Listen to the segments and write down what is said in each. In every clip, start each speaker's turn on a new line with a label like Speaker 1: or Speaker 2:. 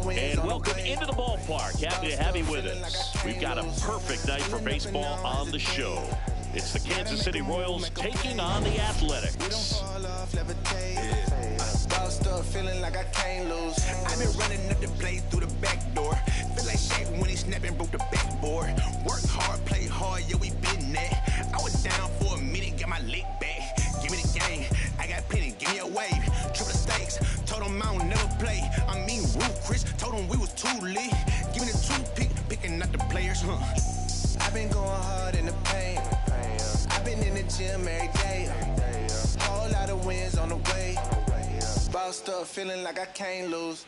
Speaker 1: And welcome into the ballpark. Happy to have you with us. We've got a perfect night for baseball on the show. It's the Kansas City Royals taking on the Athletics.
Speaker 2: Feeling like I can't lose. I've been running up the plate through the back door. Feel like Shaq when he snapped and broke the backboard. Work hard, play hard, yeah, we been that. I was down for a minute, got my leg back. Give me the game, I got plenty, give me a wave. Triple stakes, told him I don't never play. I mean, Roof Chris, told him we was too lit. Give me the toothpick, picking out the players, huh? I've been going hard in the paint. I've been in the gym every day. Whole lot of wins on the way. Bossed up, feeling like I can't lose.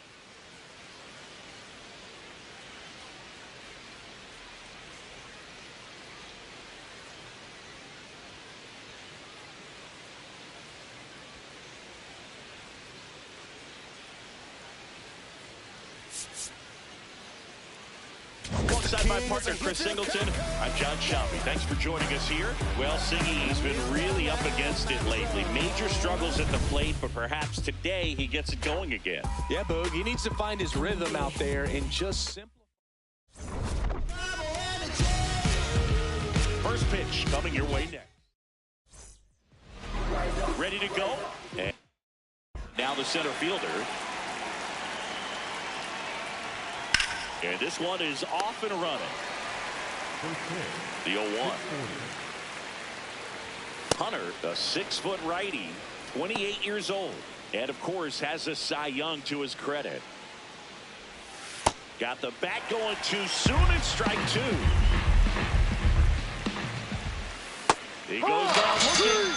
Speaker 1: Alongside my partner, Chris Singleton, I'm John Shelby. Thanks for joining us here. Well, Singy, he's been really up against it lately. Major struggles at the plate, but perhaps today he gets it going again.
Speaker 3: Yeah, Boog, he needs to find his rhythm out there and just simplify.
Speaker 1: First pitch coming your way next. Ready to go. And now the center fielder. And this one is off and running. The 0-1. Hunter, a 6-foot righty, 28 years old. And, of course, has a Cy Young to his credit. Got the bat going too soon and strike two. He goes down looking.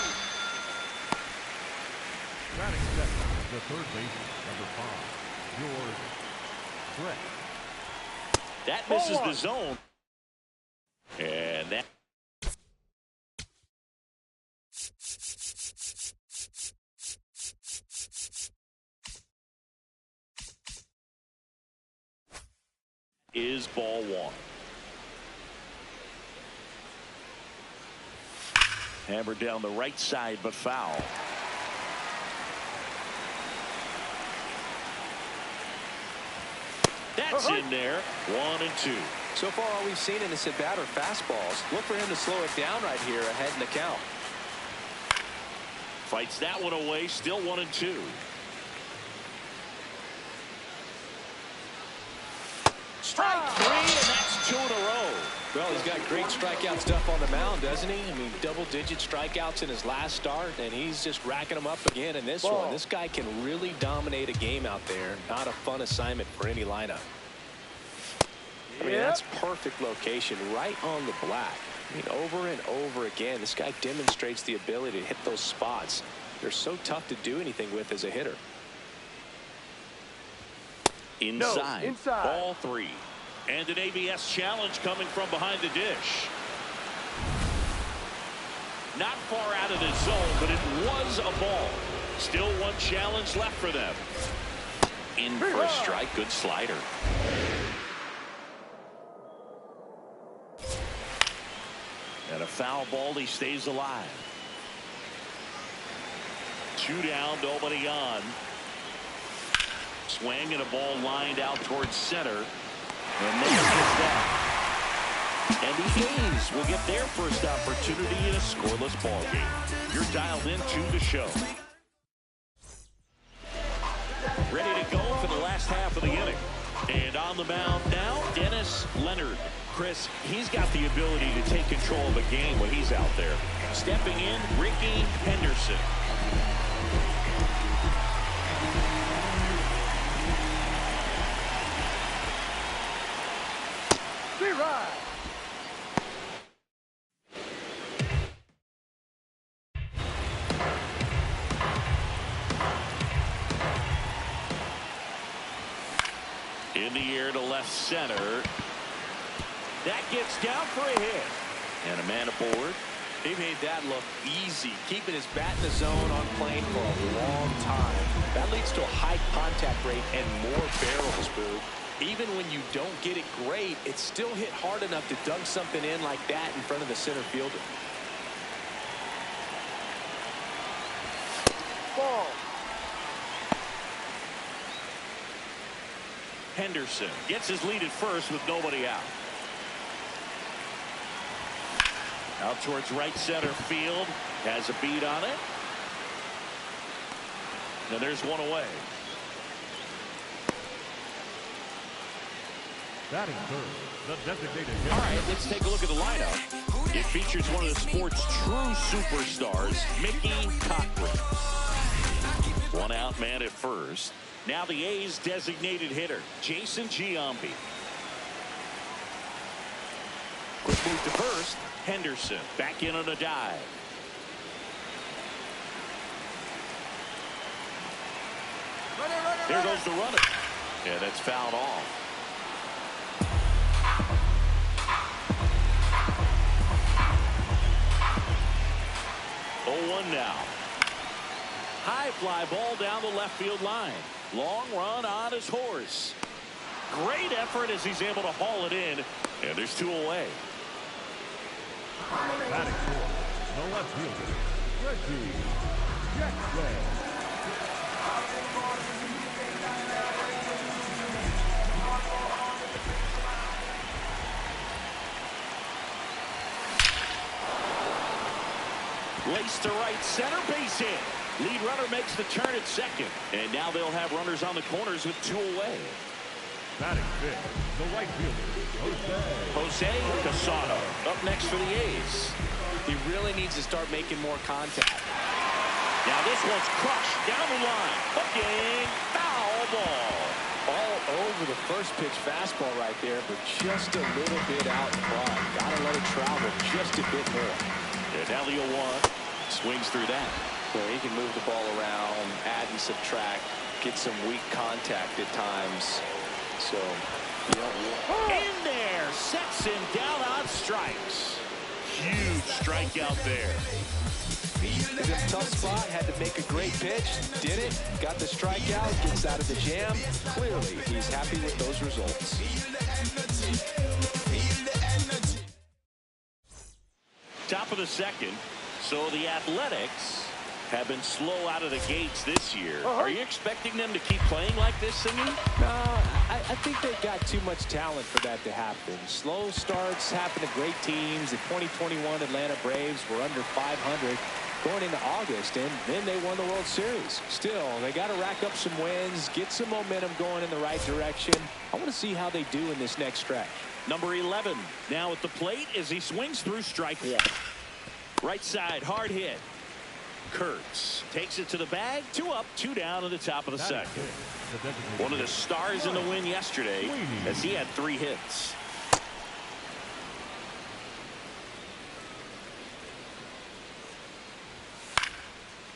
Speaker 4: Batting second, the third baseman, number 5, George Brett.
Speaker 1: That misses the zone. And that is ball one. Hammered down the right side, but foul. That's in there. 1 and 2.
Speaker 3: So far, all we've seen in this at-bat are fastballs. Look for him to slow it down right here ahead in the count.
Speaker 1: Fights that one away. Still 1 and 2. Strike 3, and that's 2 in a row.
Speaker 3: Well, he's got great strikeout stuff on the mound, doesn't he? I mean, double-digit strikeouts in his last start, and he's just racking them up again in this one. This guy can really dominate a game out there. Not a fun assignment for any lineup. I mean, that's perfect location, right on the black. I mean, over and over again, this guy demonstrates the ability to hit those spots. They're so tough to do anything with as a hitter.
Speaker 1: Inside. Ball 3. And an ABS challenge coming from behind the dish. Not far out of the zone, but it was a ball. Still one challenge left for them. In for a strike. Good slider. And a foul ball. He stays alive. 2 down, nobody on. Swing and a ball lined out towards center. And they get that. And the A's will get their first opportunity in a scoreless ball game. You're dialed into the show. Ready to go for the last half of the inning. And on the mound now, Dennis Leonard. Chris, he's got the ability to take control of a game when he's out there. Stepping in, Ricky Henderson. In the air to left center. That gets down for a hit. And a man aboard.
Speaker 3: He made that look easy, keeping his bat in the zone on plane for a long time. That leads to a high contact rate and more barrels, Boo. Even when you don't get it great, it's still hit hard enough to dunk something in like that in front of the center fielder.
Speaker 5: Ball.
Speaker 1: Henderson gets his lead at first with nobody out. Out towards right center field. Has a beat on it. And there's one away.
Speaker 4: Batting third, the designated hitter.
Speaker 1: All right, let's take a look at the lineup. It features one of the sport's true superstars, Mickey Cochrane. One out man at first. Now the A's designated hitter, Jason Giambi. Quick move to first. Henderson back in on a dive. There goes the runner. Yeah, that's fouled off. 0-1 now. High fly ball down the left field line. Long run on his horse. Great effort as he's able to haul it in. And there's two away.
Speaker 4: Batting fourth, the left fielder, Reggie Jackson.
Speaker 1: Laced to right center, base hit. Lead runner makes the turn at second. And now they'll have runners on the corners with two away.
Speaker 4: Batting fifth, the right fielder,
Speaker 1: Jose Casado up next for the A's.
Speaker 3: He really needs to start making more contact.
Speaker 1: Now this one's crushed down the line. Hooking, foul ball.
Speaker 3: All over the first pitch fastball right there, but just a little bit out in front. Gotta let it travel just a bit more.
Speaker 1: And now the 0-1 swings through that.
Speaker 3: Well, he can move the ball around, add and subtract, get some weak contact at times. So,
Speaker 1: in there, sets him down on strikes. Huge strikeout there.
Speaker 3: He's in a tough spot, had to make a great pitch, did it, got the strikeout, gets out of the jam. Clearly, he's happy with those results.
Speaker 1: Top of the second, so the Athletics have been slow out of the gates this year. Are you expecting them to keep playing like this, Singing?
Speaker 3: No, I think they've got too much talent for that to happen. Slow starts happen to great teams. The 2021 Atlanta Braves were under 500 going into August, and then they won the World Series. Still, they got to rack up some wins, get some momentum going in the right direction. I want to see how they do in this next stretch.
Speaker 1: Number 11 now at the plate as he swings through strike one. Right side, hard hit. Kurtz takes it to the bag. 2 up, 2 down at the top of the second. One of the stars in the win yesterday as he had 3 hits.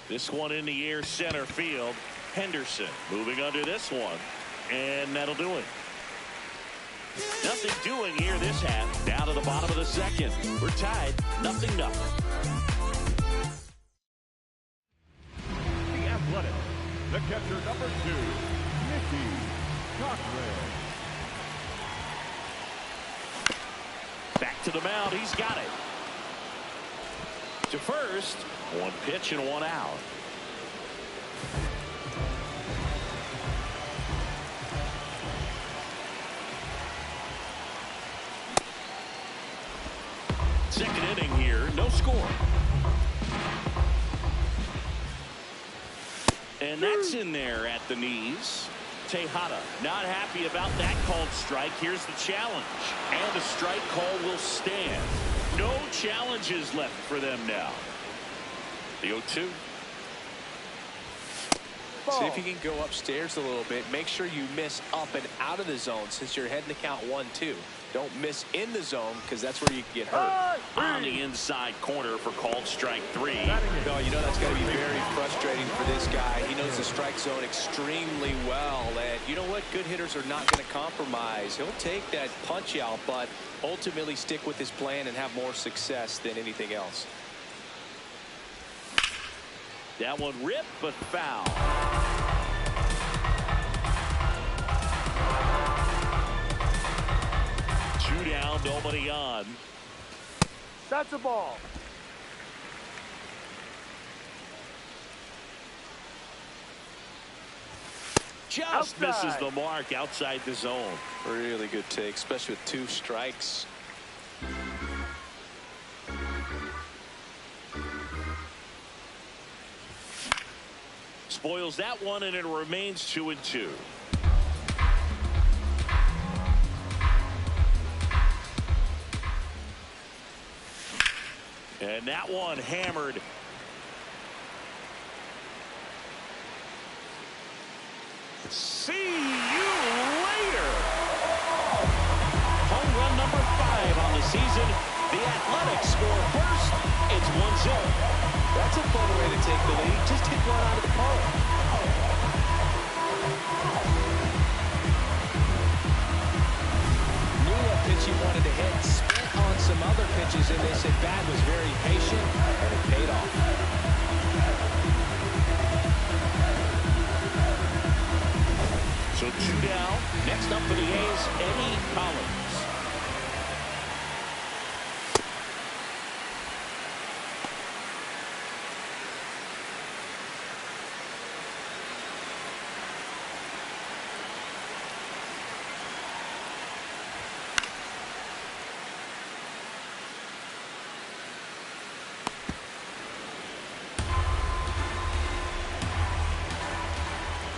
Speaker 1: This one in the air center field. Henderson moving under this one. And that'll do it. Nothing doing here this half. Down to the bottom of the second. We're tied. 0-0.
Speaker 4: the Athletics, the catcher number 2, Mickey Cochrane.
Speaker 1: Back to the mound. He's got it. To first. 1 pitch and 1 out. Second inning here, no score. And that's in there at the knees. Tejada not happy about that called strike. Here's the challenge. And the strike call will stand. No challenges left for them now. The 0-2.
Speaker 3: See if you can go upstairs a little bit. Make sure you miss up and out of the zone since you're heading to count 1-2. Don't miss in the zone because that's where you can get hurt.
Speaker 1: On the inside corner for called strike 3.
Speaker 3: No, you know that's got to be very frustrating for this guy. He knows the strike zone extremely well, and you know what? Good hitters are not going to compromise. He'll take that punch out, but ultimately stick with his plan and have more success than anything else.
Speaker 1: That one ripped, but foul. Two down, nobody on.
Speaker 5: That's a ball.
Speaker 1: Just
Speaker 5: Outside.
Speaker 1: misses the mark outside the zone.
Speaker 3: Really good take, especially with 2 strikes.
Speaker 1: Spoils that one, and it remains 2-2. And that one hammered. See you later. Home run number 5 on the season. The Athletics score first. It's 1-0.
Speaker 3: That's a fun way to take the lead. Just hit one out of the park. Knew what pitch he wanted to hit. Spent on some other pitches in this at-bat. Was very patient, and it paid off.
Speaker 1: So 2 down. Next up for the A's, Eddie Collins.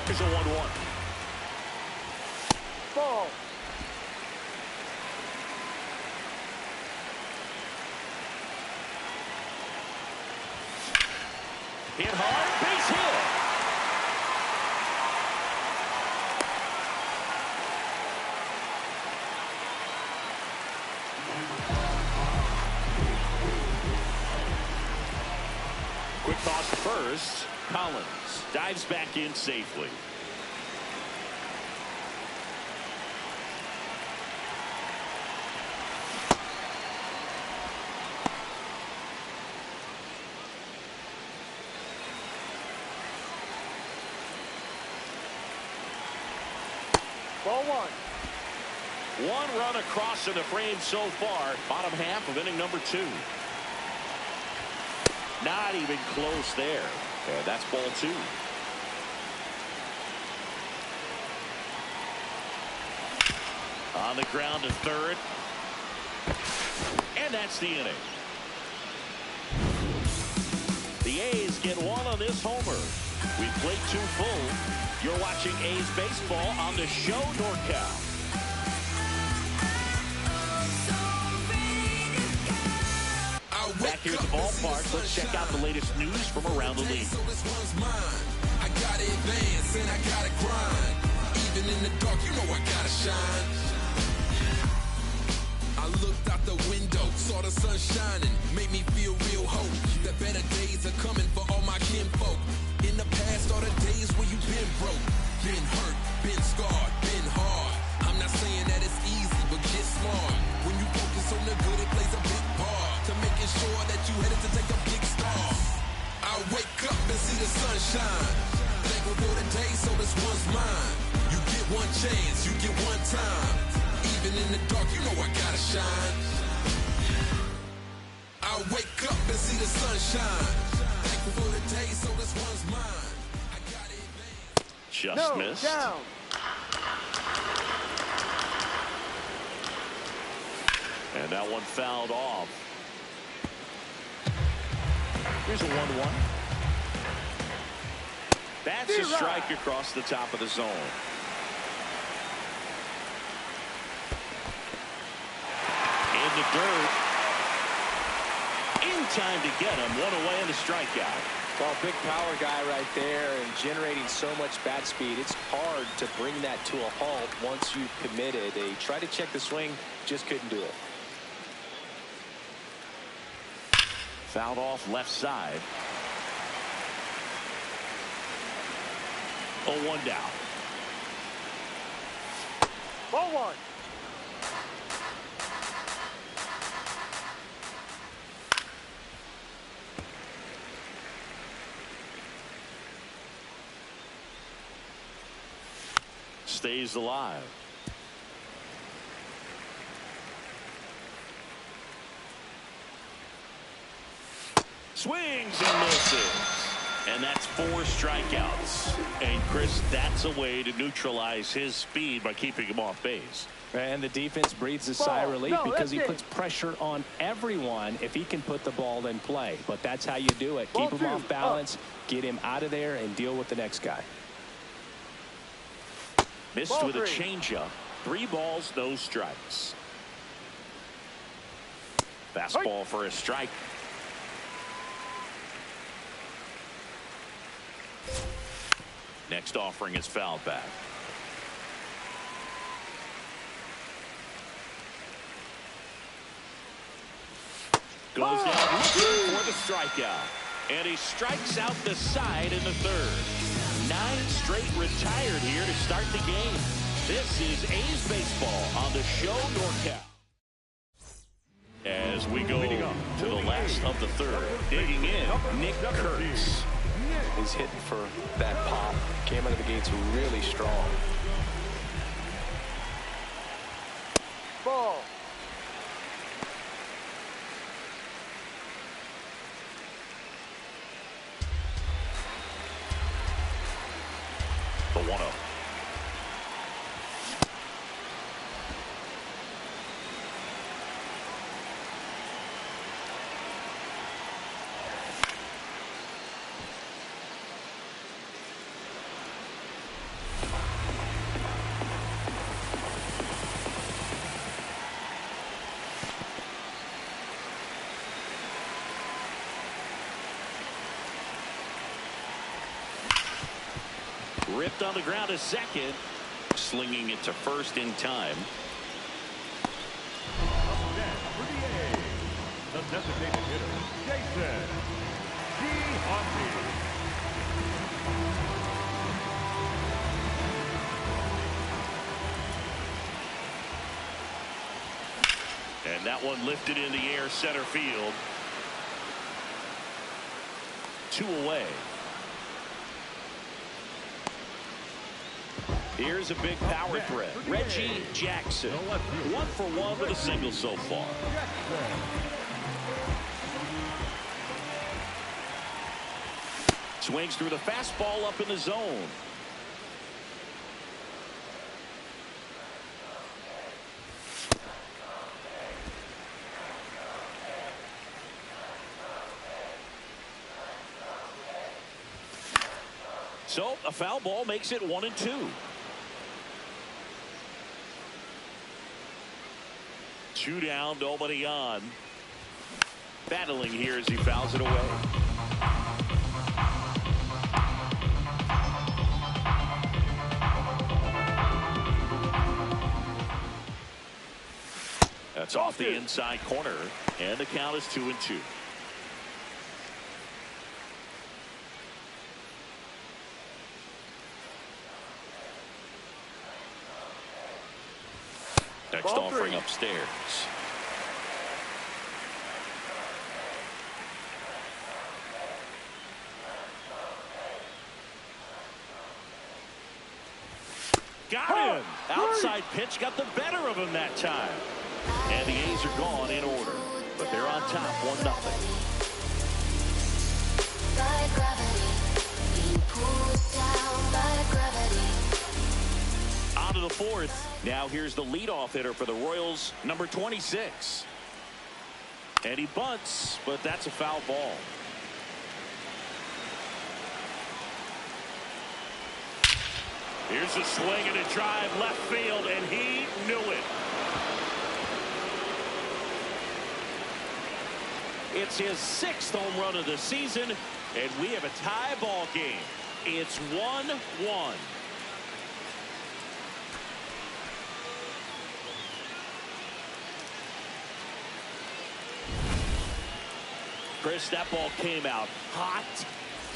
Speaker 1: Here's a 1-1.
Speaker 5: Ball.
Speaker 1: Hit hard, base hit. Quick toss to first. Collins dives back in safely.
Speaker 5: Ball 1.
Speaker 1: 1 run across in the frame so far. Bottom half of inning number 2. Not even close there. And that's ball 2. On the ground to third. And that's the inning. The A's get 1 on this homer. We've played 2 full. You're watching A's baseball on the show NorCal. Back here at the ballpark, let's check out the latest news from around the league.
Speaker 2: I gotta advance and I gotta grind. Even in the dark, you know I gotta shine. I looked out the window, saw the sun shining, made me feel real hope that better days are coming for all my kinfolk. In the past, all the days where you been broke, been hurt, been scarred, been hard. I'm not saying that it's easy, but get smart. When you focus on the good, it plays a big part to making sure that you headed to take a big star. I wake up and see the sunshine. Thankful for the day, so this one's mine. You get one chance, you get one time. Even in the dark, you know I gotta shine. I wake up and see the sunshine. Thankful for the day, so this one's mine. I got it.
Speaker 1: Just missed.
Speaker 5: Down.
Speaker 1: And that one fouled off. Here's a 1-1. That's a strike across the top of the zone. In the dirt. In time to get him. 1 away and a strikeout.
Speaker 3: Well, big power guy right there and generating so much bat speed. It's hard to bring that to a halt once you've committed. They tried to check the swing, just couldn't do it.
Speaker 1: Fouled off left side. 0-1 down.
Speaker 5: Ball one.
Speaker 1: Stays alive. Swings and misses. And that's 4 strikeouts. And Chris, that's a way to neutralize his speed by keeping him off base.
Speaker 3: And the defense breathes a sigh of relief because he puts pressure on everyone if he can put the ball in play. But that's how you do it. Keep him off balance, get him out of there, and deal with the next guy.
Speaker 1: Missed with a changeup. 3 balls, no strikes. Fastball for a strike. Next offering is fouled back. Goes down looking for the strikeout. And he strikes out the side in the 3rd. 9 straight retired here to start the game. This is A's baseball on the show NorCal. As we go to the last of the 3rd, digging in, Nick Kurtz.
Speaker 3: He's hitting for that pop. Came out of the gates really strong.
Speaker 5: Ball.
Speaker 1: The 1-0. Ripped on the ground to second. Slinging it to first in time.
Speaker 4: Up next for the A's, the designated hitter, Jason HOFdiff.
Speaker 1: And that one lifted in the air center field. 2 away. Here's a big power threat. Reggie Jackson. 1 for 1 with a single so far. Swings through the fastball up in the zone. So a foul ball makes it 1-2. 2 down, nobody on. Battling here as he fouls it away. That's off the inside corner, and the count is 2-2. Next offering upstairs. Got him. Outside pitch got the better of him that time. And the A's are gone in order. But they're on top 1-0. On to the 4th. Now here's the leadoff hitter for the Royals, number 26. And he bunts, but that's a foul ball. Here's a swing and a drive left field, and he knew it. It's his 6th home run of the season, and we have a tie ball game. It's 1-1. Chris, that ball came out hot,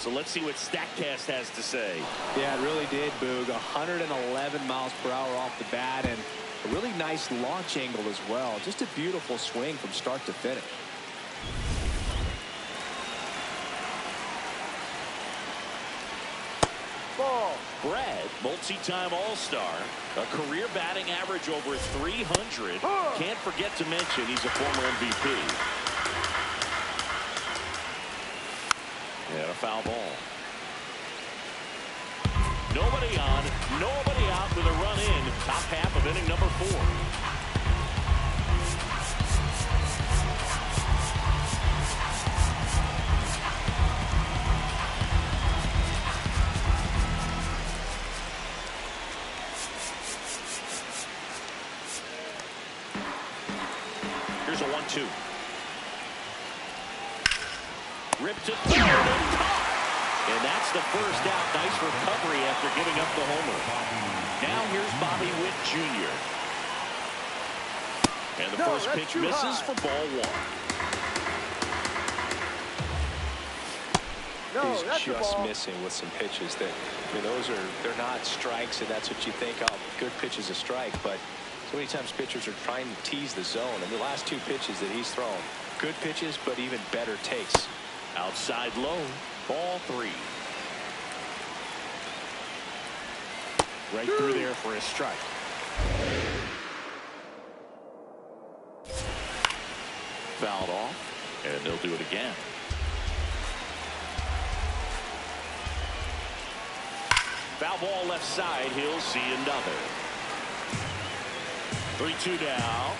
Speaker 1: So let's see what StatCast has to say.
Speaker 3: Yeah, it really did, Boog. 111 miles per hour off the bat, and a really nice launch angle as well. Just a beautiful swing from start to finish.
Speaker 5: Ball.
Speaker 1: Brad, multi-time All-Star, a career batting average over 300. Can't forget to mention he's a former MVP. And a foul ball. Nobody on, nobody out with a run in. Top half of inning number 4. Here's a 1-2. Ripped to third and caught. And that's the first out. Nice recovery after giving up the homer. Now here's Bobby Witt Jr. And the first pitch misses for ball 1.
Speaker 3: He's just missing with some pitches that, I mean, they're not strikes, and that's what you think, oh, good pitch is a strike. But so many times pitchers are trying to tease the zone. And the last 2 pitches that he's thrown, good pitches, but even better takes.
Speaker 1: Outside low, ball 3. Right through there for a strike. Fouled off, and they'll do it again. Foul ball left side. He'll see another. 3-2 down.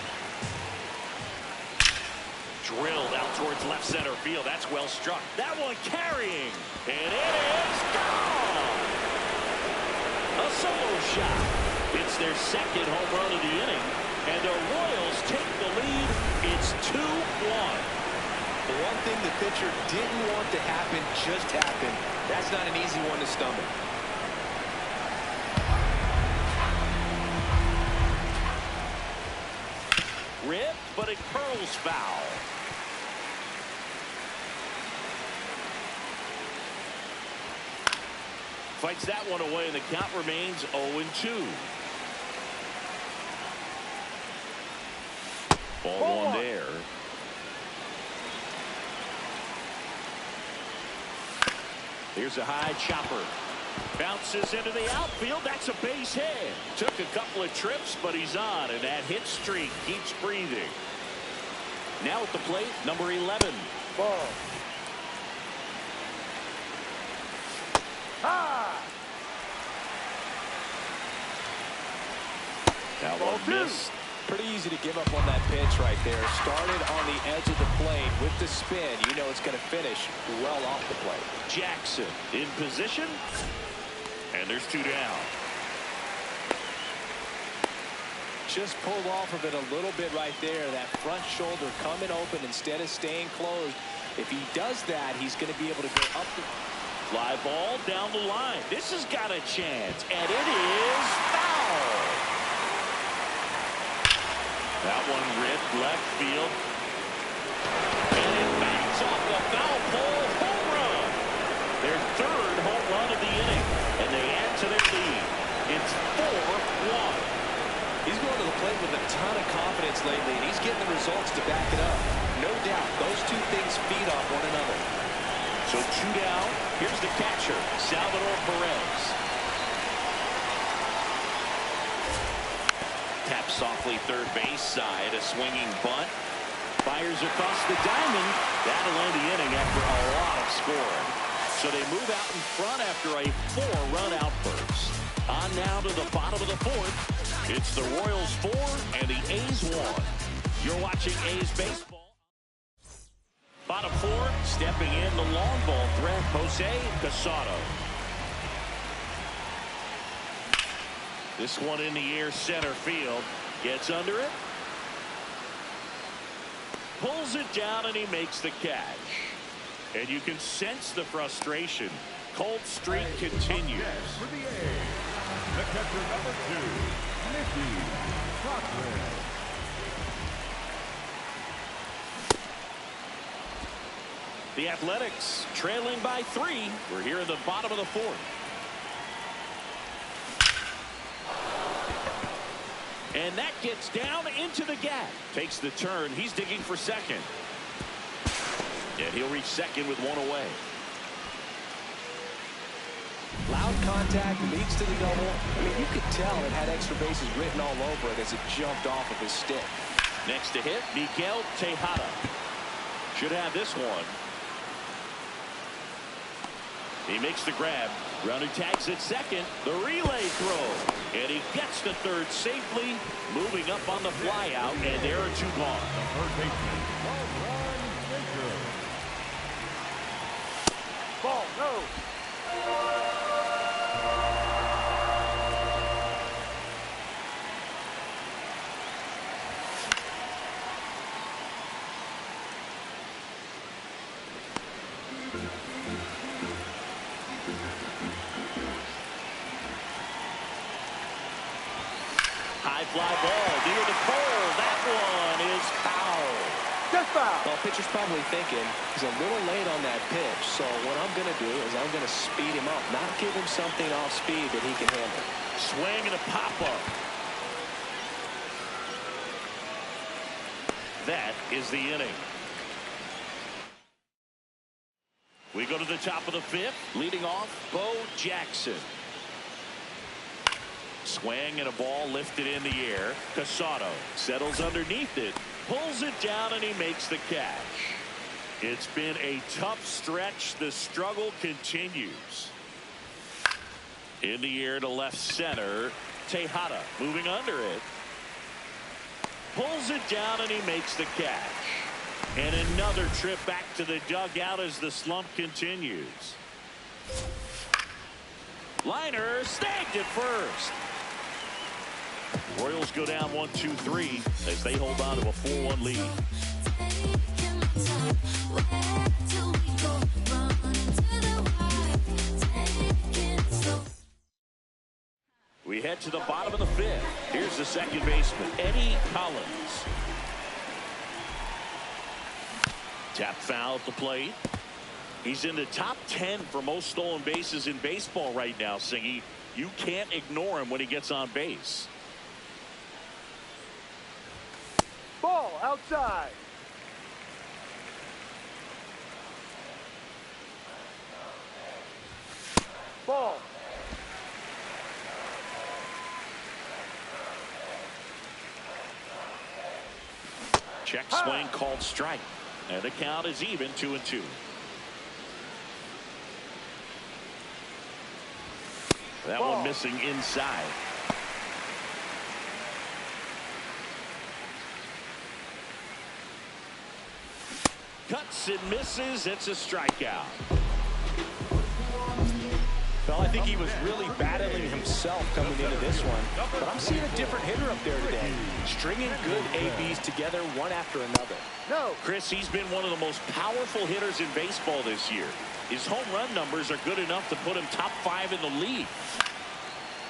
Speaker 1: Drilled out towards left center field. That's well struck. That one carrying. And it is gone. A solo shot. It's their second home run of the inning. And the Royals take the lead. It's 2-1.
Speaker 3: The one thing the pitcher didn't want to happen just happened. That's not an easy one to stomach.
Speaker 1: Ripped, but it curls foul. Fights that one away, and the count remains 0-2. Ball 1 there. Here's a high chopper. Bounces into the outfield. That's a base hit. Took a couple of trips, but he's on, and that hit streak keeps breathing. Now at the plate, number 11.
Speaker 5: Ball.
Speaker 1: That one missed.
Speaker 3: Pretty easy to give up on that pitch right there. Started on the edge of the plate with the spin. You know it's going to finish well off the plate.
Speaker 1: Jackson in position. And there's 2 down.
Speaker 3: Just pulled off of it a little bit right there. That front shoulder coming open instead of staying closed. If he does that, he's going to be able to go up the
Speaker 1: fly ball down the line. This has got a chance, and it is foul. That one ripped left field. And it bangs off the foul pole. Home run. Their 3rd home run of the inning. And they add to their lead. It's 4-1.
Speaker 3: He's going to the plate with a ton of confidence lately, and he's getting the results to back it up. No doubt, those 2 things feed off one another.
Speaker 1: So 2 down. Here's the catcher, Salvador Perez. Taps softly third base side. A swinging bunt. Fires across the diamond. That'll end the inning after a lot of scoring. So they move out in front after a 4-run outburst. On now to the bottom of the 4th. It's the Royals 4 and the A's 1. You're watching A's baseball. Bottom 4, stepping in the long ball threat, Jose Casado. This one in the air center field. Gets under it. Pulls it down, and he makes the catch. And you can sense the frustration. Cold streak continues.
Speaker 4: For the A's, the catcher number 2, Mickey Cochrane.
Speaker 1: The Athletics trailing by 3. We're here in the bottom of the 4th. And that gets down into the gap. Takes the turn. He's digging for second. And he'll reach second with 1 away.
Speaker 3: Loud contact leads to the double. I mean, you could tell it had extra bases written all over it as it jumped off of his stick.
Speaker 1: Next to hit, Miguel Tejada. Should have this one. He makes the grab. Runner tags at second. The relay throw. And he gets to third safely. Moving up on the fly out. And there are 2 gone.
Speaker 4: Third baseman, Baker.
Speaker 5: Ball, no.
Speaker 1: High fly ball near the pole. That one is foul.
Speaker 5: Just foul.
Speaker 3: Well, pitcher's probably thinking he's a little late on that pitch. So what I'm going to do is I'm going to speed him up, not give him something off speed that he can handle.
Speaker 1: Swing and a pop up. That is the inning. We go to the top of the 5th. Leading off, Bo Jackson. Swing and a ball lifted in the air. Casado settles underneath it, pulls it down, and he makes the catch. It's been a tough stretch. The struggle continues. In the air to left center. Tejada moving under it. Pulls it down, and he makes the catch. And another trip back to the dugout as the slump continues. Liner snagged at first. Royals go down 1-2-3 as they hold on to a 4-1 lead. We head to the bottom of the 5th. Here's the second baseman, Eddie Collins. Tap foul at the plate. He's in the top 10 for most stolen bases in baseball right now, Singy. You can't ignore him when he gets on base.
Speaker 5: Ball outside. Ball.
Speaker 1: Check swing called strike. And the count is even 2-2. That
Speaker 5: Ball.
Speaker 1: one missing inside. Cuts and misses. It's a strikeout.
Speaker 3: Well, I think he was really battling himself coming into this one. But I'm seeing a different hitter up there today. Stringing good ABs together one after another.
Speaker 5: No.
Speaker 1: Chris, he's been one of the most powerful hitters in baseball this year. His home run numbers are good enough to put him top 5 in the league.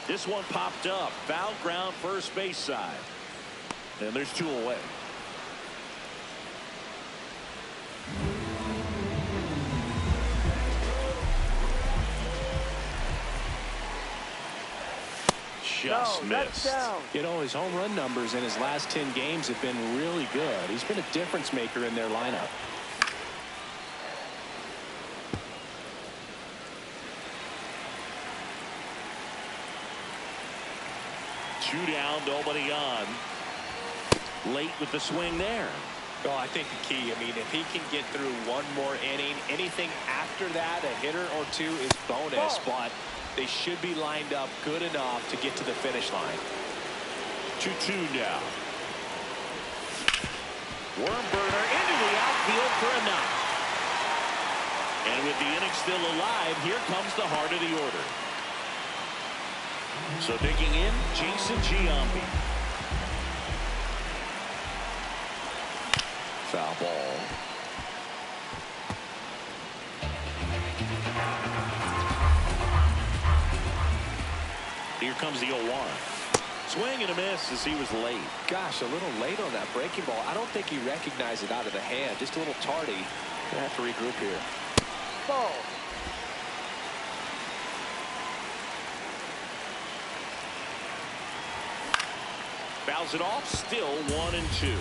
Speaker 1: This one popped up. Foul ground first base side. And there's 2 away. Just missed.
Speaker 3: You know, his home run numbers in his last 10 games have been really good. He's been a difference maker in their lineup.
Speaker 1: Two down, nobody on. Late with the swing there.
Speaker 3: Well, I think the key, I mean, if he can get through one more inning, anything after that, a hitter or 2 is bonus. But they should be lined up good enough to get to the finish line.
Speaker 1: 2-2 now. Worm burner into the outfield for a knock. And with the inning still alive, here comes the heart of the order. So digging in, Jason Giambi. Foul ball. Here comes the 0-1. Swing and a miss as he was late.
Speaker 3: Gosh, a little late on that breaking ball. I don't think he recognized it out of the hand. Just a little tardy. Gonna have to regroup here.
Speaker 5: Ball.
Speaker 1: Fouls it off, still 1-2.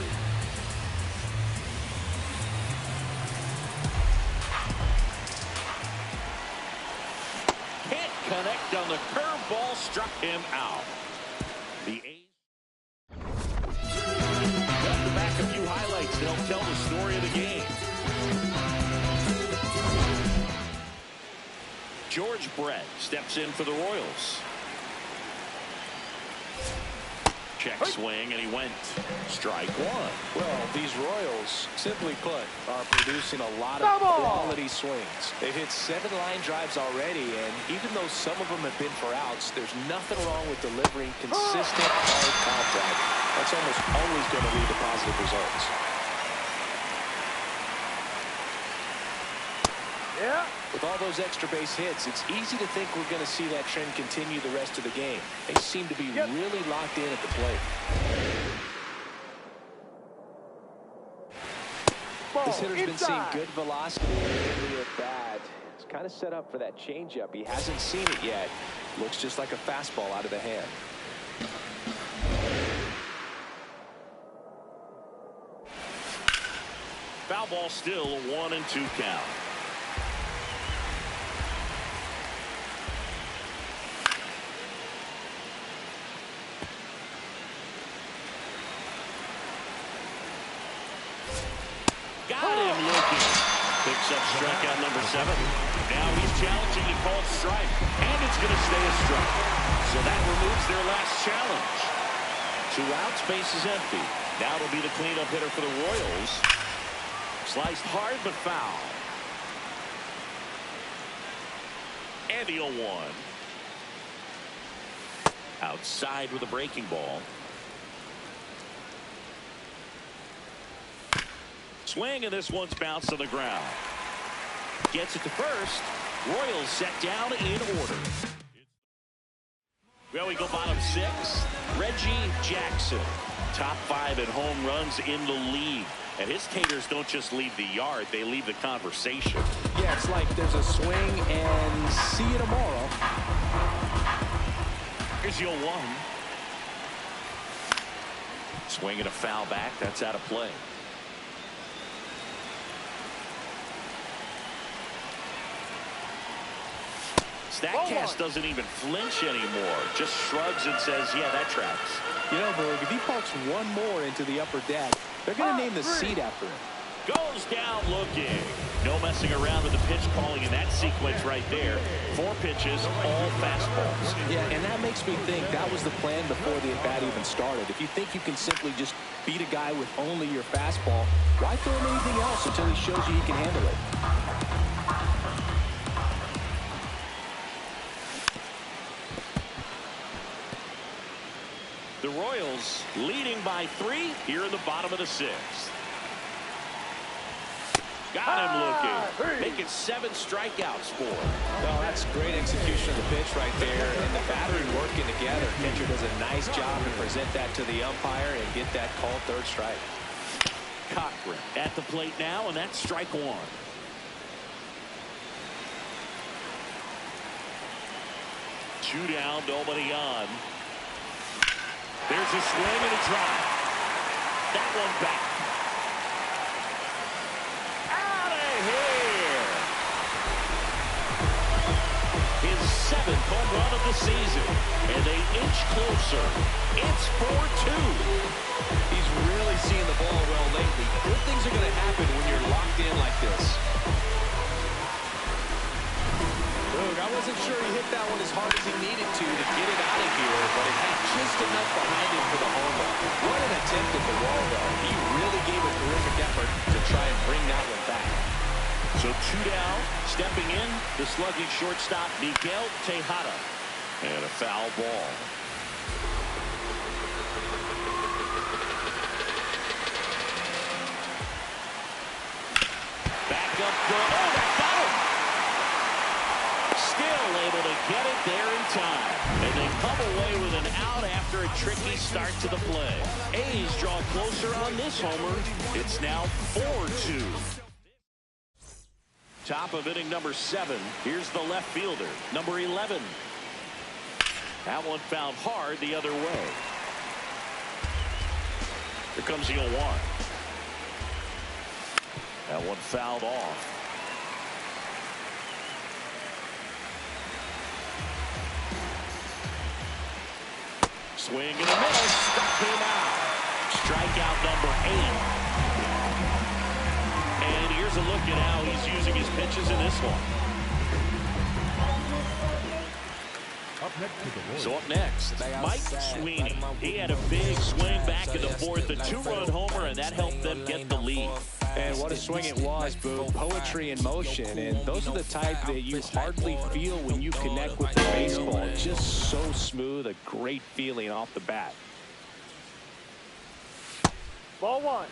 Speaker 1: Can't connect on the curveball, struck him out. The A's. Welcome back, a few highlights to help tell the story of the game. George Brett steps in for the Royals. Check swing, and he went strike one.
Speaker 3: Well, these Royals, simply put, are producing a lot of quality swings. They've hit 7 line drives already, and even though some of them have been for outs, there's nothing wrong with delivering consistent, hard contact. That's almost always going to lead to positive results.
Speaker 5: Yeah.
Speaker 3: With all those extra base hits, it's easy to think we're going to see that trend continue the rest of the game. They seem to be really locked in at the plate. This hitter's been seeing good velocity at bat. He's kind of set up for that changeup. He hasn't seen it yet. Looks just like a fastball out of the hand.
Speaker 1: Foul ball, still a 1-2 count. Got him looking. Picks up strikeout number 7. Now he's challenging to call strike, and it's going to stay a strike. So that removes their last challenge. 2 outs, base is empty. Now it'll be the cleanup hitter for the Royals. Sliced hard but foul. And the 0-1. Outside with a breaking ball. Swing, and this one's bounced to the ground. Gets it to first. Royals set down in order. Well, we go bottom 6. Reggie Jackson, top 5 in home runs in the league. And his taters don't just leave the yard, they leave the conversation.
Speaker 3: Yeah, it's like there's a swing and see you tomorrow.
Speaker 1: Here's the 0-1. Swing and a foul back. That's out of play. Statcast doesn't even flinch anymore. Just shrugs and says, yeah, that tracks.
Speaker 3: You know, Berg, if he parks one more into the upper deck, they're going to name the seat after him.
Speaker 1: Goes down looking. No messing around with the pitch calling in that sequence right there. 4 pitches, all fastballs.
Speaker 3: Yeah, and that makes me think that was the plan before the at-bat even started. If you think you can simply just beat a guy with only your fastball, why throw him anything else until he shows you he can handle it?
Speaker 1: The Royals leading by 3 here in the bottom of the 6th. Got him looking. Making 7 strikeouts for him.
Speaker 3: Well, that's great execution of the pitch right there, and the battery working together. Pitcher does a nice job to present that to the umpire and get that called 3rd strike.
Speaker 1: Cochran at the plate now, and that's strike 1. Two down, nobody on. There's a swing and a drive. That one back. Out of here. His 7th home run of the season. And they inch closer. It's 4-2.
Speaker 3: He's really seeing the ball well lately. Good things are going to happen when you're locked in like this. Look, I wasn't sure he hit that one as hard as he needed to get it out of here, but it had just enough behind him for the home run. What an attempt at the wall, though. He really gave a terrific effort to try and bring that one back.
Speaker 1: So 2 down, stepping in, the sluggish shortstop, Miguel Tejada. And a foul ball. Back up, good. Oh, that got him! Still able to get it there in time. And they come away with an out after a tricky start to the play. A's draw closer on this homer. It's now 4-2. Top of inning number 7. Here's the left fielder, number 11. That one fouled hard the other way. Here comes the 0-1. That one fouled off. Swing and a miss. Struck him out. Strikeout number 8. And here's a look at how he's using his pitches in this one. So up next, Mike Sweeney. He had a big swing back in the 4th, a 2-run homer, and that helped them get the lead.
Speaker 3: And what a swing it was, Boo. Poetry in motion. And those are the type that you hardly feel when you connect with the baseball. Just so smooth, a great feeling off the bat.
Speaker 5: Ball 1.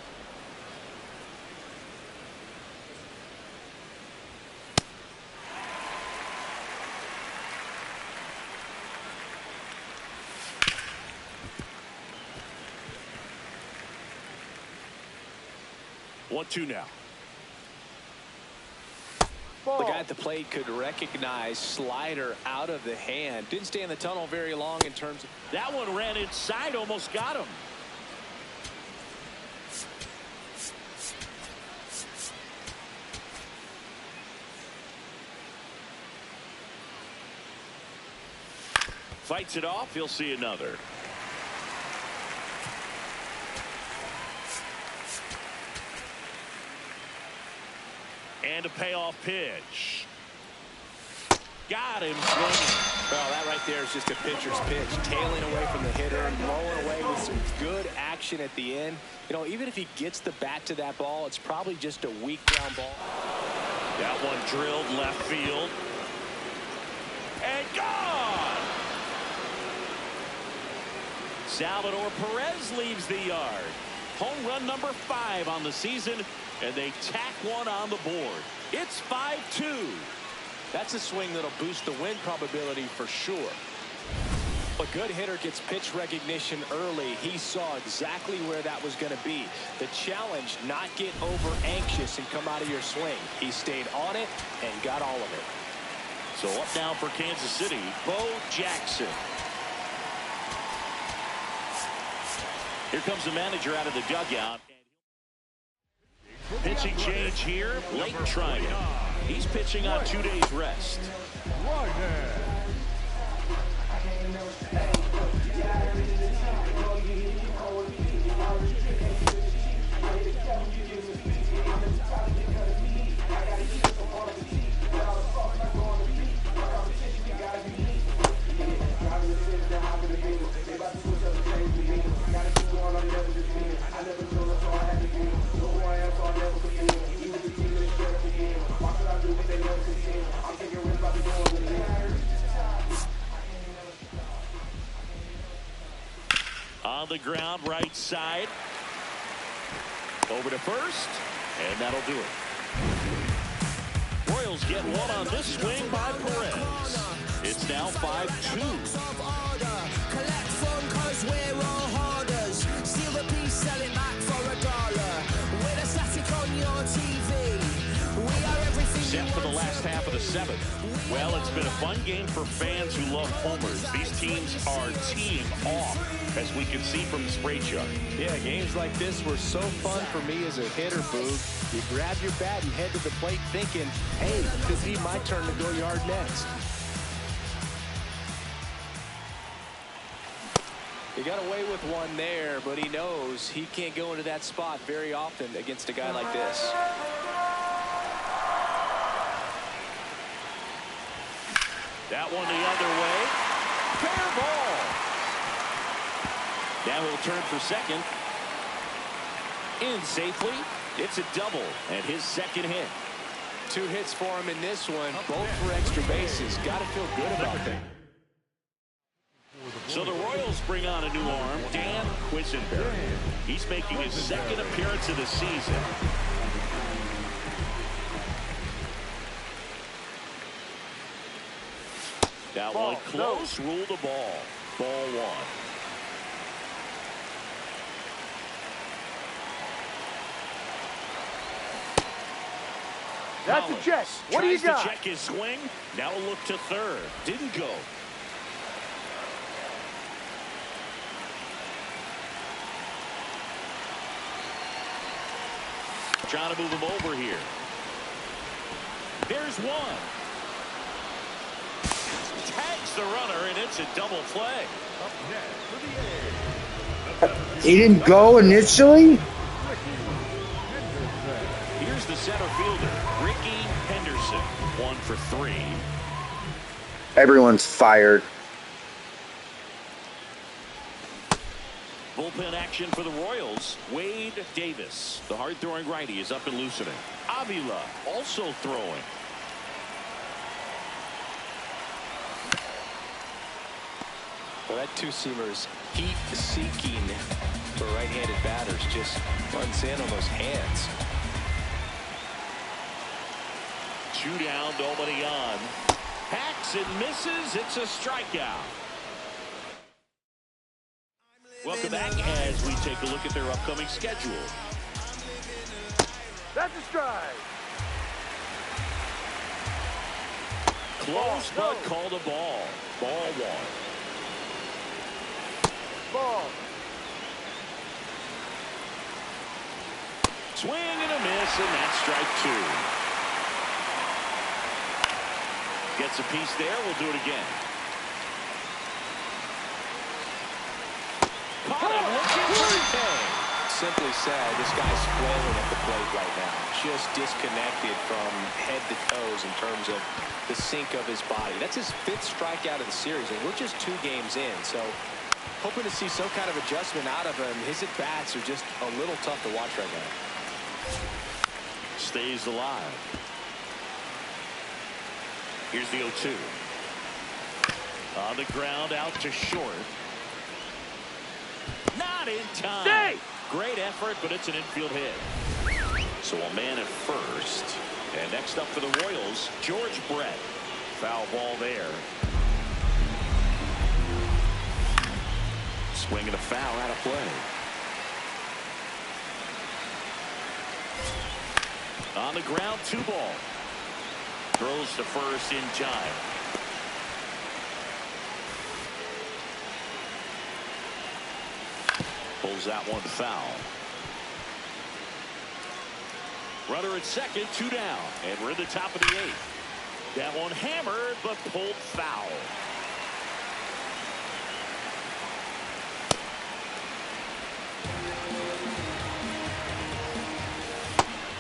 Speaker 1: One, 2 now.
Speaker 3: The guy at the plate could recognize slider out of the hand. Didn't stay in the tunnel very long in terms of.
Speaker 1: That one ran inside, almost got him. Fights it off. He'll see another. And a payoff pitch. Got him swinging.
Speaker 3: Well, that right there is just a pitcher's pitch. Tailing away from the hitter and blowing away with some good action at the end. You know, even if he gets the bat to that ball, it's probably just a weak ground ball.
Speaker 1: That one drilled left field. And gone! Salvador Perez leaves the yard. Home run number 5 on the season, and they tack one on the board. It's 5-2.
Speaker 3: That's a swing that'll boost the win probability for sure. A good hitter gets pitch recognition early. He saw exactly where that was going to be. The challenge, not get over anxious and come out of your swing. He stayed on it and got all of it.
Speaker 1: So up now for Kansas City, Bo Jackson. Here comes the manager out of the dugout. Pitching change here, Blake Trinan. He's pitching on 2 days rest. On the ground, right side. Over to first, and that'll do it. Royals get one on this swing by Perez. It's now 5-2.
Speaker 6: Collect phone cause we're all hoarders. Steal the piece, sell it back for $1. With a static on your TV. We are everything.
Speaker 1: Set for the last half of the 7th. Well, it's been a fun game for fans who love homers. These teams are teeing off, as we can see from the spray chart.
Speaker 3: Yeah, games like this were so fun for me as a hitter, Boog. You grab your bat and head to the plate thinking, hey, it could be my turn to go yard next. He got away with one there, but he knows he can't go into that spot very often against a guy like this.
Speaker 1: That one the other way. Fair ball. Now he'll turn for second. In safely. It's a double and his second hit.
Speaker 3: 2 hits for him in this one, both for extra bases. Got to feel good about that.
Speaker 1: So the Royals bring on a new arm, Dan Quisenberry. He's making his second appearance of the season. That one close, rule the ball. Ball 1.
Speaker 5: That's a
Speaker 1: Collins
Speaker 5: check. What do you
Speaker 1: tries
Speaker 5: got?
Speaker 1: to check his swing. Now a look to third. Didn't go. Trying to move him over here. There's one. Tags the runner, and it's a double play.
Speaker 4: Up next for the A's.
Speaker 7: He didn't go initially?
Speaker 1: Here's the center fielder, Ricky Henderson. 1 for 3.
Speaker 7: Everyone's fired.
Speaker 1: Bullpen action for the Royals. Wade Davis, the hard-throwing righty, is up and loosening. Avila also throwing.
Speaker 3: Well, that two-seamer's heat-seeking for right-handed batters just runs in on those hands.
Speaker 1: 2 down, nobody on. Hacks and misses. It's a strikeout. Welcome back as we take a look at their upcoming schedule.
Speaker 5: That's a strike.
Speaker 1: Close,
Speaker 5: Ball,
Speaker 1: but
Speaker 5: no.
Speaker 1: called a ball. Ball 1.
Speaker 5: Ball.
Speaker 1: Swing and a miss, and that's strike 2. Gets a piece there. We'll do it again. Caught him looking for a tag.
Speaker 3: Simply said, this guy's flailing at the plate right now. Just disconnected from head to toes in terms of the sink of his body. That's his 5th strikeout of the series, and we're just 2 games in. So hoping to see some kind of adjustment out of him. His at-bats are just a little tough to watch right now.
Speaker 1: Stays alive. Here's the 0-2. On the ground, out to short. Not in time.
Speaker 5: Stay!
Speaker 1: Great effort, but it's an infield hit. So a man at first. And next up for the Royals, George Brett. Foul ball there. Swing and a foul out of play. On the ground, 2 ball. Throws to first in time. Pulls that one foul. Runner at second, 2 down. And we're in the top of the 8th. That one hammered, but pulled foul.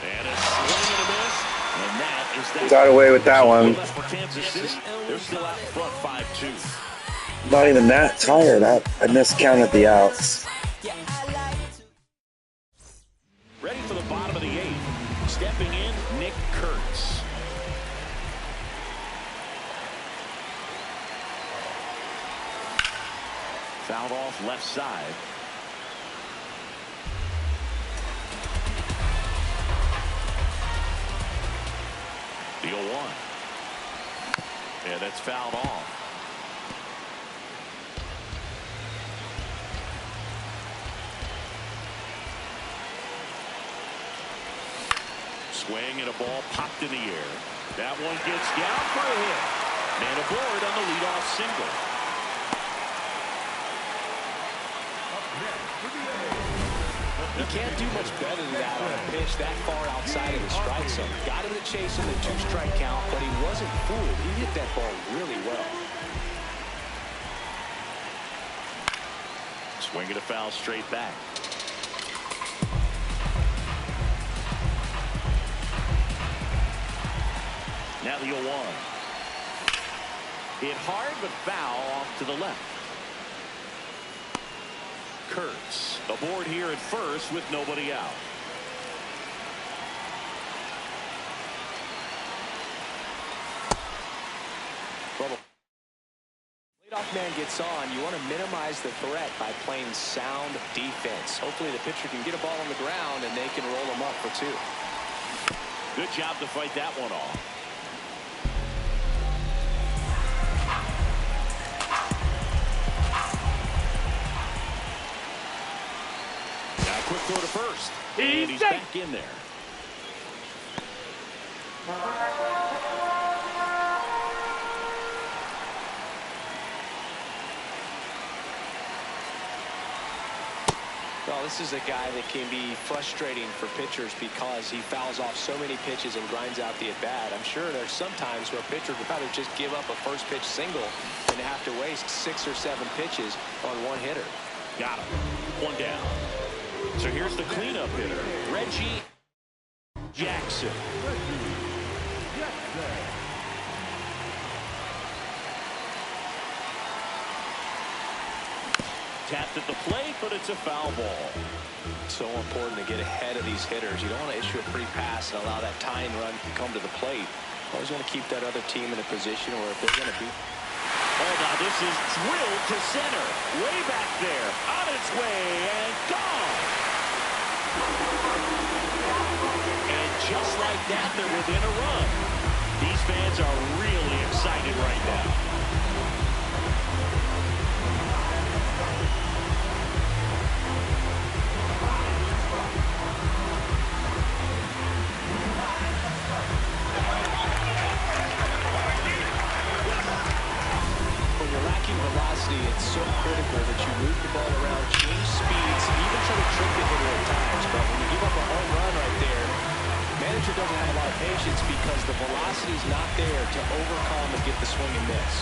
Speaker 1: And a swing and a miss. And that is that.
Speaker 7: Got away with that one.
Speaker 1: For Kansas City, they're still out front 5-2.
Speaker 7: Not even that tired. I miscounted the outs.
Speaker 1: Ready for the bottom of the 8th. Stepping in, Nick Kurtz. Fouled off left side. The 0-1. Yeah, that's fouled off. Swing and a ball popped in the air. That one gets down for a hit. And aboard on the leadoff single.
Speaker 3: You can't do much better than that on a pitch that far outside of the strike zone. Got him to chase in the 2-strike count, but he wasn't fooled. He hit that ball really well.
Speaker 1: Swing and a foul straight back. Now the 0-1. Hit hard, but foul off to the left. Kurtz aboard here at first with nobody out.
Speaker 3: Leadoff man gets on. You want to minimize the threat by playing sound defense. Hopefully the pitcher can get a ball on the ground and they can roll him up for 2.
Speaker 1: Good job to fight that one off. Now quick throw to first. And he's back in there.
Speaker 3: Well, this is a guy that can be frustrating for pitchers because he fouls off so many pitches and grinds out the at-bat. I'm sure there's some times where a pitcher would rather just give up a first pitch single than to have to waste 6 or 7 pitches on one hitter.
Speaker 1: Got him. One down. So here's the cleanup hitter, Reggie Jackson. Tapped at the plate, but it's a foul ball.
Speaker 3: So important to get ahead of these hitters. You don't want to issue a free pass and allow that tying run to come to the plate. Always want to keep that other team in a position where if they're going to be.
Speaker 1: Oh, now this is drilled to center. Way back there. On its way and gone. And just like that, they're within a run. These fans are really excited right now.
Speaker 3: Velocity, it's so critical that you move the ball around, change speeds, even try to trick the hitter at times. But when you give up a home run right there, manager doesn't have a lot of patience because the velocity is not there to overcome and get the swing and miss.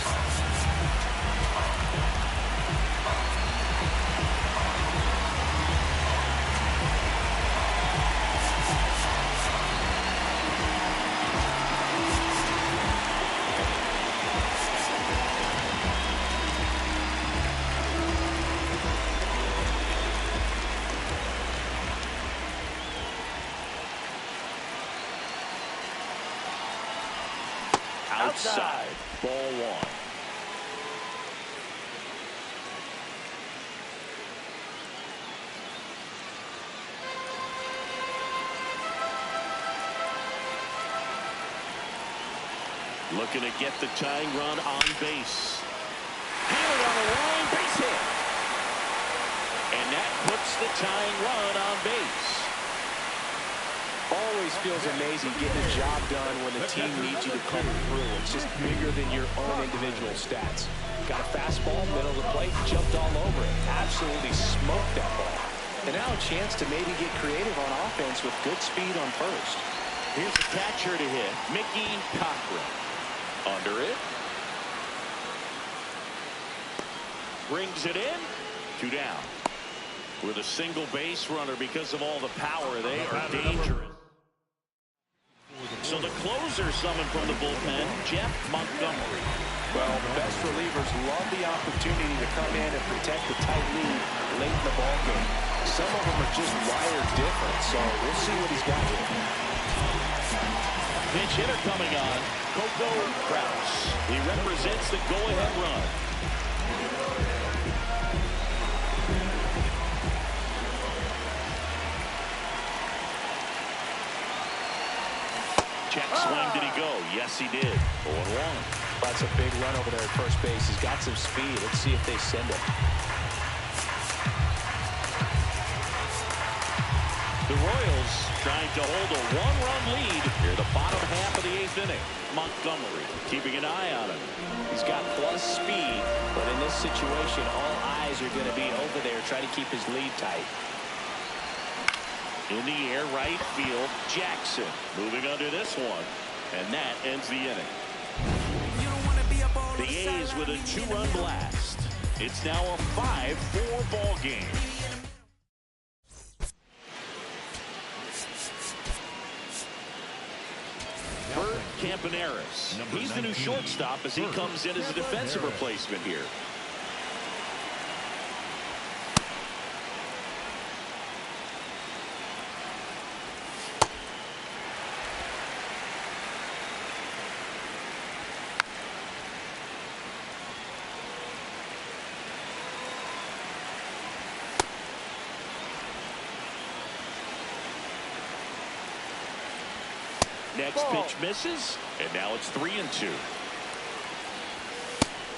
Speaker 1: Outside. Ball 1. Looking to get the tying run on base. Hammered on the line, base hit. And that puts the tying run on base.
Speaker 3: Always feels amazing getting a job done when the team needs you to come through. It's just bigger than your own individual stats. Got a fastball, middle of the plate, jumped all over it. Absolutely smoked that ball. And now a chance to maybe get creative on offense with good speed on first.
Speaker 1: Here's the catcher to hit, Mickey Cochran. Under it. Brings it in. 2 down. With a single base runner because of all the power, they are dangerous. So the closer summoned from the bullpen, Jeff Montgomery.
Speaker 3: Well, the best relievers love the opportunity to come in and protect the tight lead late in the ballgame. Some of them are just wired different, so we'll see what he's got here.
Speaker 1: Pinch hitter coming on, Coco Kraus. He represents the go-ahead run. Check swing, did he go? Yes, he did. 0-1.
Speaker 3: That's a big run over there at first base. He's got some speed. Let's see if they send it.
Speaker 1: The Royals trying to hold a 1-run lead here the bottom half of the 8th inning. Montgomery keeping an eye on him.
Speaker 3: He's got plus speed, but in this situation, all eyes are going to be over there trying to keep his lead tight.
Speaker 1: In the air, right field, Jackson moving under this one, and that ends the inning. The A's with a 2-run blast. It's now a 5-4 ball game. Bert Campaneris. He's the new shortstop as he comes in as a defensive replacement here. Next pitch misses, and now it's 3-2.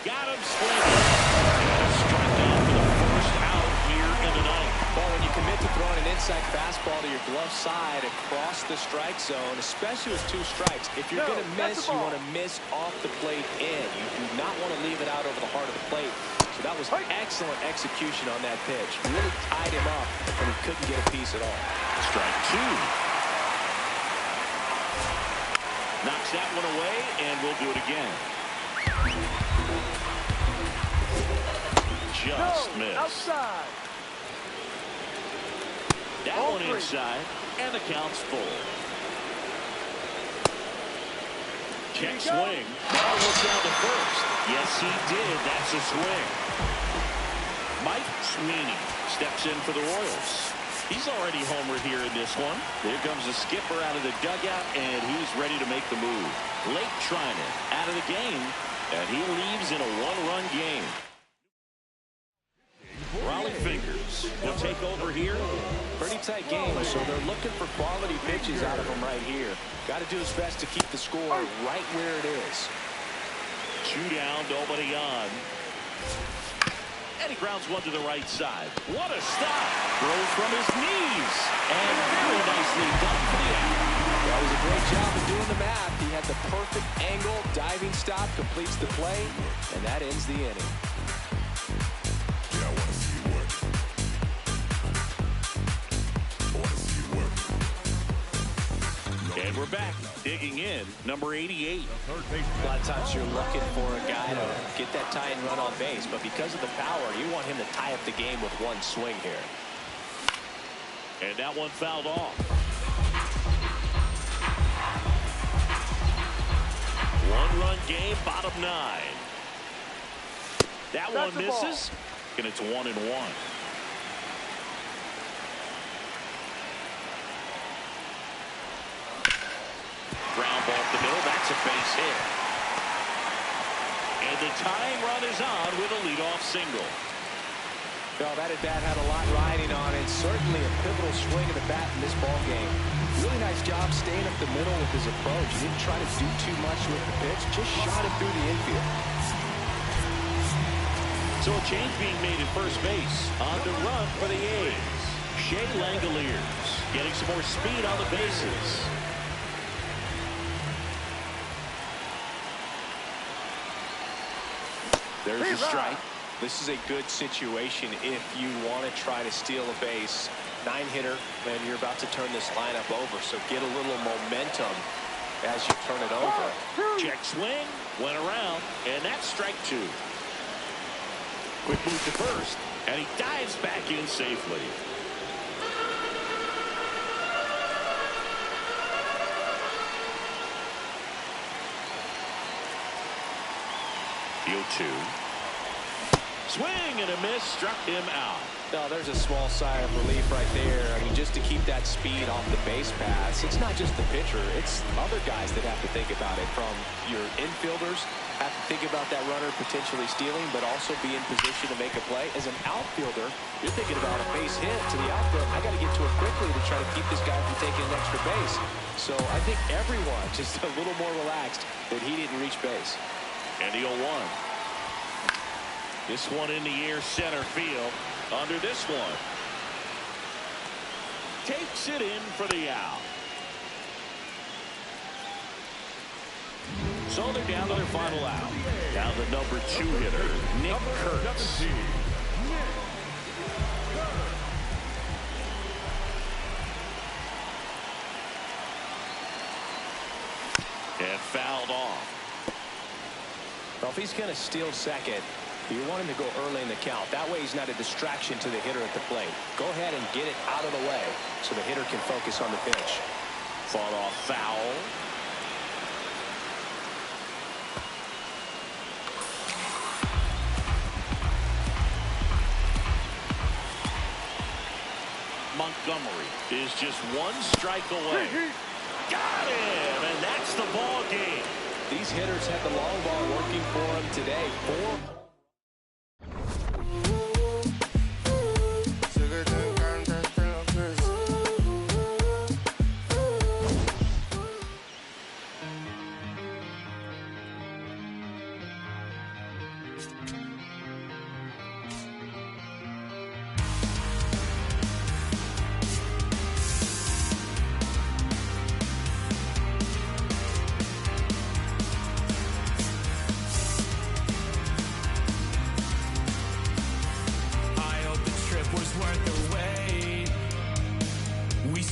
Speaker 1: Got him swinging. And a strikeout for the first out here in the ninth.
Speaker 3: Well, when you commit to throwing an inside outside fastball to your glove side across the strike zone, especially with 2 strikes. If you're going to miss, you want to miss off the plate in. You do not want to leave it out over the heart of the plate. So that was excellent execution on that pitch. Really tied him up, and he couldn't get a piece at all.
Speaker 1: Strike 2. Knocks that one away, and we'll do it again. Just missed.
Speaker 5: Outside.
Speaker 1: That one inside, and the count's full. Check swing. Ball was down to first. Yes, he did. That's a swing. Mike Sweeney steps in for the Royals. He's already homered here in this one. There comes the skipper out of the dugout, and he's ready to make the move. Blake Treinen out of the game, and he leaves in a 1-run game. Raleigh Fingers will take over here.
Speaker 3: Pretty tight game, so they're looking for quality pitches out of him right here. Got to do his best to keep the score right where it is.
Speaker 1: 2 down, nobody on. And he grounds one to the right side. What a stop. Throws from his knees. And very nicely done for the out.
Speaker 3: That was a great job of doing the math. He had the perfect angle, diving stop, completes the play, and that ends the inning.
Speaker 1: And we're back, digging in, number 88.
Speaker 3: A lot of times you're looking for a guy to get that tying run on base, but because of the power, you want him to tie up the game with one swing here.
Speaker 1: And that one fouled off. 1-run game, bottom 9. That one misses, and it's 1-1. Ground ball up the middle. That's a base hit. And the tying run is on with a leadoff single.
Speaker 3: Well, that at-bat had a lot riding on it. Certainly a pivotal swing of the bat in this ball game. Really nice job staying up the middle with his approach. He didn't try to do too much with the pitch. Just shot it through the infield.
Speaker 1: So a change being made at first base. On the run for the A's. Shea Langoliers getting some more speed on the bases. There's a strike.
Speaker 3: This is a good situation if you want to try to steal a base. 9-hitter, and you're about to turn this lineup over. So get a little momentum as you turn it over.
Speaker 1: Check swing, went around, and that's strike 2. Quick move to first, and he dives back in safely. Field 2. Swing and a miss, struck him out.
Speaker 3: No, there's a small sigh of relief right there. I mean, just to keep that speed off the base paths. It's not just the pitcher. It's other guys that have to think about it. From your infielders, have to think about that runner potentially stealing, but also be in position to make a play. As an outfielder, you're thinking about a base hit to the outfield. I got to get to it quickly to try to keep this guy from taking an extra base. So I think everyone just a little more relaxed that he didn't reach base.
Speaker 1: And the 0-1. This one in the air, center field. Under this one. Takes it in for the out. So they're down to their final out. Now the number 2 hitter, Nick Kurtz. And fouled off.
Speaker 3: Well, if he's going to steal second, you want him to go early in the count. That way he's not a distraction to the hitter at the plate. Go ahead and get it out of the way so the hitter can focus on the pitch.
Speaker 1: Fought off foul. Montgomery is just 1 strike away. Got him, and that's the ball game.
Speaker 3: These hitters had the long ball working for them today. 4.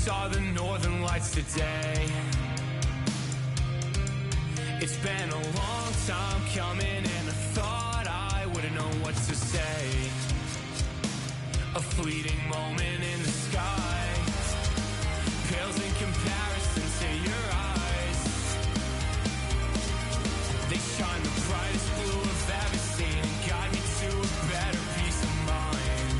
Speaker 6: saw the northern lights today. It's been a long time coming, and I thought I wouldn't know what to say. A fleeting moment in the sky pales in comparison to your eyes. They shine the brightest blue I've ever seen and guide me to a better peace of mind.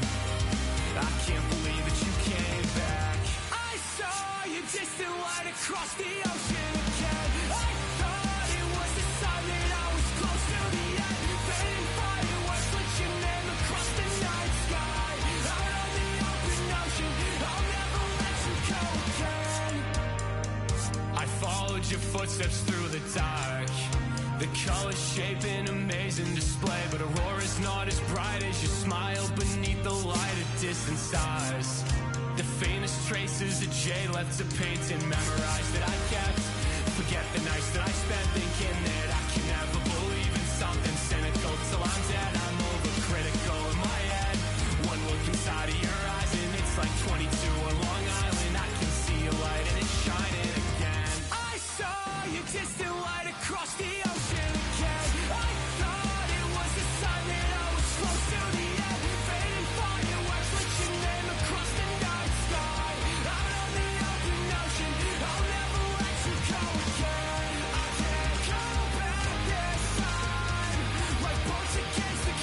Speaker 6: I can't believe that you came back. I saw your distant light across the ocean again. I thought it was the sign that I was close to the end. Fading fireworks lit your name across the night sky. Out on the open ocean, I'll never let you go again. I followed your footsteps through the dark. The colors shape an amazing display, but aurora's not as bright as your smile beneath the light of distant stars. The faintest traces of jade left to paint and memorize that I kept. Forget the nights that I spent thinking that I can never believe in something cynical. Till I'm dead, I'm overcritical in my head. One look inside of your eyes and it's like 22 on Long Island. I can see a light and it's shining again. I saw your distant light across the ocean again. I thought it was the sign that I was close to the end. Fading fireworks lit your name across the night sky. Out on the open ocean, I'll never let you go again. I can't go back this time. Like boats against the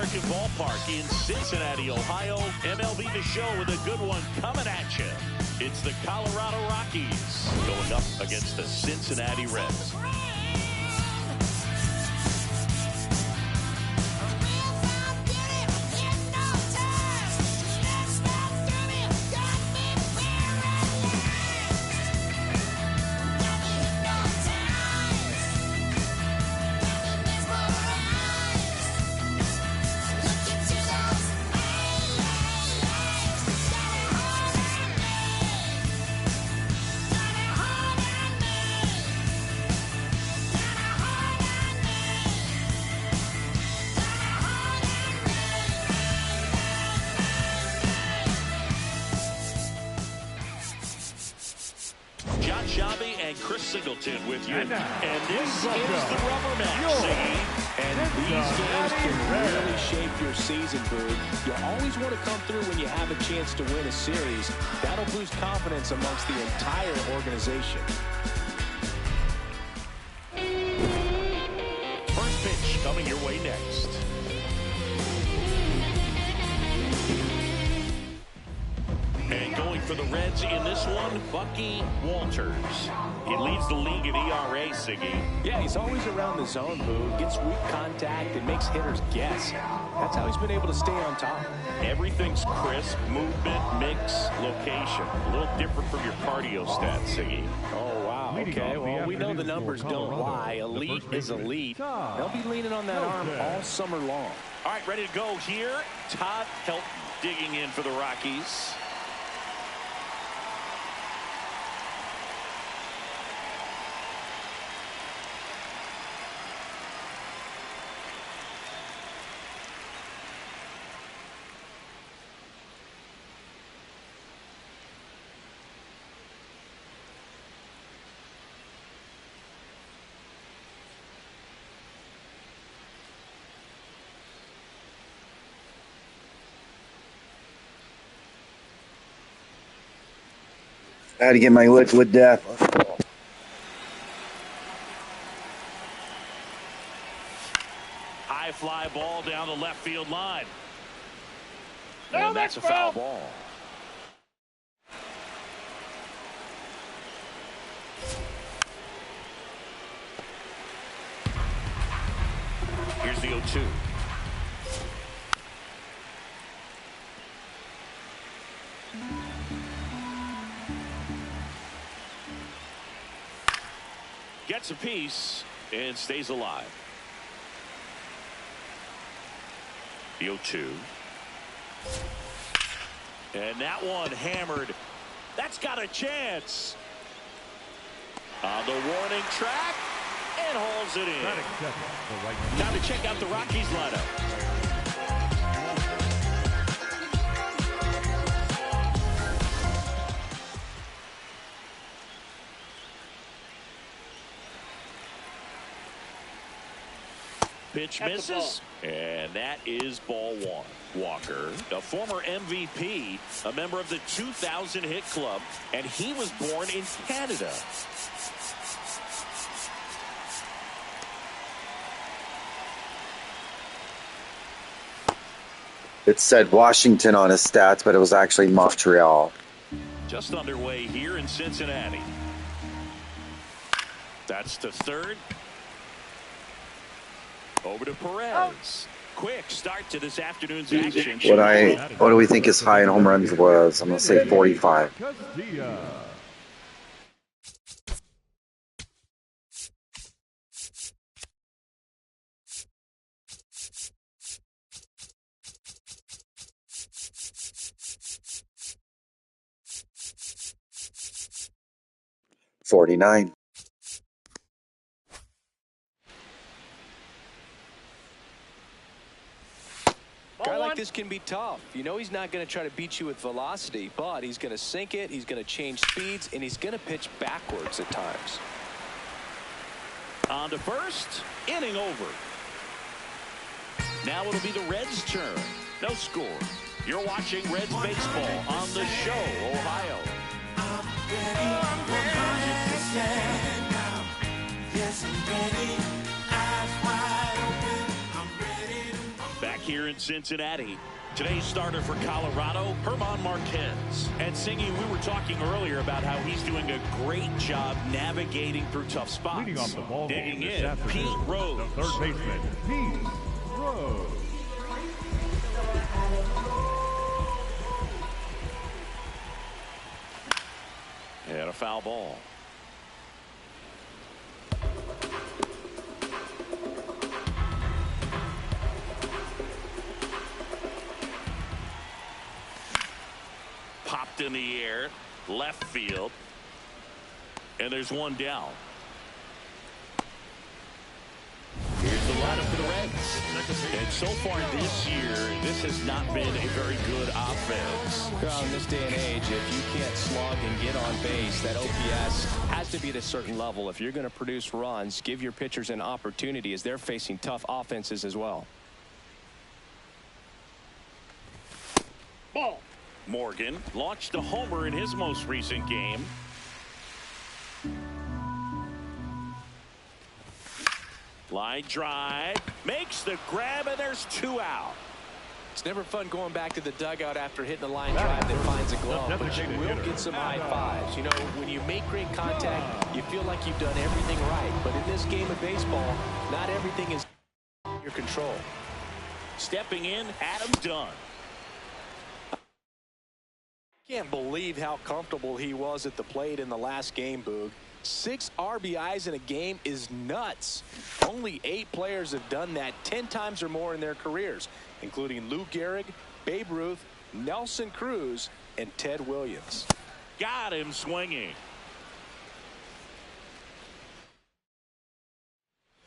Speaker 1: American Ballpark in Cincinnati, Ohio. MLB The Show with a good one coming at you. It's the Colorado Rockies going up against the Cincinnati Reds. And Chris Singleton with you. And this is the rubber match.
Speaker 3: And these games can really shape your season, Boog. You always want to come through when you have a chance to win a series. That'll boost confidence amongst the entire organization.
Speaker 1: First pitch coming your way next. And going for the Reds in this one, Bucky Walters. He leads the league in ERA, Siggy.
Speaker 3: Yeah, he's always around the zone, Boog. Gets weak contact and makes hitters guess. That's how he's been able to stay on top.
Speaker 1: Everything's crisp, movement, mix, location. A little different from your cardio stats, Siggy.
Speaker 3: Oh, wow. Okay, well, we know the numbers don't lie. Elite is elite. They'll be leaning on that arm all summer long.
Speaker 1: All right, ready to go here. Todd Helton digging in for the Rockies.
Speaker 7: I had to get my liquid death.
Speaker 1: High fly ball down the left field line.
Speaker 3: And that's a foul ball.
Speaker 1: Here's the 0-2. Gets a piece and stays alive. The 0-2. And that one hammered. That's got a chance. On the warning track and hauls it in. Time to check out the Rockies lineup. Pitch misses, and that is ball one. Walker, a former MVP, a member of the 2000 hit club, and he was born in Canada.
Speaker 7: It said Washington on his stats, but it was actually Montreal.
Speaker 1: Just underway here in Cincinnati. That's the third. Over to Perez. Quick start to this afternoon's action.
Speaker 7: What do we think his high in home runs was? I'm going to say 45. $49.
Speaker 3: Guy like this this can be tough. You know he's not going to try to beat you with velocity, but he's going to sink it, he's going to change speeds, and he's going to pitch backwards at times.
Speaker 1: On to first, inning over. Now it'll be the Reds' turn. No score. You're watching Reds baseball on the show, Ohio. Back here in Cincinnati, today's starter for Colorado, Herman Marquez. And Singy, we were talking earlier about how he's doing a great job navigating through tough spots.
Speaker 4: Leading off the ball
Speaker 1: Digging
Speaker 4: game this
Speaker 1: in,
Speaker 4: afternoon,
Speaker 1: Pete Rose.
Speaker 4: the third baseman, Pete Rose.
Speaker 1: And a foul ball. Popped in the air, left field. And there's one down. Here's the lineup for the Reds. And so far this year, this has not been a very good offense.
Speaker 3: Well, in this day and age, if you can't slug and get on base, that OPS has to be at a certain level. If you're going to produce runs, give your pitchers an opportunity as they're facing tough offenses as well.
Speaker 1: Ball. Morgan launched a homer in his most recent game. Line drive, makes the grab, and there's two out.
Speaker 3: It's never fun going back to the dugout after hitting a line drive that finds a glove, but you will get some high fives. You know, when you make great contact, you feel like you've done everything right. But in this game of baseball, not everything is in your control.
Speaker 1: Stepping in, Adam Dunn.
Speaker 3: Can't believe how comfortable he was at the plate in the last game, Boog. 6 RBIs in a game is nuts. Only 8 players have done that 10 times or more in their careers, including Lou Gehrig, Babe Ruth, Nelson Cruz, and Ted Williams.
Speaker 1: Got him swinging.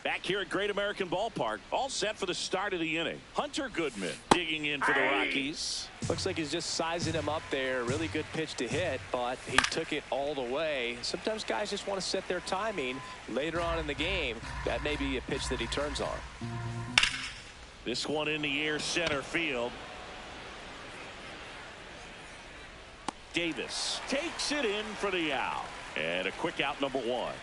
Speaker 1: Back here at Great American Ballpark, all set for the start of the inning. Hunter Goodman digging in for the Rockies.
Speaker 3: Looks like he's just sizing him up there. Really good pitch to hit, but he took it all the way. Sometimes guys just want to set their timing later on in the game. That may be a pitch that he turns on.
Speaker 1: This one in the air, center field. Davis takes it in for the out. And a quick out, number 1.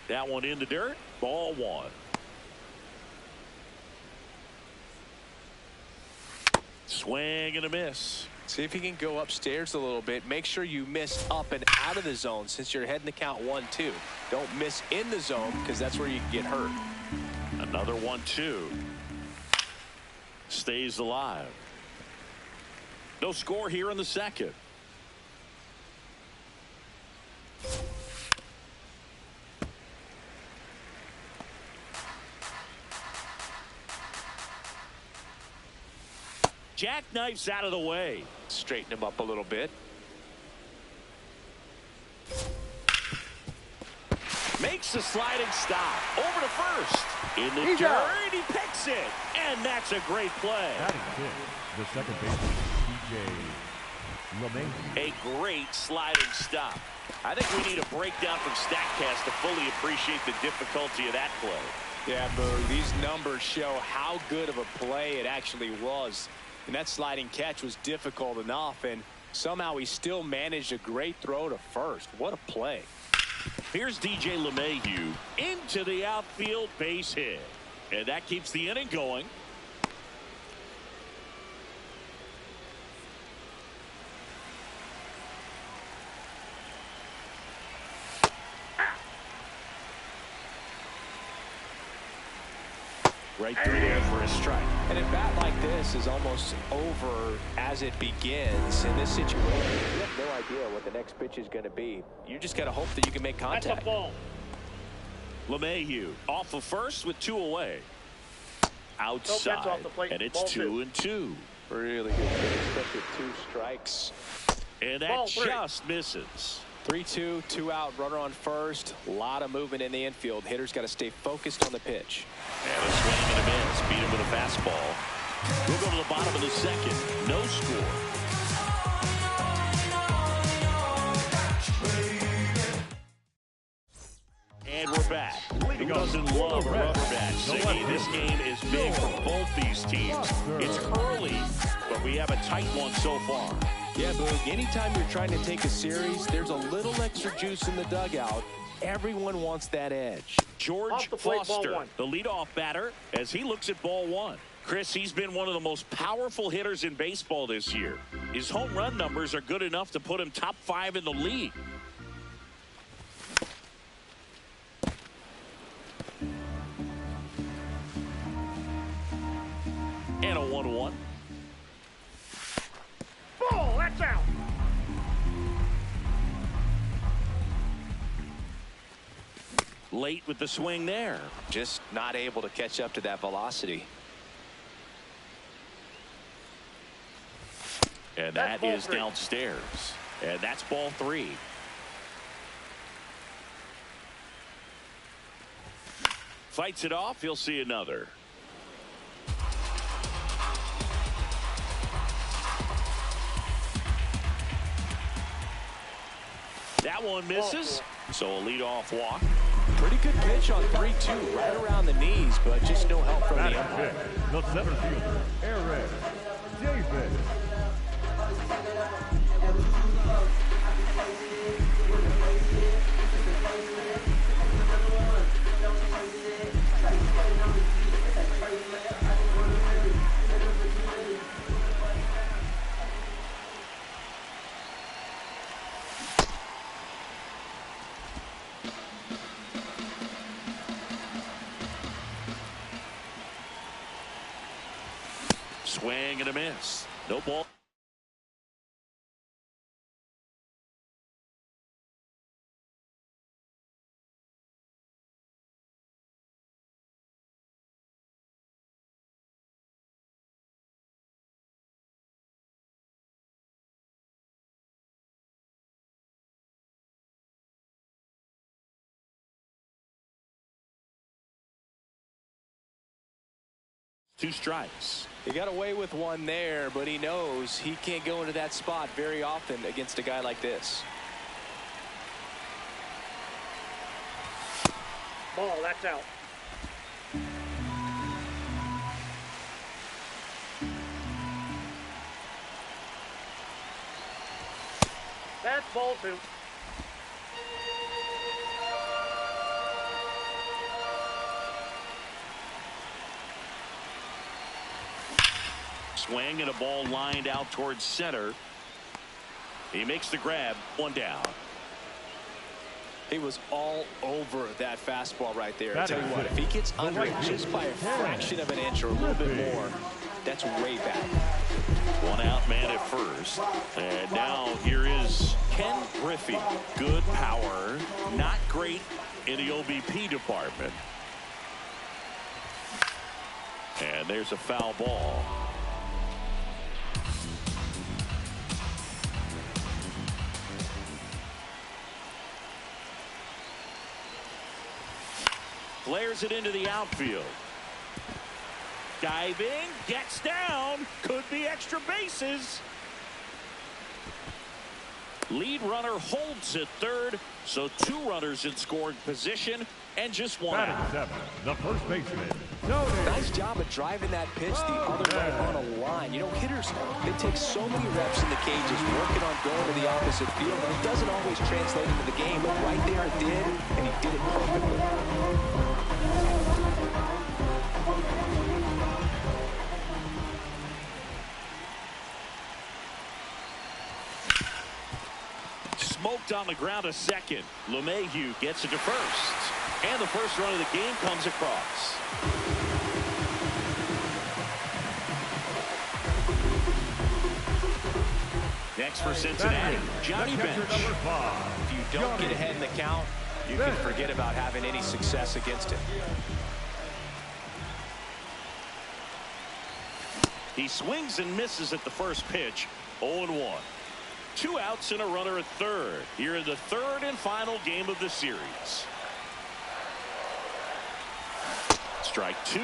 Speaker 1: That one in the dirt. Ball 1. Swing and a miss.
Speaker 3: See if he can go upstairs a little bit. Make sure you miss up and out of the zone since you're heading to count 1-2. Don't miss in the zone because that's where you can get hurt.
Speaker 1: Another 1-2. Stays alive. No score here in the second. Jackknifes out of the way.
Speaker 3: Straighten him up a little bit.
Speaker 1: Makes the sliding stop. Over to first. In the dirt, he picks it. And that's a great play.
Speaker 4: Batting fifth, the second baseman, DJ LeMay.
Speaker 1: A great sliding stop. I think we need a breakdown from StatCast to fully appreciate the difficulty of that play.
Speaker 3: Yeah, Boo, these numbers show how good of a play it actually was. And that sliding catch was difficult enough, and somehow he still managed a great throw to first. What a play.
Speaker 1: Here's DJ LeMahieu into the outfield, base hit. And that keeps the inning going. Right through there for a strike.
Speaker 3: And a bat like this is almost over as it begins. In this situation, you have no idea what the next pitch is going to be. You just got to hope that you can make contact.
Speaker 1: That's a ball. LeMahieu off of first with 2 away. Outside,
Speaker 5: off the plate.
Speaker 1: and it's
Speaker 5: Ball
Speaker 1: 2-2.
Speaker 3: Really good pitch. Expected 2 strikes.
Speaker 1: And that just misses.
Speaker 3: 3-2, 2 out, runner on first. A lot of movement in the infield. Hitter's got to stay focused on the pitch.
Speaker 1: And a swing and a miss. Beat him with a fastball. We'll go to the bottom of the second. No score. And we're back. Who doesn't love a rubber match? Siggy, this game is big for both these teams. It's early, but we have a tight one so far.
Speaker 3: Yeah, Boog, anytime you're trying to take a series, there's a little extra juice in the dugout. Everyone wants that edge.
Speaker 1: George Foster, the leadoff batter, as he looks at ball one. Chris, he's been one of the most powerful hitters in baseball this year. His home run numbers are good enough to put him top 5 in the league. And a 1-1.
Speaker 5: Ball, that's out.
Speaker 1: Late with the swing there.
Speaker 3: Just not able to catch up to that velocity.
Speaker 1: And that is downstairs. And that's ball 3. Fights it off. He'll see another. That one misses. So a leadoff walk.
Speaker 3: Pretty good pitch on 3-2, right around the knees, but just no help from the umpire.
Speaker 4: The center fielder, Aaron Davis.
Speaker 1: Swing and a miss. No ball. Two strikes.
Speaker 3: He got away with one there, but he knows he can't go into that spot very often against a guy like this.
Speaker 5: Ball, that's out. That's ball 2.
Speaker 1: Swing and a ball lined out towards center. He makes the grab. 1 down.
Speaker 3: He was all over that fastball right there. I
Speaker 4: That
Speaker 3: tell you
Speaker 4: is
Speaker 3: what,
Speaker 4: it.
Speaker 3: if he gets
Speaker 4: The
Speaker 3: under it
Speaker 4: right
Speaker 3: just by a
Speaker 4: field.
Speaker 3: fraction of an inch or a little bit more, that's way back.
Speaker 1: 1 out, man at first. And now here is Ken Griffey. Good power. Not great in the OBP department. And there's a foul ball. Flares it into the outfield. Diving, gets down, could be extra bases. Lead runner holds at third, so 2 runners in scoring position and just 1
Speaker 4: Batting
Speaker 1: out.
Speaker 4: 7, the first baseman, Tony.
Speaker 3: Nice job of driving that pitch the other way on a line. You know, hitters, they take so many reps in the cages working on going to the opposite field, and it doesn't always translate into the game, but right there it did, and he did it perfectly.
Speaker 1: Smoked on the ground to second. LeMahieu gets it to first. And the first run of the game comes across. Next for Cincinnati, Johnny
Speaker 4: The catcher,
Speaker 1: Bench.
Speaker 4: number 5.
Speaker 3: If you don't get ahead in the count, you can forget about having any success against him.
Speaker 1: He swings and misses at the first pitch. 0-1. 2 outs and a runner at third here in the third and final game of the series. Strike 2.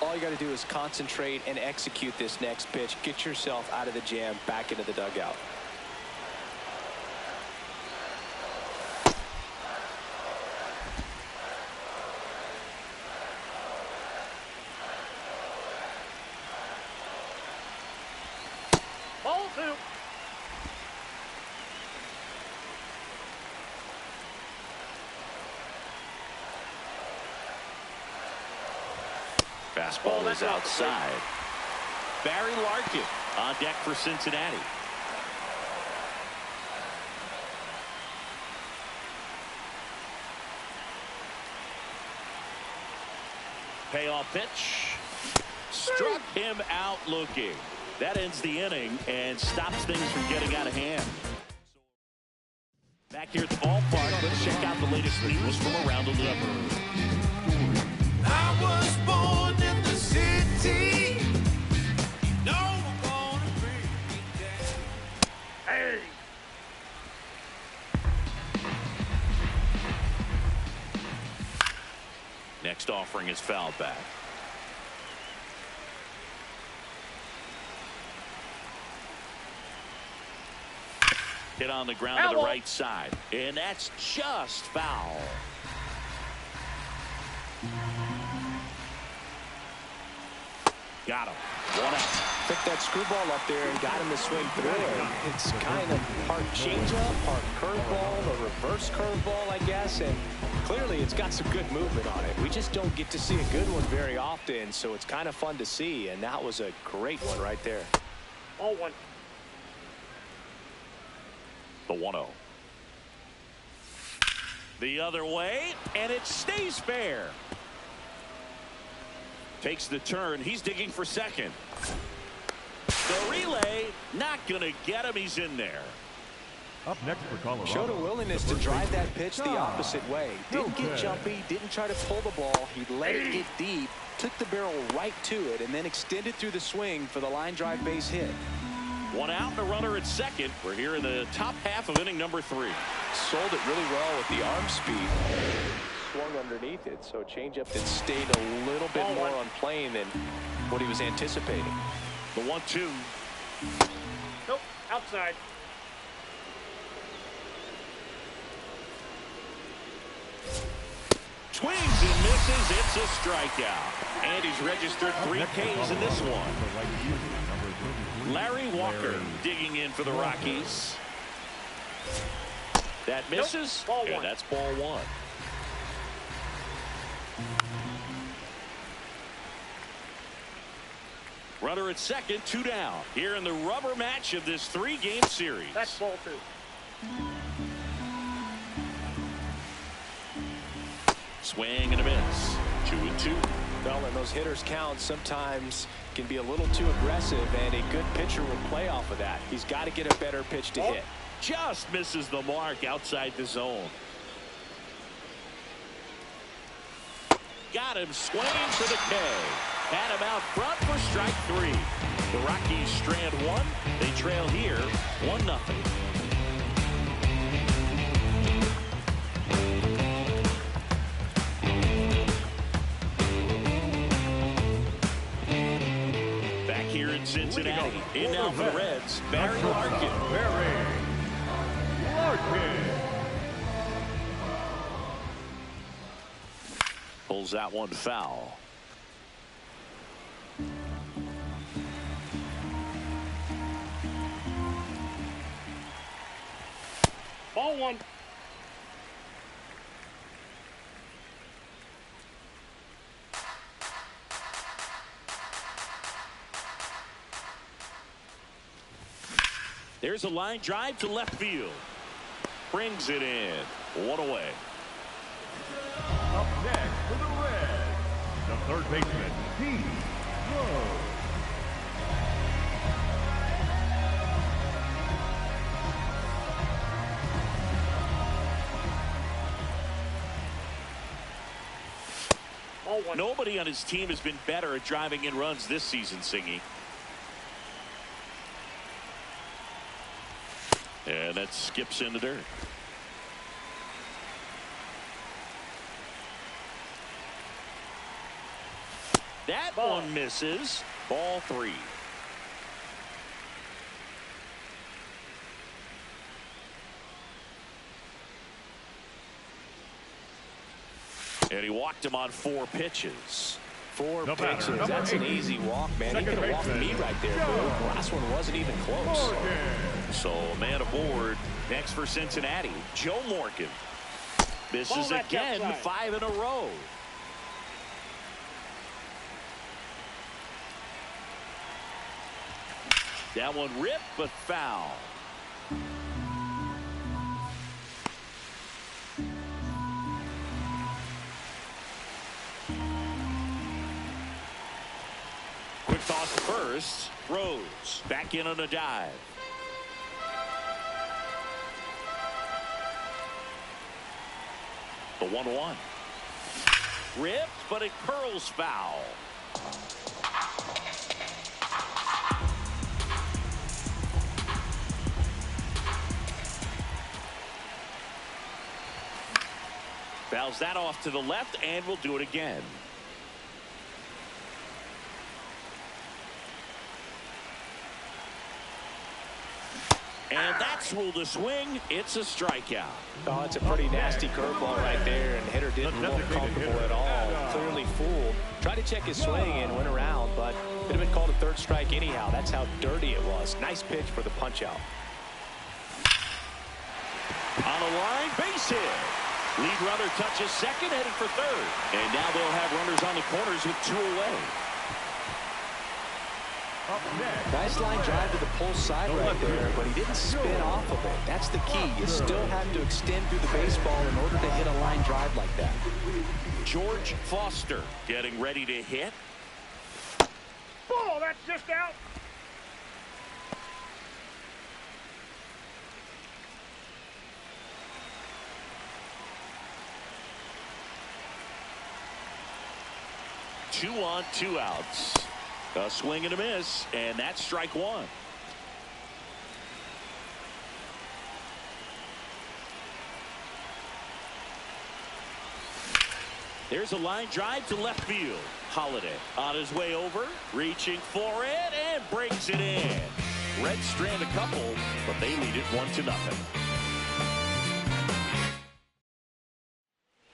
Speaker 3: All you got to do is concentrate and execute this next pitch. Get yourself out of the jam, back into the dugout.
Speaker 5: Ball 2.
Speaker 1: Fastball is outside. Barry Larkin on deck for Cincinnati. Payoff pitch. Struck him out looking. That ends the inning and stops things from getting out of hand. Back here at the ballpark, let's check out the latest news from around the level.
Speaker 6: I was born in the city. No one gonna bring me down.
Speaker 5: Hey.
Speaker 1: Next offering is fouled back. Hit on the ground to the right side, and that's just foul. Got him. 1 out.
Speaker 3: Took that screwball up there and got him to swing through it. It's kind of part changeup, part curveball, a reverse curveball, I guess, and clearly it's got some good movement on it. We just don't get to see a good one very often, so it's kind of fun to see, and that was a great one right there.
Speaker 5: Ball 1.
Speaker 1: The 1-0. The other way, and it stays fair. Takes the turn. He's digging for second. The relay, not going to get him. He's in there.
Speaker 4: Up next for Colorado.
Speaker 3: Showed a willingness to drive that pitch the opposite way. Didn't get jumpy, didn't try to pull the ball. He let it get deep, took the barrel right to it, and then extended through the swing for the line drive base hit.
Speaker 1: 1 out and a runner at second. We're here in the top half of inning number 3.
Speaker 3: Sold it really well with the arm speed. Swung underneath it, so changeup that stayed a little bit more on plane than what he was anticipating.
Speaker 1: The 1-2.
Speaker 5: Nope. Outside.
Speaker 1: Swings and misses. It's a strikeout. And he's registered 3 Ks in this one. Larry Walker digging in for the Rockies. That misses.
Speaker 5: Nope.
Speaker 1: And that's ball 1. Runner at second, 2 down. Here in the rubber match of this 3-game series.
Speaker 5: That's ball 2.
Speaker 1: Swing and a miss. 2-2.
Speaker 3: Well, and those hitters count sometimes can be a little too aggressive, and a good pitcher will play off of that. He's got to get a better pitch to hit.
Speaker 1: Just misses the mark outside the zone. Got him swinging for the K. Had him out front for strike 3. The Rockies strand 1. They trail here 1-0. Back here in Cincinnati. In now for the Reds, Barry Larkin.
Speaker 4: Barry Larkin.
Speaker 1: Pulls that one foul.
Speaker 5: Ball 1.
Speaker 1: There's a line drive to left field. Brings it in. 1 away.
Speaker 4: Up next for the Reds, the third baseman, Pete Rose.
Speaker 5: Ball 1.
Speaker 1: Nobody on his team has been better at driving in runs this season, Singy. And that skips in the dirt. That one misses. Ball 3. And he walked him on 4 pitches.
Speaker 3: 4 pitches. That's an easy walk, man. He could have walked me right there, Bill. The last one wasn't even close.
Speaker 1: So a man aboard. Next for Cincinnati, Joe Morgan. Misses again, 5 in a row. That one ripped, but foul. Quick toss to first. Rose back in on a dive. The 1-1. Ripped, but it curls foul. Fouls that off to the left, and will do it again. And that's ruled a swing. It's a strikeout.
Speaker 3: Oh, it's a pretty nasty curveball right there, and hitter didn't look comfortable at all. Clearly fooled. Tried to check his swing and went around, but it would have been called a 3rd strike anyhow. That's how dirty it was. Nice pitch for the punch out.
Speaker 1: On a line, base hit. Lead runner touches second, heading for 3rd. And now they'll have runners on the corners with 2 away.
Speaker 3: Nice line drive to the pull side right there, but he didn't spin off of it. That's the key. You still have to extend through the baseball in order to hit a line drive like that.
Speaker 1: George Foster getting ready to hit.
Speaker 5: Ball, that's just out.
Speaker 1: Two on, 2 outs. A swing and a miss, and that's strike 1. There's a line drive to left field. Holiday on his way over, reaching for it, and brings it in. Reds strand a couple, but they lead it 1-0.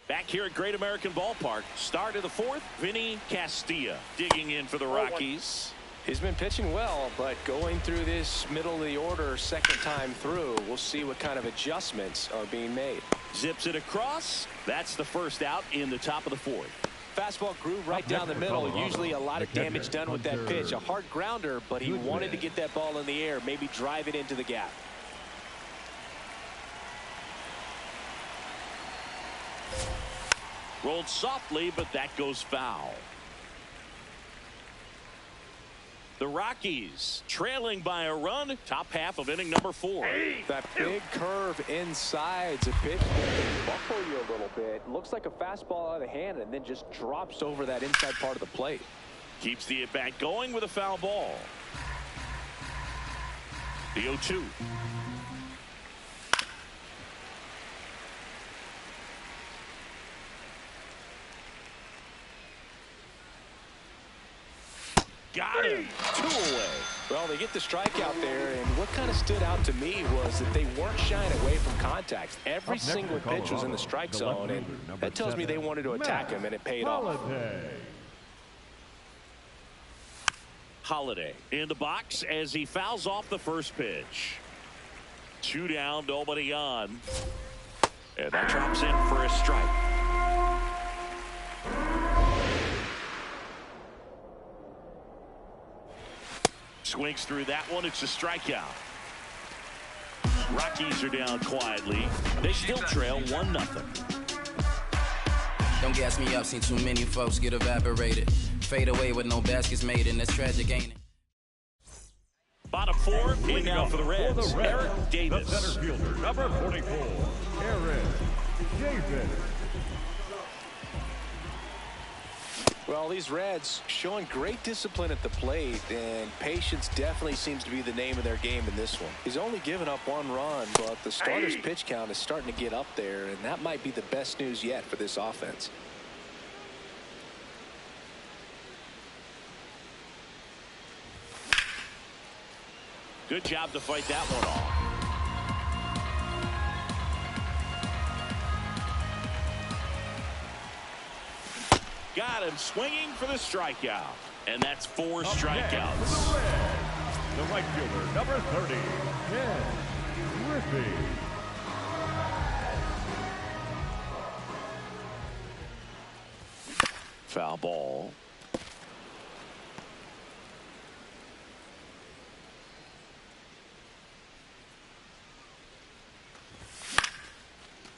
Speaker 1: Back here at Great American Ballpark, start of the 4th, Vinny Castilla digging in for the Rockies.
Speaker 3: He's been pitching well, but going through this middle of the order 2nd time through, we'll see what kind of adjustments are being made.
Speaker 1: Zips it across. That's the first out in the top of the 4th.
Speaker 3: Fastball groove right down the middle. Usually a lot of damage done with that pitch. A hard grounder, but he wanted to get that ball in the air, maybe drive it into the gap.
Speaker 1: Rolled softly, but that goes foul. The Rockies trailing by a run, top half of inning number 4.
Speaker 3: That big curve inside's a pitch that buckle you a little bit. Looks like a fastball out of the hand and then just drops over that inside part of the plate.
Speaker 1: Keeps the at-bat going with a foul ball. The 0-2. Got him. 2 away.
Speaker 3: Well, they get the strikeout there, and what kind of stood out to me was that they weren't shying away from contact. Every single pitch was in the strike zone, and that tells me they wanted to attack him, and it paid off.
Speaker 1: Holiday in the box as he fouls off the first pitch. 2 down, nobody on. And that drops in for a strike. Swings through that one. It's a strikeout. Rockies are down quietly. They still trail 1-0.
Speaker 8: Don't gas me up. Seen too many folks get evaporated. Fade away with no baskets made, and that's tragic, ain't it?
Speaker 1: Bottom 4 in now for the Reds. Eric Davis.
Speaker 4: The center fielder, number 44, Eric Davis.
Speaker 3: Well, these Reds showing great discipline at the plate, and patience definitely seems to be the name of their game in this one. He's only given up 1 run, but the starter's pitch count is starting to get up there, and that might be the best news yet for this offense.
Speaker 1: Good job to fight that one off. Got him swinging for the strikeout. And that's 4 strikeouts.
Speaker 4: The right fielder, number 30, Ken Griffey.
Speaker 1: Foul ball.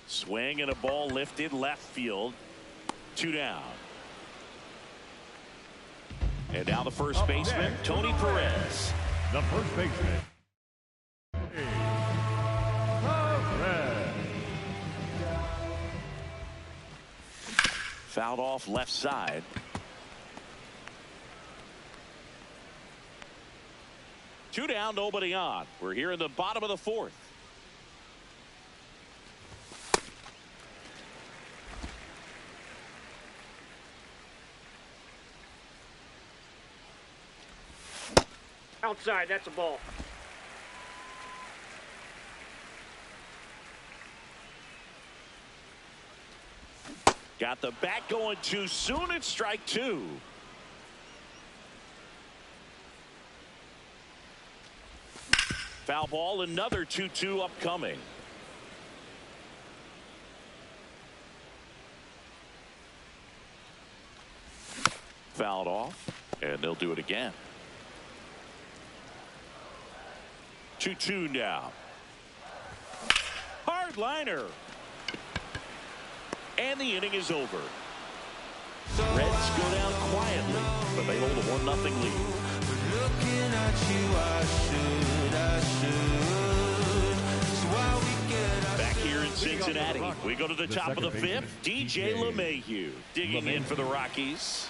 Speaker 1: Swing and a ball lifted left field. 2 down. And now the first baseman, Tony Perez.
Speaker 4: The first baseman, Perez.
Speaker 1: Fouled off left side. Two down, nobody on. We're here in the bottom of the 4th.
Speaker 5: Outside, that's a ball.
Speaker 1: Got the bat going too soon. It's strike 2. Foul ball, another 2-2 upcoming. Fouled off, and they'll do it again. 2-2 now. Hard liner. And the inning is over. Reds go down quietly, but they hold a 1-0 lead.
Speaker 6: Looking at you, I should.
Speaker 1: Back here in Cincinnati, we go to the top of the 5th. DJ LeMahieu digging in for the Rockies.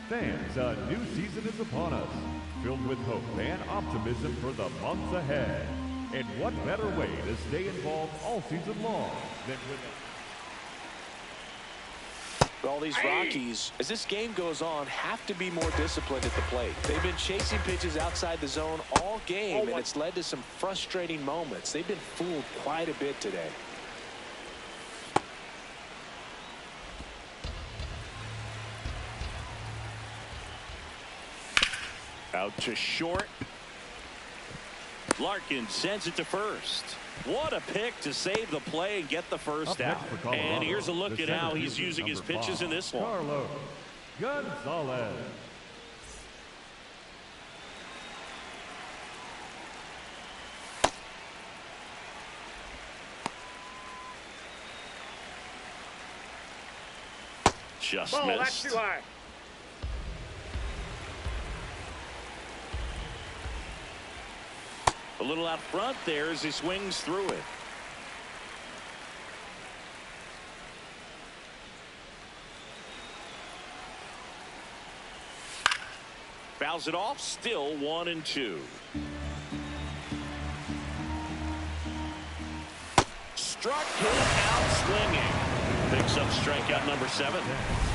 Speaker 4: Fans, a new season is upon us, filled with hope and optimism for the months ahead. And what better way to stay involved all season long than with...
Speaker 3: Well, these Rockies, as this game goes on, have to be more disciplined at the plate. They've been chasing pitches outside the zone all game, and it's led to some frustrating moments. They've been fooled quite a bit today.
Speaker 1: Out to short. Larkin sends it to first. What a pick to save the play and get the first out. And here's a look at how he's using his pitches in this one.
Speaker 4: Carlos Gonzalez.
Speaker 1: Just
Speaker 5: Ball,
Speaker 1: missed.
Speaker 5: that's too high.
Speaker 1: A little out front there as he swings through it. Fouls it off, still 1-2. Struck him out swinging. Picks up strikeout number 7.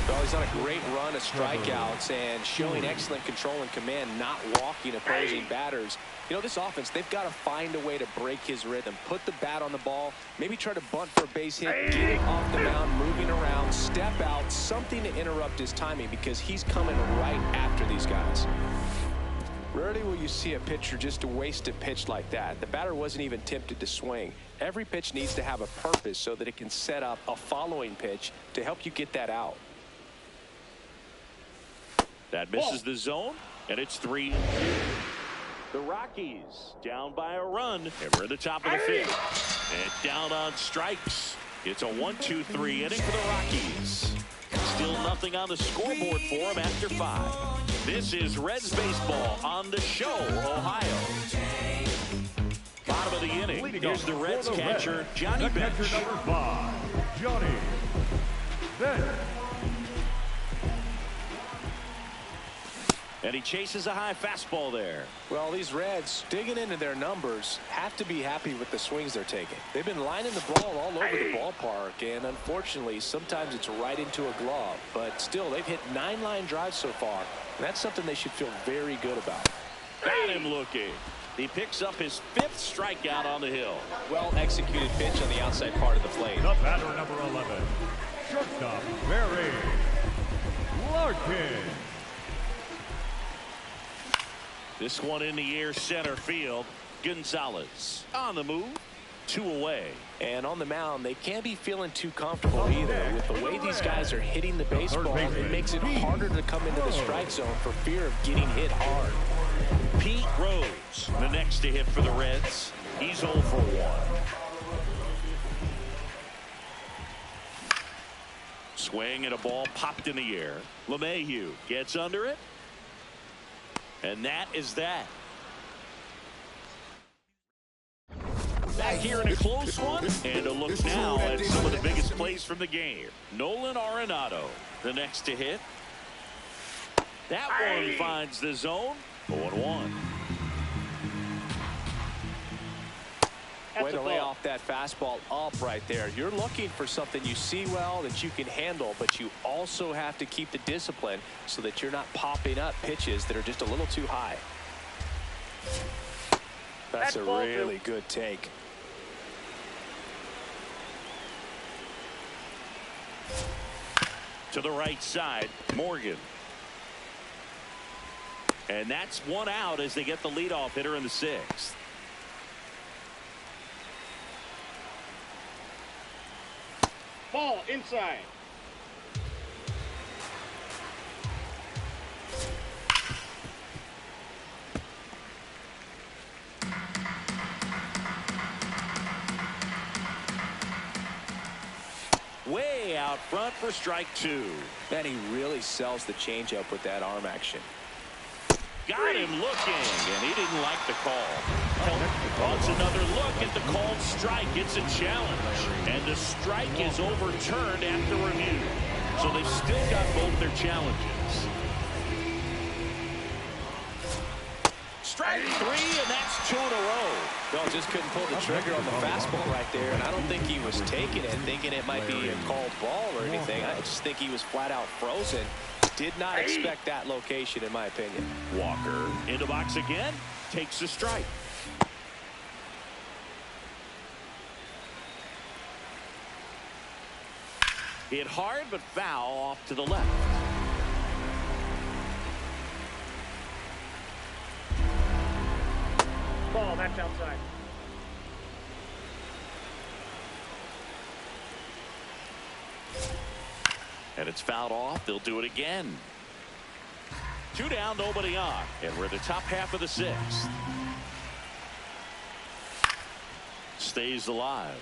Speaker 3: Well, he's on a great run of strikeouts and showing excellent control and command, not walking opposing batters. You know, this offense, they've got to find a way to break his rhythm, put the bat on the ball, maybe try to bunt for a base hit, get it off the mound, moving around, step out, something to interrupt his timing because he's coming right after these guys. Rarely will you see a pitcher just waste a pitch like that. The batter wasn't even tempted to swing. Every pitch needs to have a purpose so that it can set up a following pitch to help you get that out.
Speaker 1: That misses the zone, and it's 3-2. The Rockies down by a run, and we're at the top of the 5th. And down on strikes. It's a 1-2-3 inning for the Rockies. Still nothing on the scoreboard for them after 5. This is Reds baseball on the show, Ohio. Bottom of the inning. Here's the Reds catcher, Johnny Bench.
Speaker 4: Catcher number 5, Johnny Bench.
Speaker 1: And he chases a high fastball there.
Speaker 3: Well, these Reds, digging into their numbers, have to be happy with the swings they're taking. They've been lining the ball all over the ballpark, and unfortunately, sometimes it's right into a glove. But still, they've hit 9 line drives so far, and that's something they should feel very good about.
Speaker 1: Got him looking. He picks up his 5th strikeout on the hill.
Speaker 3: Well-executed pitch on the outside part of the plate.
Speaker 4: The batter number 11, shortstop Barry Larkin.
Speaker 1: This one in the air, center field. Gonzalez on the move, 2 away.
Speaker 3: And on the mound, they can't be feeling too comfortable either. With the way these guys are hitting the baseball, it makes it harder to come into the strike zone for fear of getting hit hard.
Speaker 1: Pete Rose, the next to hit for the Reds. He's 0 for 1. Swing and a ball popped in the air. LeMahieu gets under it. And that is that. Back here in a close one. And a look now at some of the biggest plays from the game. Nolan Arenado, the next to hit. That one finds the zone. 0-1.
Speaker 3: Way to lay off that fastball up right there. You're looking for something you see well that you can handle, but you also have to keep the discipline so that you're not popping up pitches that are just a little too high. That's a really good take.
Speaker 1: To the right side, Morgan. And that's 1 out as they get the leadoff hitter in the 6th.
Speaker 5: Ball inside.
Speaker 1: Way out front for strike 2.
Speaker 3: And he really sells the changeup with that arm action.
Speaker 1: Got him looking, and he didn't like the call. Wants another look at the called strike. It's a challenge, and the strike is overturned after review. So they've still got both their challenges. Strike 3, and that's 2 in a row.
Speaker 3: Well, just couldn't pull the trigger on the fastball right there, and I don't think he was taking it, thinking it might be a called ball or anything. I just think he was flat out frozen. Did not expect that location, in my opinion.
Speaker 1: Walker in the box again, takes a strike. Hit hard, but foul off to the left.
Speaker 5: Ball, that's outside.
Speaker 1: And it's fouled off. They'll do it again. 2 down, nobody on. And we're at the top half of the 6th. Stays alive.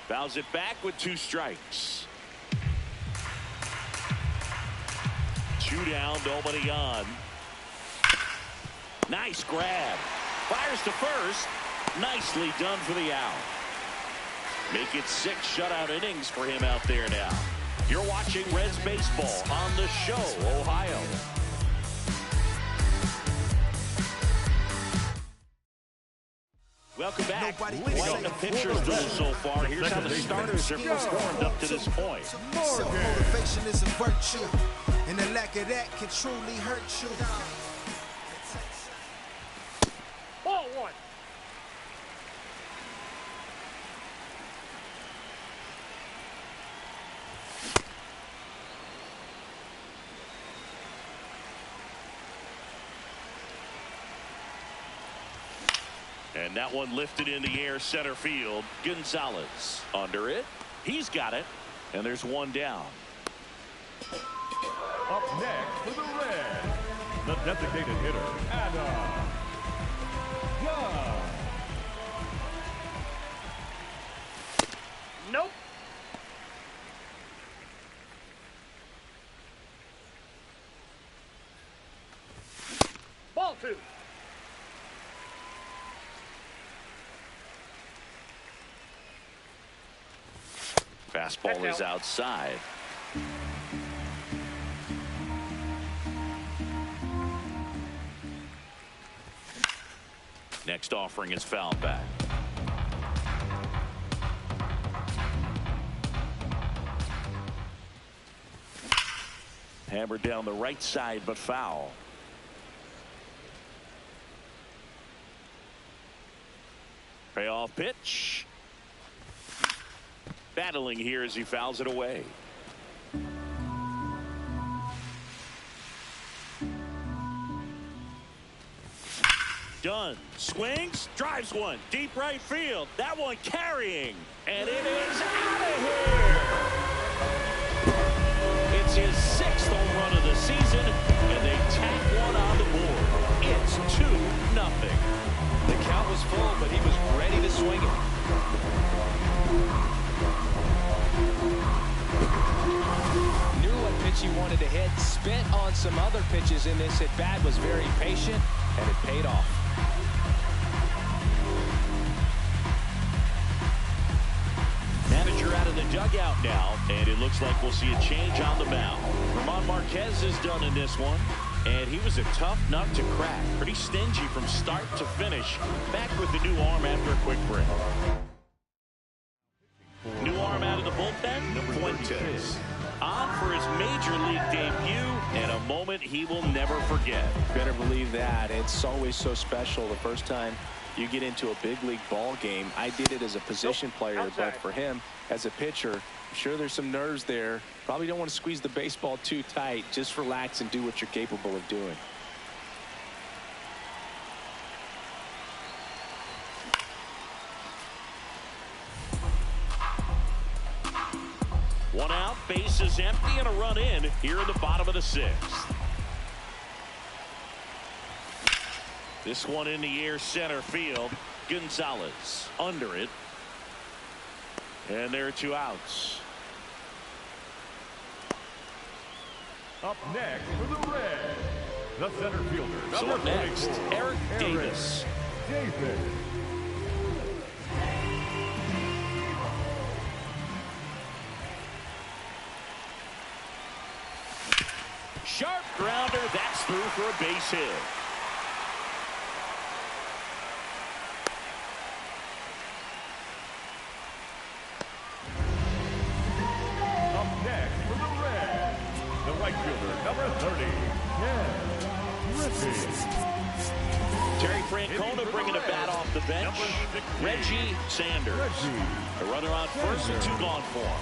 Speaker 1: Fouls it back with 2 strikes. 2 down, nobody on. Nice grab. Fires to first. Nicely done for the out. Make it 6 shutout innings for him out there now. You're watching Reds baseball on the show, Ohio. Welcome back. Quite the pitchers doing so far. Here's how the starters have performed up to this point.
Speaker 2: Self-motivation is a virtue, and the lack of that can truly hurt you.
Speaker 5: Ball 1.
Speaker 1: And that one lifted in the air, center field. Gonzalez under it. He's got it. And there's 1 down.
Speaker 4: Up next for the Reds, the designated hitter, Adam.
Speaker 5: Nope. Ball 2.
Speaker 1: Fastball is outside. Next offering is fouled back. Hammered down the right side, but foul. Payoff pitch. Battling here as he fouls it away. Dunn swings, drives one deep right field. That one carrying, and it is out of here. It's his 6th home run of the season, and they tack one on the board. It's 2-0.
Speaker 3: The count was full, but he was ready to swing it. Knew what pitch he wanted to hit, spent on some other pitches in this at bat, was very patient, and it paid off.
Speaker 1: Manager out of the dugout now, and it looks like we'll see a change on the mound. Ramon Marquez is done in this one, and he was a tough nut to crack. Pretty stingy from start to finish. Back with the new arm after a quick break. New arm out of the bullpen, Fuentes. On for his major league debut, and a moment he will never forget.
Speaker 3: Better believe that. It's always so special the first time you get into a big league ball game. I did it as a position player, but for him as a pitcher, I'm sure there's some nerves there. Probably don't want to squeeze the baseball too tight. Just relax and do what you're capable of doing.
Speaker 1: One out, base is empty, and a run in here in the bottom of the 6th. This one in the air, center field. Gonzalez under it. And there are 2 outs.
Speaker 4: Up next for the Reds, the center fielder,
Speaker 1: So
Speaker 4: number
Speaker 1: up next,
Speaker 4: 24,
Speaker 1: Eric Davis.
Speaker 4: Davis.
Speaker 1: Sharp grounder. That's through for a base hit.
Speaker 4: Up next for the Reds, the right fielder, number 30, Ken Griffey.
Speaker 1: Terry Francona bringing a bat off the bench. Reggie Sanders. A runner on first and 2 gone for him.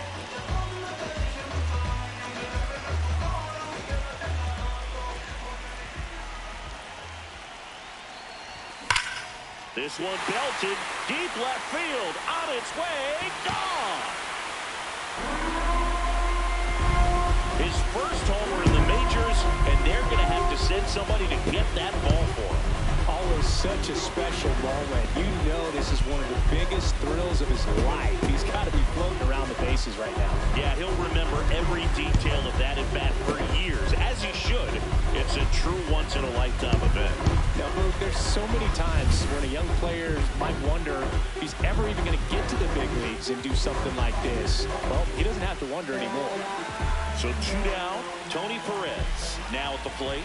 Speaker 1: This one belted deep left field, on its way, gone. His first homer in the majors, and they're going to have to send somebody to get that ball for him.
Speaker 3: Always such a special moment. You know this is one of the biggest thrills of his life. He's got to be floating around the bases right now.
Speaker 1: Yeah, he'll remember every detail of that at bat for years, as he should. It's a true once-in-a-lifetime event.
Speaker 3: Now, Luke, there's so many times when a young player might wonder if he's ever even going to get to the big leagues and do something like this. Well, he doesn't have to wonder anymore.
Speaker 1: So 2 down, Tony Perez now at the plate.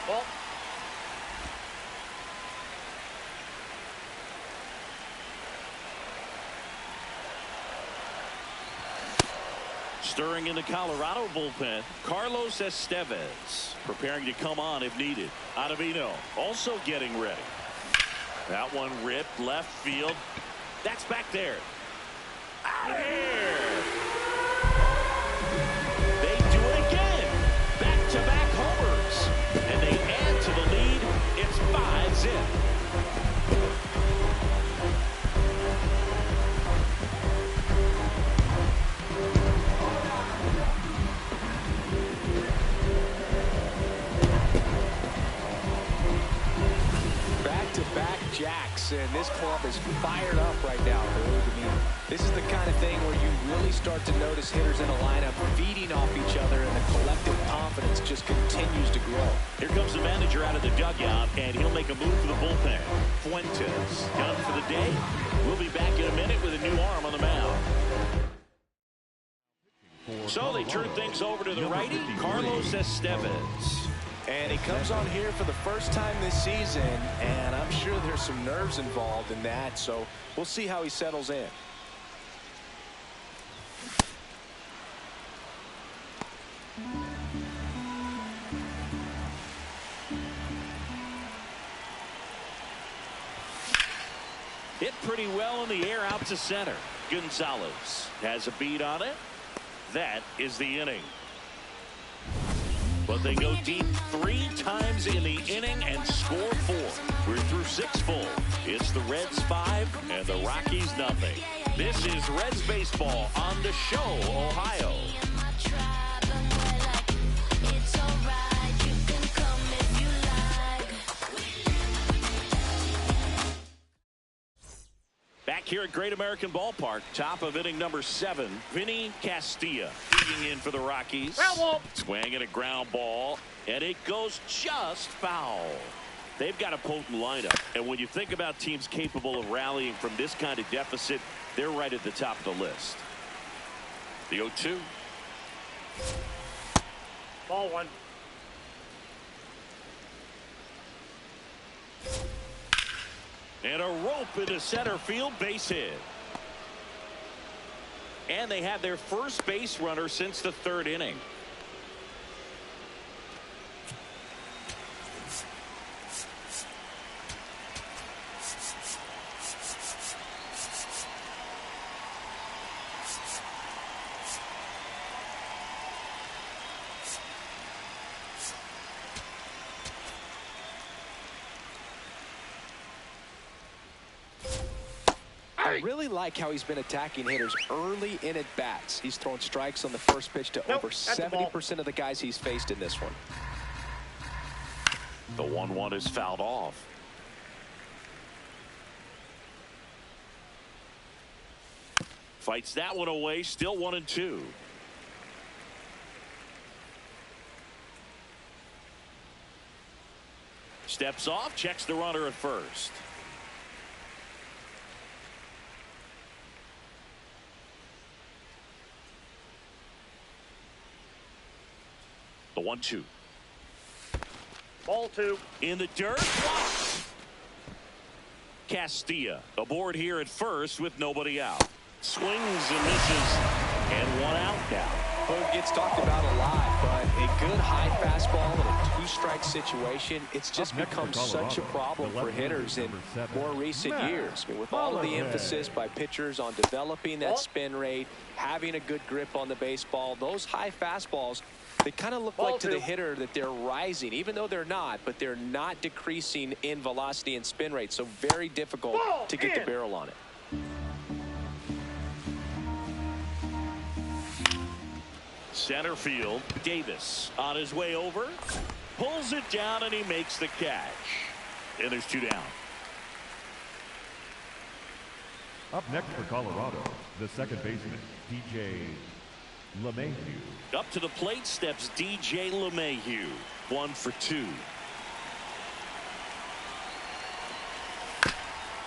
Speaker 5: Ball.
Speaker 1: Stirring in the Colorado bullpen, Carlos Estevez preparing to come on if needed. Ottavino also getting ready. That one ripped left field. That's back there. Out of here. They do it again. Back-to-back homers. And they add to the lead. It's 5-zip.
Speaker 3: Back-to-back jacks, and this club is fired up right now. I mean, this is the kind of thing where you really start to notice hitters in a lineup feeding off each other, and the collective confidence just continues to grow.
Speaker 1: Here comes the manager out of the dugout, and he'll make a move for the bullpen. Fuentes done for the day. We'll be back in a minute with a new arm on the mound. So they turn things over to the righty, Carlos Estevez.
Speaker 3: And he comes on here for the first time this season, and I'm sure there's some nerves involved in that, so we'll see how he settles in.
Speaker 1: Hit pretty well in the air out to center. Gonzalez has a beat on it. That is the inning. But they go deep 3 times in the inning and score 4. We're through 6 full. It's the Reds 5 and the Rockies nothing. This is Reds baseball on the show, Ohio. Back here at Great American Ballpark, top of inning number 7, Vinny Castilla digging in for the Rockies. Swinging a ground ball, and it goes just foul. They've got a potent lineup, and when you think about teams capable of rallying from this kind of deficit, they're right at the top of the list. The 0-2.
Speaker 5: Ball 1.
Speaker 1: And a rope into center field, base hit. And they have their first base runner since the 3rd inning.
Speaker 3: I really like how he's been attacking hitters early in at bats. He's thrown strikes on the first pitch to over 70% of the guys he's faced in this one.
Speaker 1: The 1-1 is fouled off. Fights that one away. Still 1-2. Steps off. Checks the runner at first. The 1-2.
Speaker 5: Ball 2.
Speaker 1: In the dirt. Castilla aboard here at first with nobody out. Swings and misses. And one out now.
Speaker 3: Well, it gets talked about a lot, but a good high fastball in a two-strike situation, it's just become such a problem for hitters in more recent years. I mean, with all of the emphasis by pitchers on developing that spin rate, having a good grip on the baseball, those high fastballs, they kind of look like to the hitter that they're rising, even though they're not, but they're not decreasing in velocity and spin rate, so very difficult to get the barrel on it.
Speaker 1: Center field, Davis on his way over, pulls it down, and he makes the catch. And there's 2 down.
Speaker 4: Up next for Colorado, the second baseman, DJ LeMahieu.
Speaker 1: Up to the plate steps DJ LeMahieu. 1 for 2.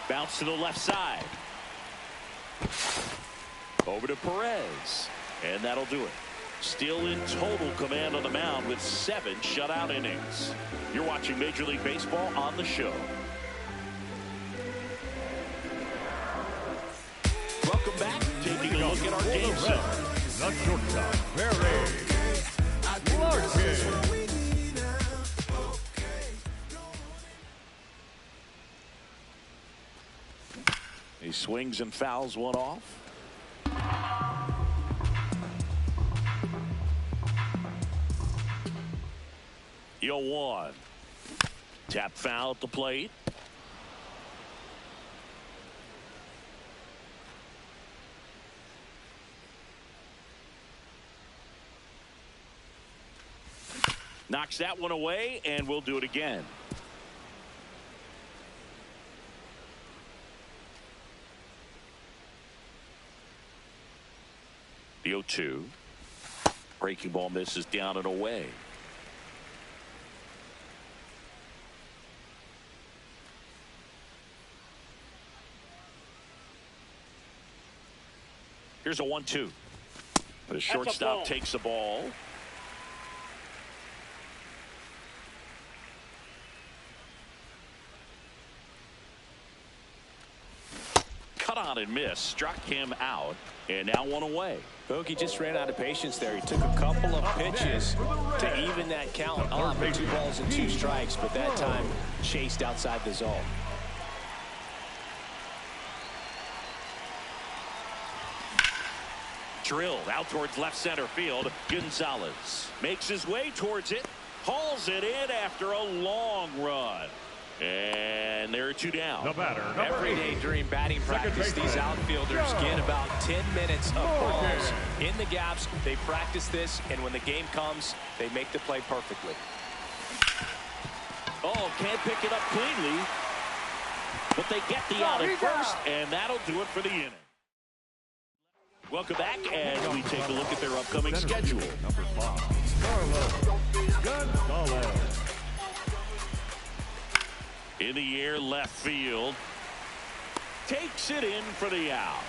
Speaker 1: Bounce to the left side. Over to Perez. And that'll do it. Still in total command on the mound with 7 shutout innings. You're watching Major League Baseball on the show. Welcome back. Taking a look at our game set.
Speaker 4: The shortstop, Barry Larkin.
Speaker 1: He swings and fouls one off. Yo 1. Tap foul at the plate. Knocks that one away, and we'll do it again. The 0-2. Breaking ball misses down and away. Here's a 1-2. The shortstop takes the ball. Cut on and miss. Struck him out. And now one away.
Speaker 3: Bogey just ran out of patience there. He took a couple of pitches to even that count up with 2 balls and 2 strikes, but that time chased outside the zone.
Speaker 1: Drilled out towards left center field. Gonzalez makes his way towards it. Hauls it in after a long run. And there are 2 down.
Speaker 4: The batter,
Speaker 3: Every day during batting practice, these outfielders get about 10 minutes of balls in the gaps. They practice this, and when the game comes, they make the play perfectly.
Speaker 1: Oh, can't pick it up cleanly. But they get the out at first, and that'll do it for the inning. Welcome back as we take a look at their upcoming schedule.
Speaker 4: Number 5, Carlos Gonzalez.
Speaker 1: In the air, left field. Takes it in for the out.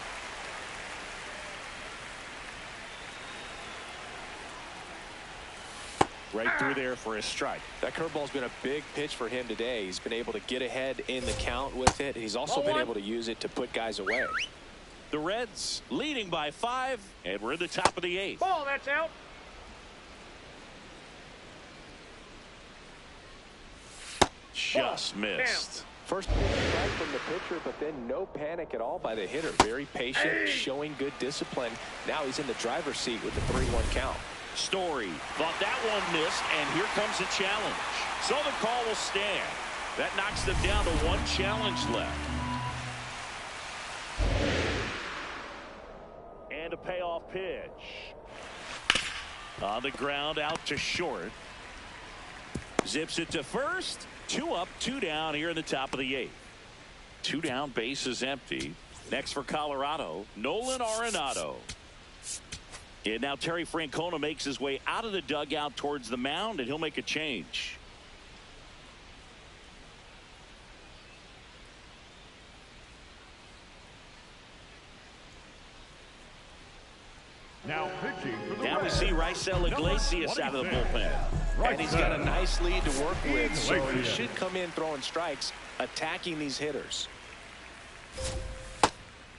Speaker 1: Right through there for a strike.
Speaker 3: That curveball's been a big pitch for him today. He's been able to get ahead in the count with it. He's also been able to use it to put guys away.
Speaker 1: The Reds leading by 5, and we're in the top of the 8th.
Speaker 5: Ball, that's out.
Speaker 1: Just missed.
Speaker 3: First pitch strike from the pitcher, but then no panic at all by the hitter. Very patient, showing good discipline. Now he's in the driver's seat with the 3-1 count.
Speaker 1: Story thought that one missed, and here comes a challenge. So the call will stand. That knocks them down to 1 challenge left. And a payoff pitch. On the ground, out to short. Zips it to first. 2 up, 2 down here in the top of the 8th. 2 down, bases empty. Next for Colorado, Nolan Arenado. And now Terry Francona makes his way out of the dugout towards the mound, and he'll make a change.
Speaker 4: Now pitching for the
Speaker 1: Now we
Speaker 4: Reds,
Speaker 1: see Raisel Iglesias out of the bullpen.
Speaker 3: And he's got a nice lead to work with, so he should come in throwing strikes, attacking these hitters.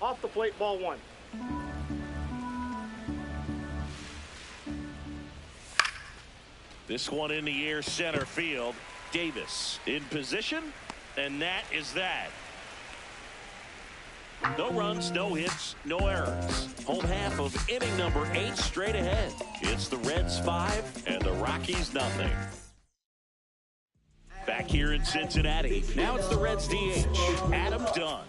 Speaker 5: Off the plate, ball 1.
Speaker 1: This one in the air, center field. Davis in position, and that is that. No runs, no hits, no errors. Home half of inning number 8 straight ahead. It's the Reds 5 and the Rockies nothing. Back here in Cincinnati, now it's the Reds DH, Adam Dunn.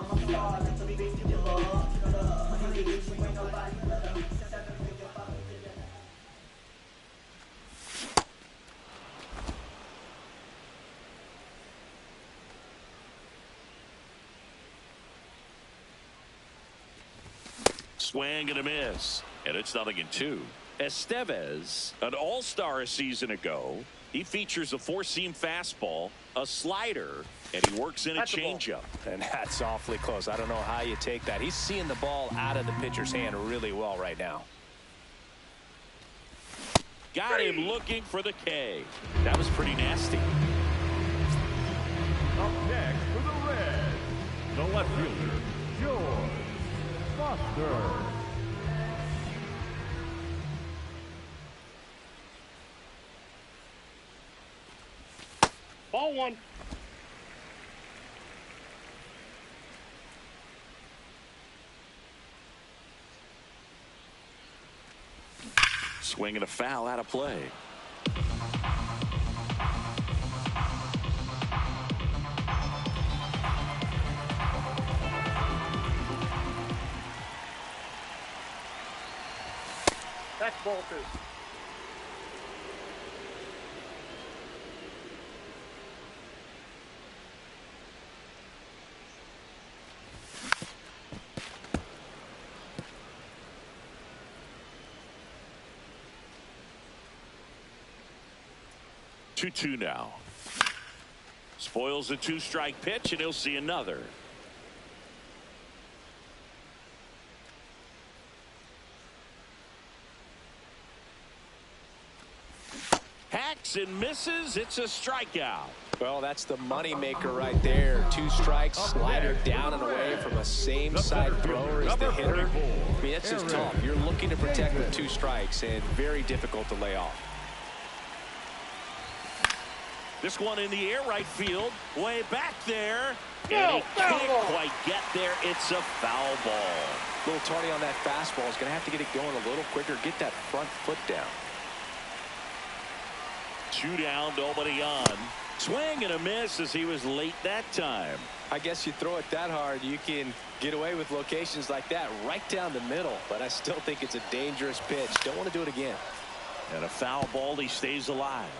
Speaker 1: Swing and a miss, and it's 0-2. Estevez, an all-star a season ago. He features a four-seam fastball, a slider, and he works in a changeup.
Speaker 3: And that's awfully close. I don't know how you take that. He's seeing the ball out of the pitcher's hand really well right now.
Speaker 1: Got him looking for the K. That was pretty nasty.
Speaker 4: Up next for the Reds, the left fielder, George Foster.
Speaker 5: Ball 1.
Speaker 1: Swing and a foul out of play.
Speaker 5: That's ball 2.
Speaker 1: Two now. Spoils the 2-strike pitch, and he'll see another. Hacks and misses. It's a strikeout.
Speaker 3: Well, that's the money maker right there. 2 strikes, slider down and away from a same side thrower as the hitter. I mean, that's just tough. You're looking to protect with 2 strikes, and very difficult to lay off.
Speaker 1: This one in the air, right field, way back there. And he can't quite get there. It's a foul ball.
Speaker 3: A little tardy on that fastball. He's going to have to get it going a little quicker. Get that front foot down.
Speaker 1: 2 down, nobody on. Swing and a miss as he was late that time.
Speaker 3: I guess you throw it that hard, you can get away with locations like that right down the middle. But I still think it's a dangerous pitch. Don't want to do it again.
Speaker 1: And a foul ball, he stays alive.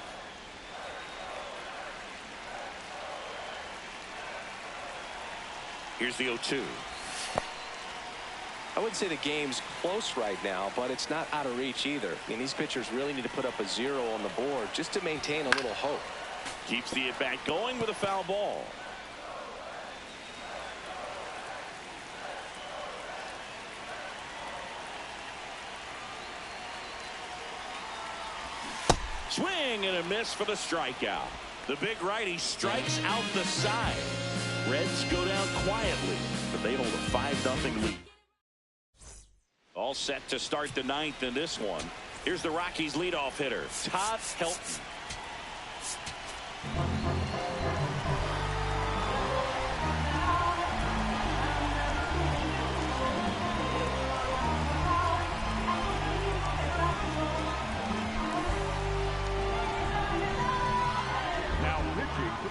Speaker 1: Here's the 0-2.
Speaker 3: I wouldn't say the game's close right now, but it's not out of reach either. I mean, these pitchers really need to put up a 0 on the board just to maintain a little hope.
Speaker 1: Keeps the at-bat going with a foul ball. Swing and a miss for the strikeout. The big righty strikes out the side. Reds go down quietly, but they hold a 5-0 lead. All set to start the 9th in this one. Here's the Rockies leadoff hitter, Todd Helton.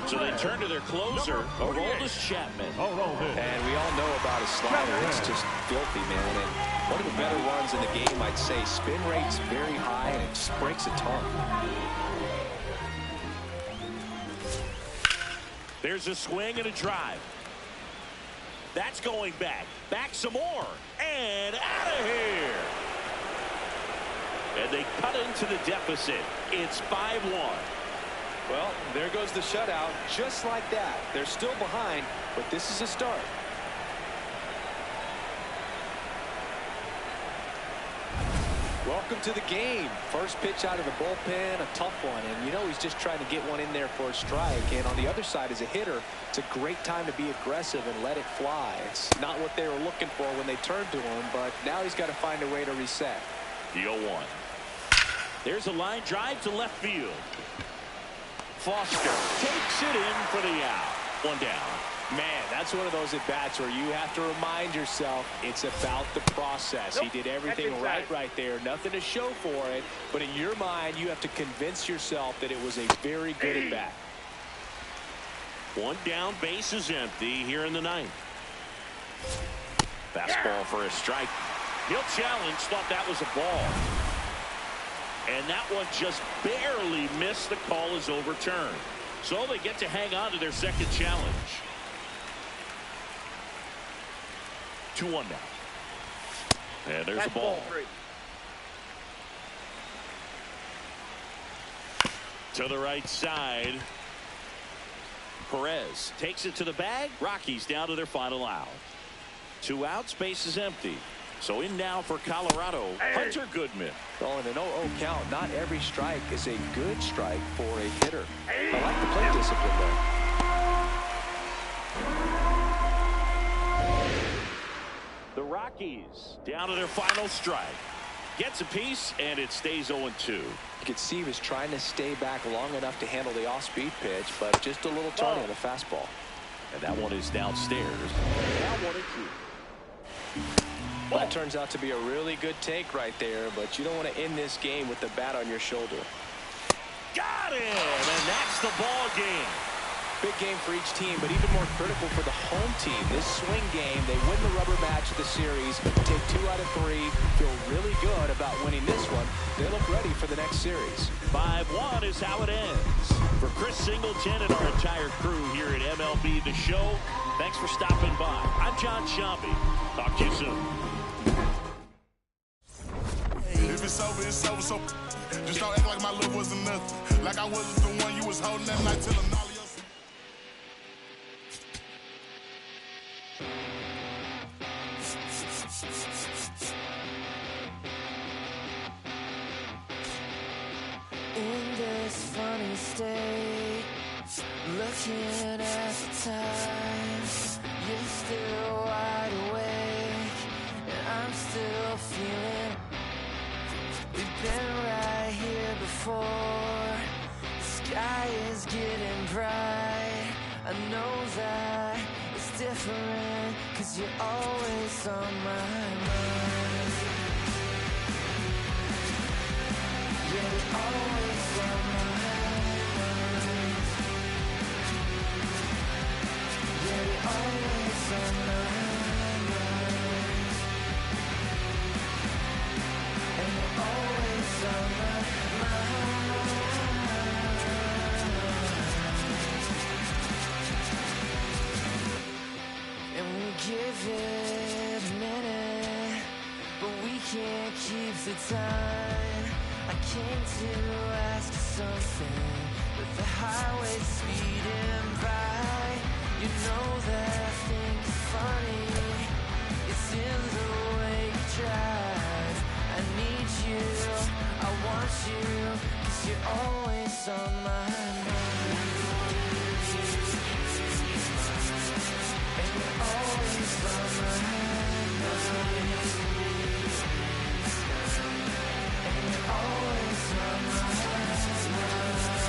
Speaker 1: So they turn to their closer, Aroldis Chapman.
Speaker 3: And we all know about his slider. It's just filthy, man. And one of the better ones in the game, I'd say. Spin rate's very high, and it just breaks a ton.
Speaker 1: There's a swing and a drive. That's going back. Back some more. And out of here. And they cut into the deficit. It's 5-1.
Speaker 3: Well, there goes the shutout. Just like that. They're still behind, but this is a start. Welcome to the game. First pitch out of the bullpen, a tough one. And you know he's just trying to get one in there for a strike. And on the other side, as a hitter, it's a great time to be aggressive and let it fly. It's not what they were looking for when they turned to him, but now he's got to find a way to reset.
Speaker 1: The 0-1. There's a line drive to left field. Foster takes it in for the out. One down.
Speaker 3: Man, that's one of those at-bats where you have to remind yourself it's about the process.
Speaker 5: Nope.
Speaker 3: He did everything right there. Nothing to show for it. But in your mind, you have to convince yourself that it was a very good at-bat.
Speaker 1: One down, base is empty here in the ninth. Fastball for a strike. He'll challenge, thought that was a ball. And that one just barely missed. The call is overturned. So they get to hang on to their second challenge. 2-1 now. And there's a ball. To the right side. Perez takes it to the bag. Rockies down to their final out. 2 outs, base is empty. So in now for Colorado, Hunter Goodman.
Speaker 3: Oh, in an 0-0 count, not every strike is a good strike for a hitter. I like the plate discipline there.
Speaker 1: The Rockies down to their final strike. Gets a piece, and it stays 0-2.
Speaker 3: You could see he was trying to stay back long enough to handle the off-speed pitch, but just a little turning on the fastball.
Speaker 1: And that one is downstairs. Now 1-2.
Speaker 3: That turns out to be a really good take right there, but you don't want to end this game with the bat on your shoulder.
Speaker 1: Got it! And that's the ball game.
Speaker 3: Big game for each team, but even more critical for the home team. This swing game, they win the rubber match of the series, take 2 out of 3, feel really good about winning this one. They look ready for the next series.
Speaker 1: 5-1 is how it ends. For Chris Singleton and our entire crew here at MLB The Show, thanks for stopping by. I'm John Shambi. Talk to you soon.
Speaker 9: If it's over, it's over, so just don't act like my love wasn't nothing. Like I wasn't the one you was holding that night till I'm all your...
Speaker 6: In this funny state, looking at the time, you're still wide awake, and I'm still feeling. We've been right here before. The sky is getting bright. I know that it's different, 'cause you're always on my mind. Yeah, you're always on my mind. Yeah, you're always on my mind. And you're always on my mind. And we give it a minute, but we can't keep the time. I came to ask you something, with the highway speeding by. You know that I think it's funny, it's in the way you drive. I need you, I want you, 'cause you're always on my mind. And you're always on my mind. And you're always on my mind.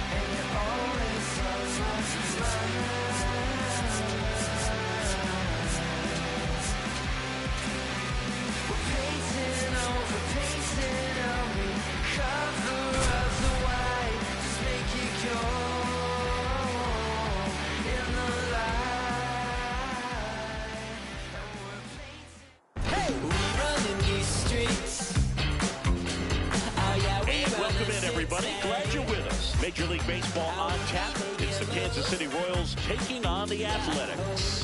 Speaker 6: And you're always on my mind. We're painting over me, cover of the white, just make it go in the light. And we're painting. Hey, we're running these streets. Oh yeah,
Speaker 1: And welcome in, everybody. Glad you're with us. Major League Baseball on tap. It's the Kansas City Royals taking on the Athletics.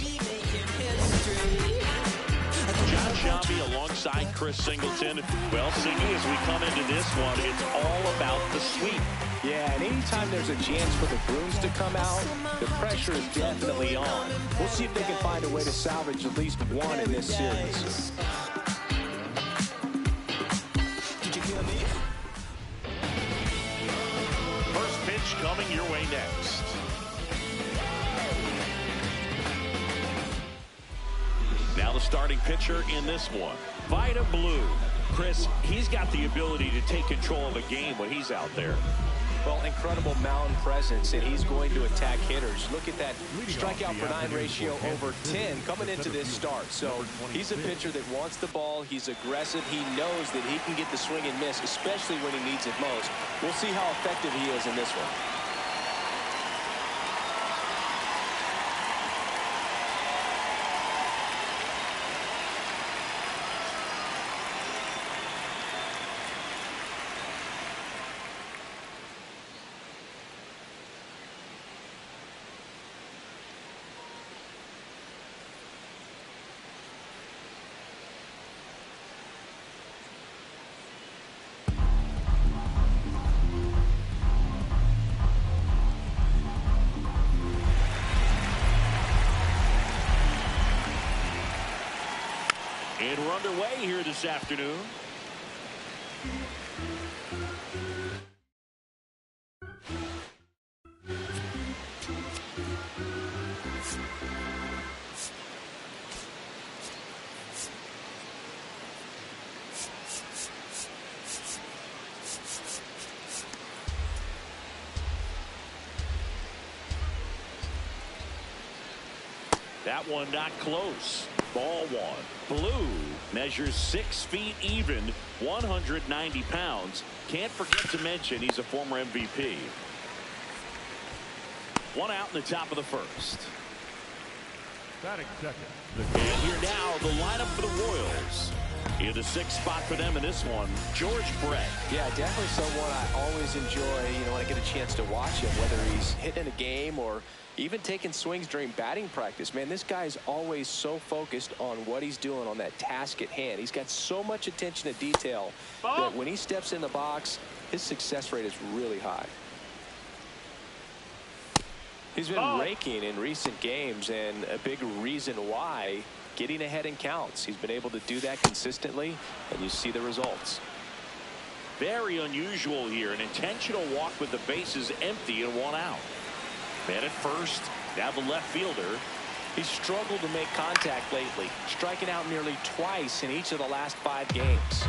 Speaker 1: John Shambi alongside Chris Singleton. Well, Singy, as we come into this one, it's all about the sweep.
Speaker 3: Yeah, and anytime there's a chance for the Bruins to come out, the pressure is definitely on. We'll see if they can find a way to salvage at least one in this series.
Speaker 1: First pitch coming your way next. Now the starting pitcher in this one, Vida Blue. Chris, he's got the ability to take control of a game when he's out there.
Speaker 3: Well, incredible mound presence, and he's going to attack hitters. Look at that strikeout per 9 ratio over 10 coming into this start. So he's a pitcher that wants the ball. He's aggressive. He knows that he can get the swing and miss, especially when he needs it most. We'll see how effective he is in this one.
Speaker 1: And we're underway here this afternoon. That one not close. Ball one. Blue measures 6 feet even, 190 pounds. Can't forget to mention he's a former MVP. One out in the top of the first.
Speaker 4: Batting second.
Speaker 1: And here now, the lineup for the Royals. In the 6th spot for them in this one, George Brett.
Speaker 3: Yeah, definitely someone I always enjoy, when I get a chance to watch him, whether he's hitting a game or even taking swings during batting practice. Man, this guy's always so focused on what he's doing on that task at hand. He's got so much attention to detail that when he steps in the box, his success rate is really high. He's been raking in recent games, and a big reason why, getting ahead in counts. He's been able to do that consistently, and you see the results.
Speaker 1: Very unusual here. An intentional walk with the bases empty and one out. Man at first, now the left fielder.
Speaker 3: He's struggled to make contact lately, striking out nearly twice in each of the last 5 games.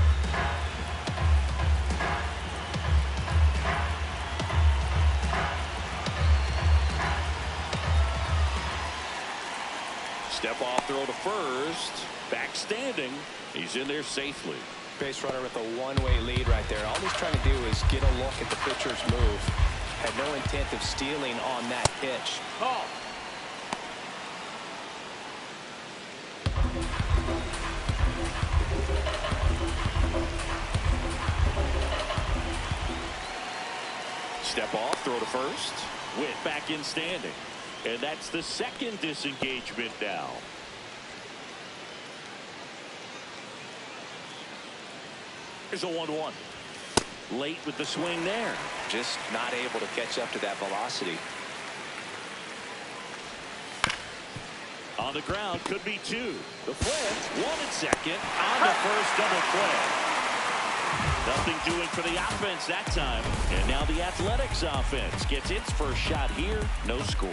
Speaker 1: Step off throw to first. Back standing. He's in there safely.
Speaker 3: Base runner with a one-way lead right there. All he's trying to do is get a look at the pitcher's move. Had no intent of stealing on that pitch.
Speaker 1: Step off, throw to first. Witt back in standing. And that's the second disengagement now. Here's a 1-1. Late with the swing there.
Speaker 3: Just not able to catch up to that velocity.
Speaker 1: On the ground, could be 2. The flip, 1 and second. On the first double play. Nothing doing for the offense that time. And now the Athletics offense gets its first shot here. No score.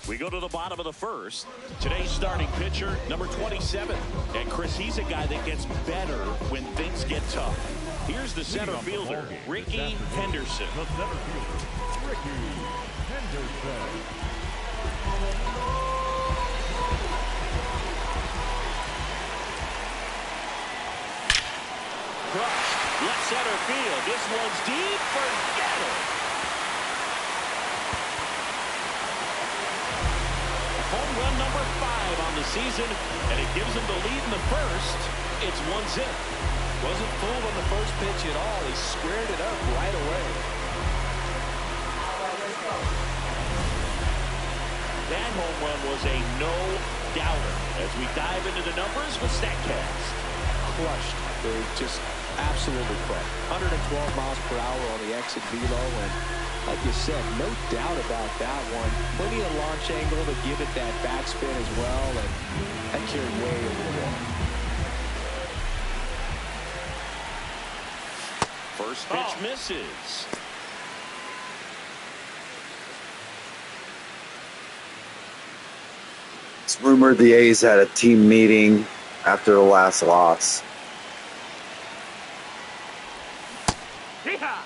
Speaker 1: We go to the bottom of the first. Today's starting pitcher, number 27. And Chris, he's a guy that gets better when things get tough. Here's the center fielder, Ricky Henderson.
Speaker 4: The center fielder, Ricky Henderson.
Speaker 1: Crushed, left center field. This one's deep, forget it. season, and it gives them the lead in the first. It's 1-0.
Speaker 3: Wasn't fooled on the first pitch at all. He squared it up right away.
Speaker 1: That home run was a no-doubter. As we dive into the numbers with StatCast.
Speaker 3: Crushed. They just absolutely crushed. 112 miles per hour on the exit velo, and like you said, no doubt about that one. Plenty of launch angle to give it that backspin as well, and that carried way over the wall.
Speaker 1: First pitch misses.
Speaker 7: It's rumored the A's had a team meeting after the last loss.
Speaker 5: Yeehaw!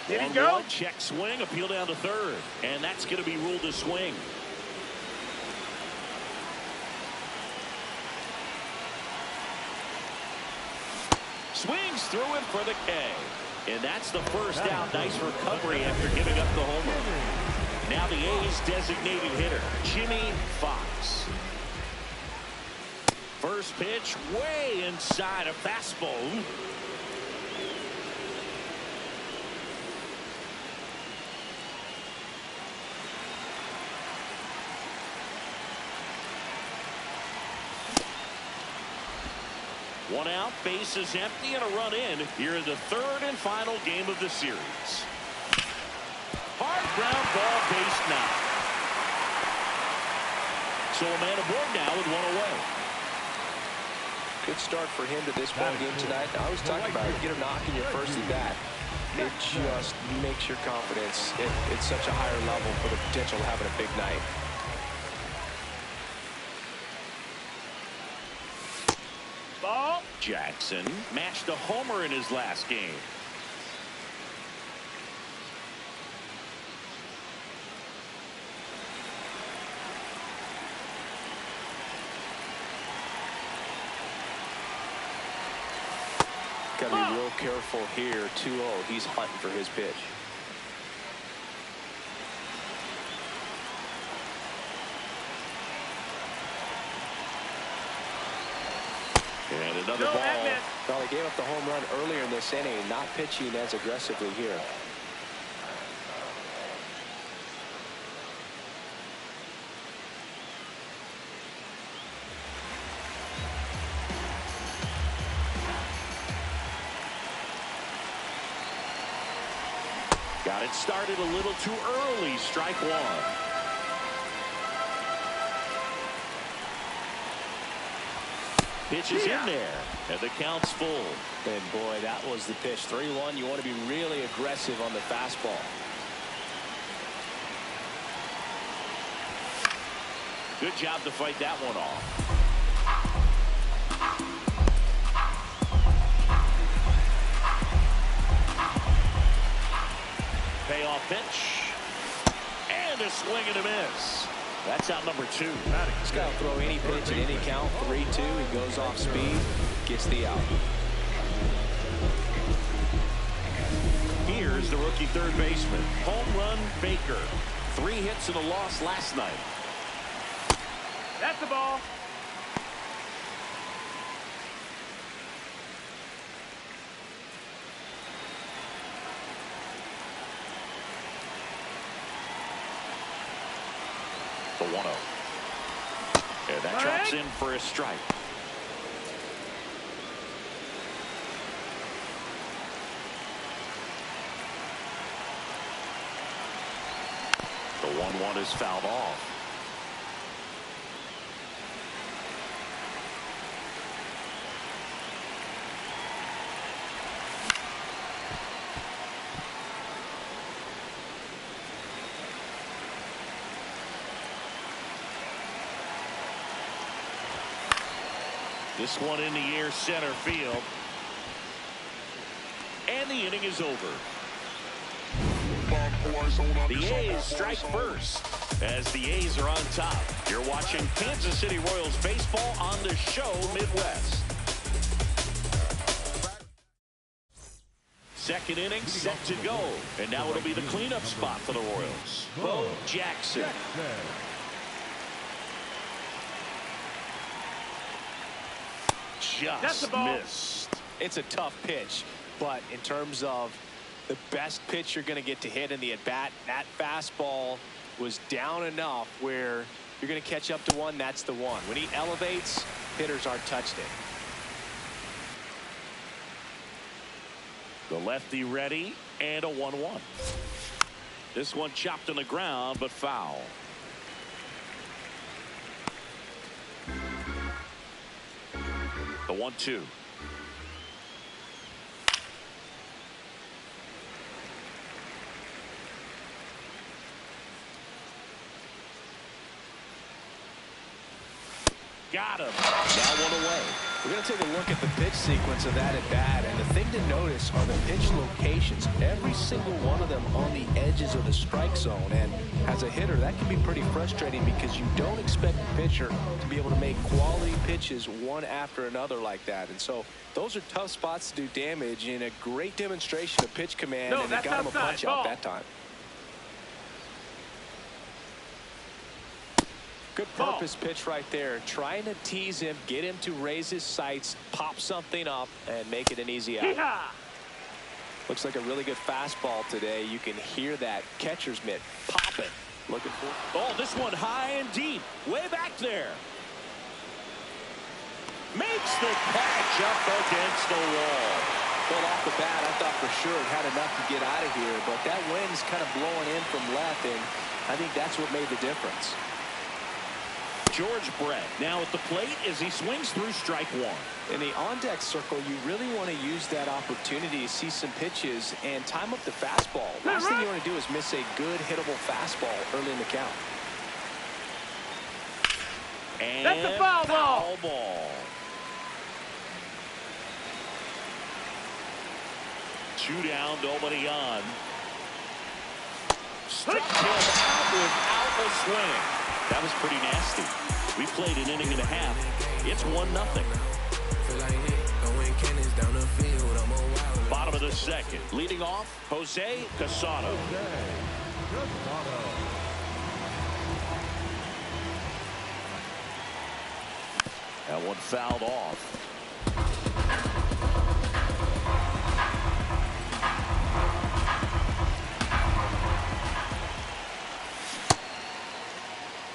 Speaker 5: Did he go?
Speaker 1: Check swing, appeal down to third. And that's going to be ruled a swing. Swings through it for the K. And that's the first out. Nice recovery after giving up the homer. Now the A's designated hitter, Jimmy Fox. First pitch way inside, a fastball. One out, bases empty, and a run in here in the third and final game of the series. Hard ground ball, base now. So a man aboard now with one away.
Speaker 3: Good start for him to this ball game tonight. I was talking about it. Get a knock in your first at bat. It just makes your confidence at such a higher level for the potential of having a big night.
Speaker 1: Jackson matched a homer in his last game.
Speaker 3: Got to be real careful here. 2-0. He's hunting for his pitch.
Speaker 1: And another ball.
Speaker 3: Well, he gave up the home run earlier in this inning, not pitching as aggressively here.
Speaker 1: Got it started a little too early. Strike one. Pitch is in there, and the count's full.
Speaker 3: And boy, that was the pitch. 3-1. You want to be really aggressive on the fastball.
Speaker 1: Good job to fight that one off. Payoff pitch. And a swing and a miss. That's out number 2.
Speaker 3: He's got to throw any pitch at any count. 3-2. He goes off speed, gets the out.
Speaker 1: Here's the rookie third baseman, home run Baker. 3 hits and a loss last night.
Speaker 5: That's the ball.
Speaker 1: The 1-0. And that drops in for a strike. The 1-1 is fouled off. This one in the air, center field. And the inning is over. The A's strike first as the A's are on top. You're watching Kansas City Royals baseball on the show Midwest. Second inning set to go. And now it'll be the cleanup spot for the Royals. Bo Jackson. Just missed.
Speaker 3: It's a tough pitch, but in terms of the best pitch you're going to get to hit in the at-bat, that fastball was down enough where you're going to catch up to one. That's the one. When he elevates, hitters aren't touched it.
Speaker 1: The lefty ready, and a 1-1. This one chopped on the ground, but foul. The 1-2. Got him.
Speaker 3: Now one away. We're going to take a look at the pitch sequence of that at bat, and the thing to notice are the pitch locations. Every single one of them on the edges of the strike zone, and as a hitter, that can be pretty frustrating because you don't expect the pitcher to be able to make quality pitches one after another like that. And so those are tough spots to do damage, and a great demonstration of pitch command, and it got him a punch out that time. Good purpose pitch right there, trying to tease him, get him to raise his sights, pop something up, and make it an easy out. Looks like a really good fastball today. You can hear that catcher's mitt popping. Looking for.
Speaker 1: Oh, this one high and deep, way back there. Makes the catch up against the wall.
Speaker 3: Well, off the bat, I thought for sure it had enough to get out of here, but that wind's kind of blowing in from left, and I think that's what made the difference.
Speaker 1: George Brett now at the plate as he swings through strike one.
Speaker 3: In the on-deck circle, you really want to use that opportunity to see some pitches and time up the fastball. Last thing you want to do is miss a good hittable fastball early in the count.
Speaker 1: And
Speaker 5: that's a foul
Speaker 1: ball. 2 down, nobody on. Struck him out without a swing. That was pretty nasty. We played an inning and a half. It's 1-0. Bottom of the second. Leading off, Jose Casado. That one fouled off.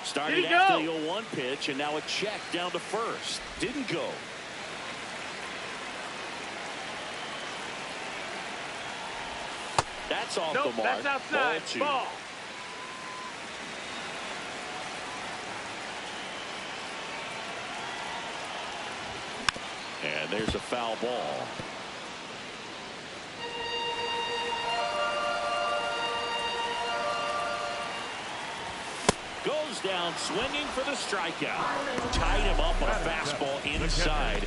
Speaker 1: Started after the 0-1 pitch, and now a check down to first. Didn't go. That's off the mark.
Speaker 5: That's outside. Ball.
Speaker 1: And there's a foul ball. Goes down swinging for the strikeout. Tied him up on a fastball inside.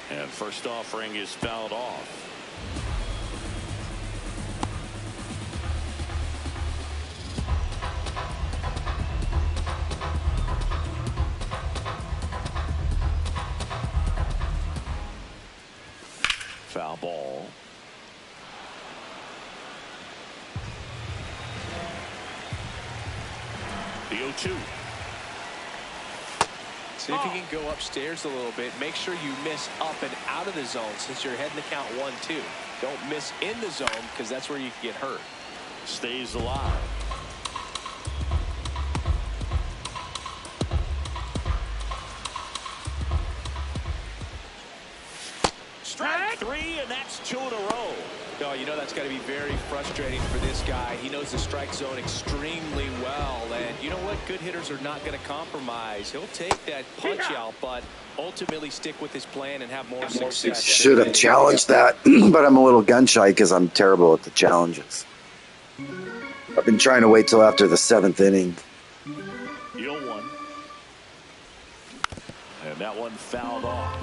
Speaker 1: And first offering is fouled off. Foul ball. The 0-2.
Speaker 3: See if you can go upstairs a little bit. Make sure you miss up and out of the zone since you're heading to count 1-2. Don't miss in the zone because that's where you can get hurt.
Speaker 1: Stays alive. Strike 3, and that's 2 in a row.
Speaker 3: Oh, you know that's got to be very frustrating for this guy. He knows the strike zone extremely well, and you know what? Good hitters are not going to compromise. He'll take that punch out, but ultimately stick with his plan and have more success.
Speaker 7: Should have challenged that, but I'm a little gun shy because I'm terrible at the challenges. I've been trying to wait till after the 7th inning.
Speaker 1: The 0-1. And that one fouled off.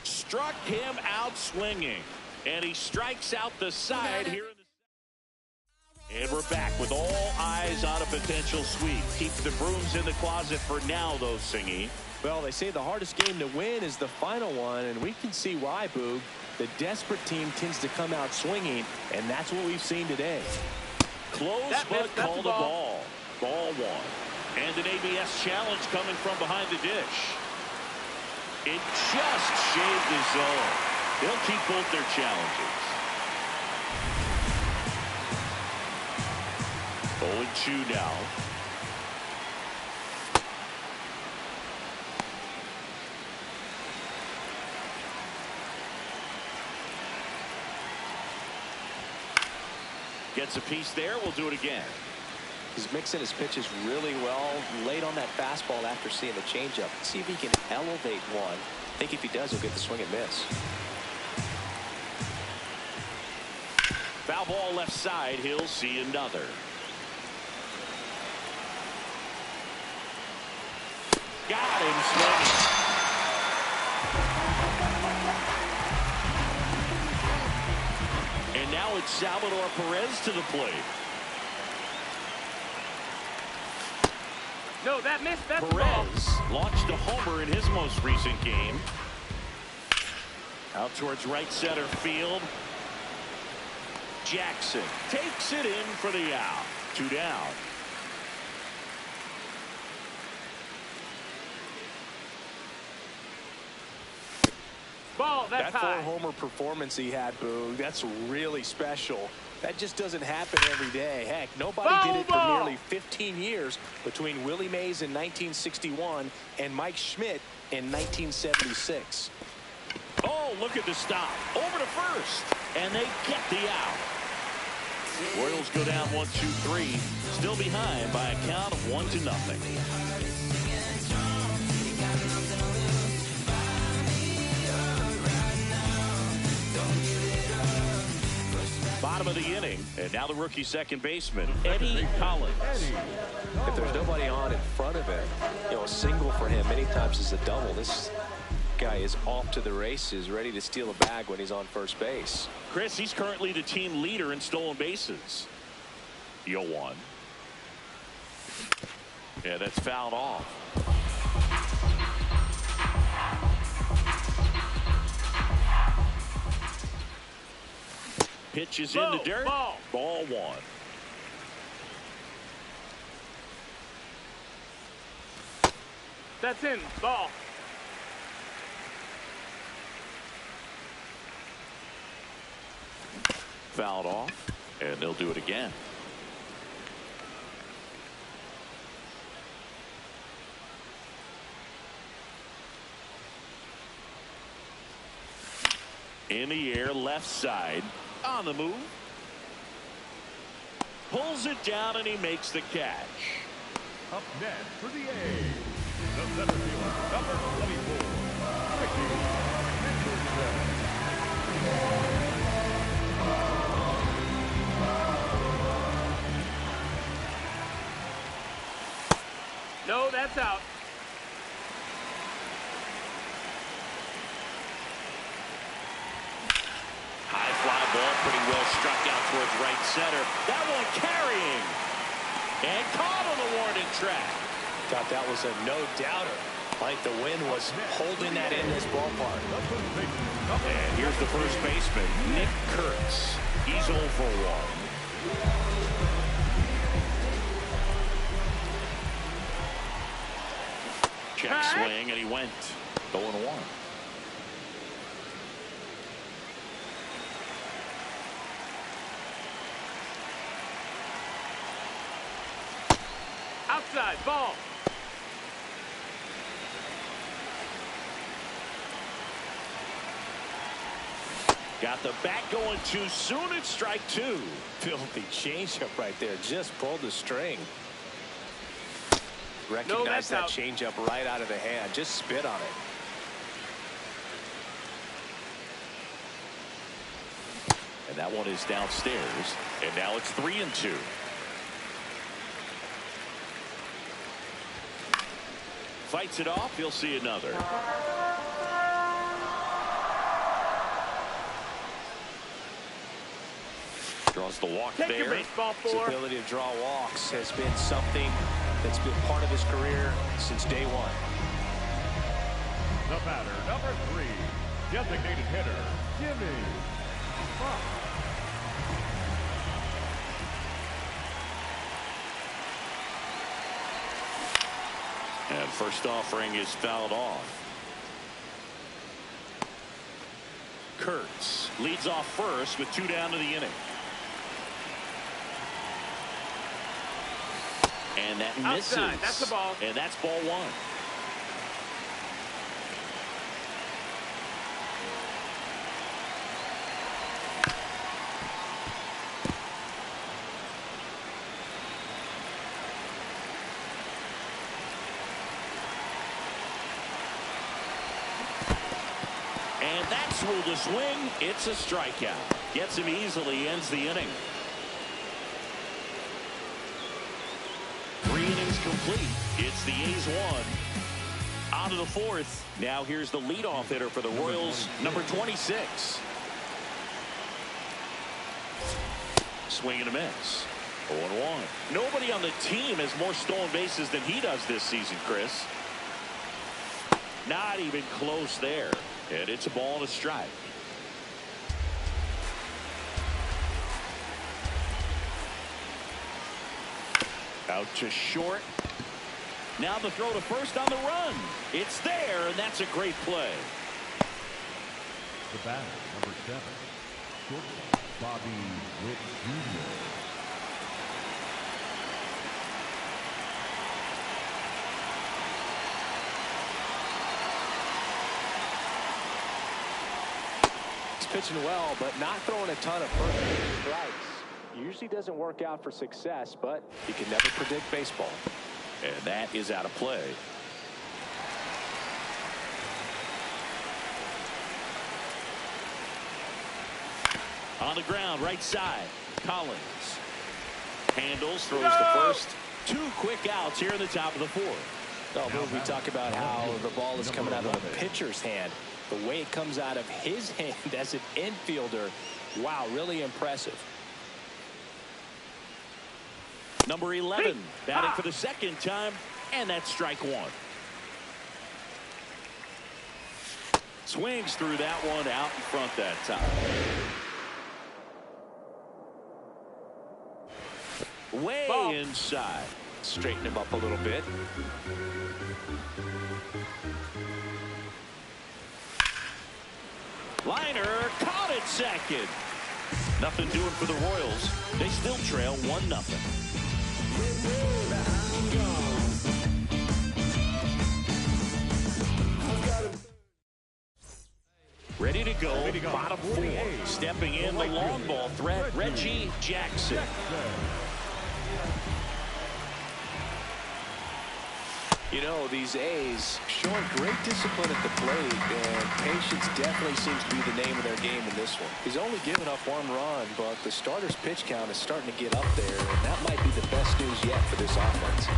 Speaker 1: Struck him out swinging, and he strikes out the side here in the And we're back with all eyes on a potential sweep. Keep the brooms in the closet for now, though, Singy.
Speaker 3: Well, they say the hardest game to win is the final one, and we can see why, Boog. The desperate team tends to come out swinging, and that's what we've seen today.
Speaker 1: Close, but called a ball. Ball one. And an ABS challenge coming from behind the dish. It just shaved his zone. They'll keep both their challenges. 0-2 now. Gets a piece there. We'll do it again.
Speaker 3: He's mixing his pitches really well. Late on that fastball after seeing the changeup. See if he can elevate one. I think if he does, he'll get the swing and miss.
Speaker 1: Foul ball left side. He'll see another. Got him swinging. And now it's Salvador Perez to the plate.
Speaker 5: No, that missed. That's
Speaker 1: Perez launched a homer in his most recent game. Out towards right center field. Jackson takes it in for the out. 2 down.
Speaker 5: Ball, that's
Speaker 3: that
Speaker 5: high.
Speaker 3: 4-homer performance he had, Boog, that's really special. That just doesn't happen every day. Heck, nobody did it for nearly 15 years between Willie Mays in 1961 and Mike Schmidt in 1976.
Speaker 1: Oh, look at the stop. Over to first. And they get the out. Royals go down 1-2-3. Still behind by a count of 1-0. Bottom of the inning, and now the rookie second baseman, Eddie Collins.
Speaker 3: If there's nobody on in front of him, you know, a single for him many times is a double. This guy is off to the races, ready to steal a bag when he's on first base.
Speaker 1: Chris, he's currently the team leader in stolen bases. 0-1. Yeah, that's fouled off. Pitch is in the dirt. Ball 1.
Speaker 5: That's in. Ball.
Speaker 1: Fouled off, and they'll do it again. In the air, left side. On the move. Pulls it down, and he makes the catch.
Speaker 4: Up next for the A's, the center fielder, number 24, Ricky Henderson.
Speaker 5: No, that's out.
Speaker 1: High fly ball, pretty well struck out towards right center. That one carrying. And caught on the warning track.
Speaker 3: Thought that was a no-doubter. Like the wind was holding that in this ballpark.
Speaker 1: And here's the first baseman, Nick Kurtz. He's 0 for 1. Check swing, and he went 0-1.
Speaker 5: Outside. Ball.
Speaker 1: Got the bat going too soon. It's strike 2.
Speaker 3: Filthy changeup right there. Just pulled the string. Recognize that changeup right out of the hand. Just spit on it.
Speaker 1: And that one is downstairs. And now it's 3-2. Fights it off. He'll see another. Draws the walk
Speaker 5: Take
Speaker 1: there.
Speaker 5: your baseball
Speaker 3: His
Speaker 5: four.
Speaker 3: ability to draw walks has been something that's been part of his career since day one.
Speaker 4: The batter, number 3, designated hitter, Jimmy Fox.
Speaker 1: And first offering is fouled off. Kurtz leads off first with 2 down to the inning. And that misses.
Speaker 5: Outside. That's the ball.
Speaker 1: And that's ball 1. And that's ruled a swing. It's a strikeout. Gets him easily, ends the inning. 3 innings complete. It's the A's 1. On to the 4th. Now here's the leadoff hitter for the Royals, number 26. Swing and a miss. 0-1. Nobody on the team has more stolen bases than he does this season, Chris. Not even close there. And it's a ball and a strike. Out to short. Now the throw to first on the run. It's there, and that's a great play.
Speaker 4: The batter, number 7, shortstop, Bobby Witt Jr.
Speaker 3: He's pitching well, but not throwing a ton of first pitch strikes. Usually doesn't work out for success, but you can never predict baseball.
Speaker 1: And that is out of play. On the ground, right side. Collins handles, throws to first. 2 quick outs here in the top of the 4th.
Speaker 3: Well, we talk about how the ball is coming out of the pitcher's hand. The way it comes out of his hand as an infielder, wow, really impressive.
Speaker 1: Number 11, batting for the 2nd time, and that's strike 1. Swings through that one out in front that time. Way
Speaker 5: Ball.
Speaker 1: inside.
Speaker 3: Straighten him up a little bit.
Speaker 1: Liner caught at second. Nothing doing for the Royals. They still trail 1-0. Ready to go. Bottom 4. Stepping in the long ball threat, Reggie Jackson.
Speaker 3: You know, these A's showing great discipline at the plate, and patience definitely seems to be the name of their game in this one. He's only given up 1 run, but the starter's pitch count is starting to get up there, and that might be the best news yet for this offense.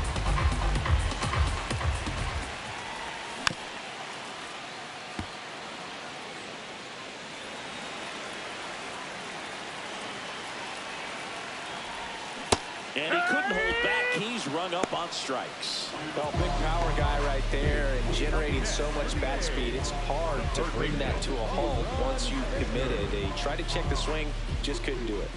Speaker 1: And he couldn't hold back. He's rung up on strikes.
Speaker 3: Well, big power guy right there and generating so much bat speed. It's hard to bring that to a halt once you've committed. He tried to check the swing, just couldn't do it.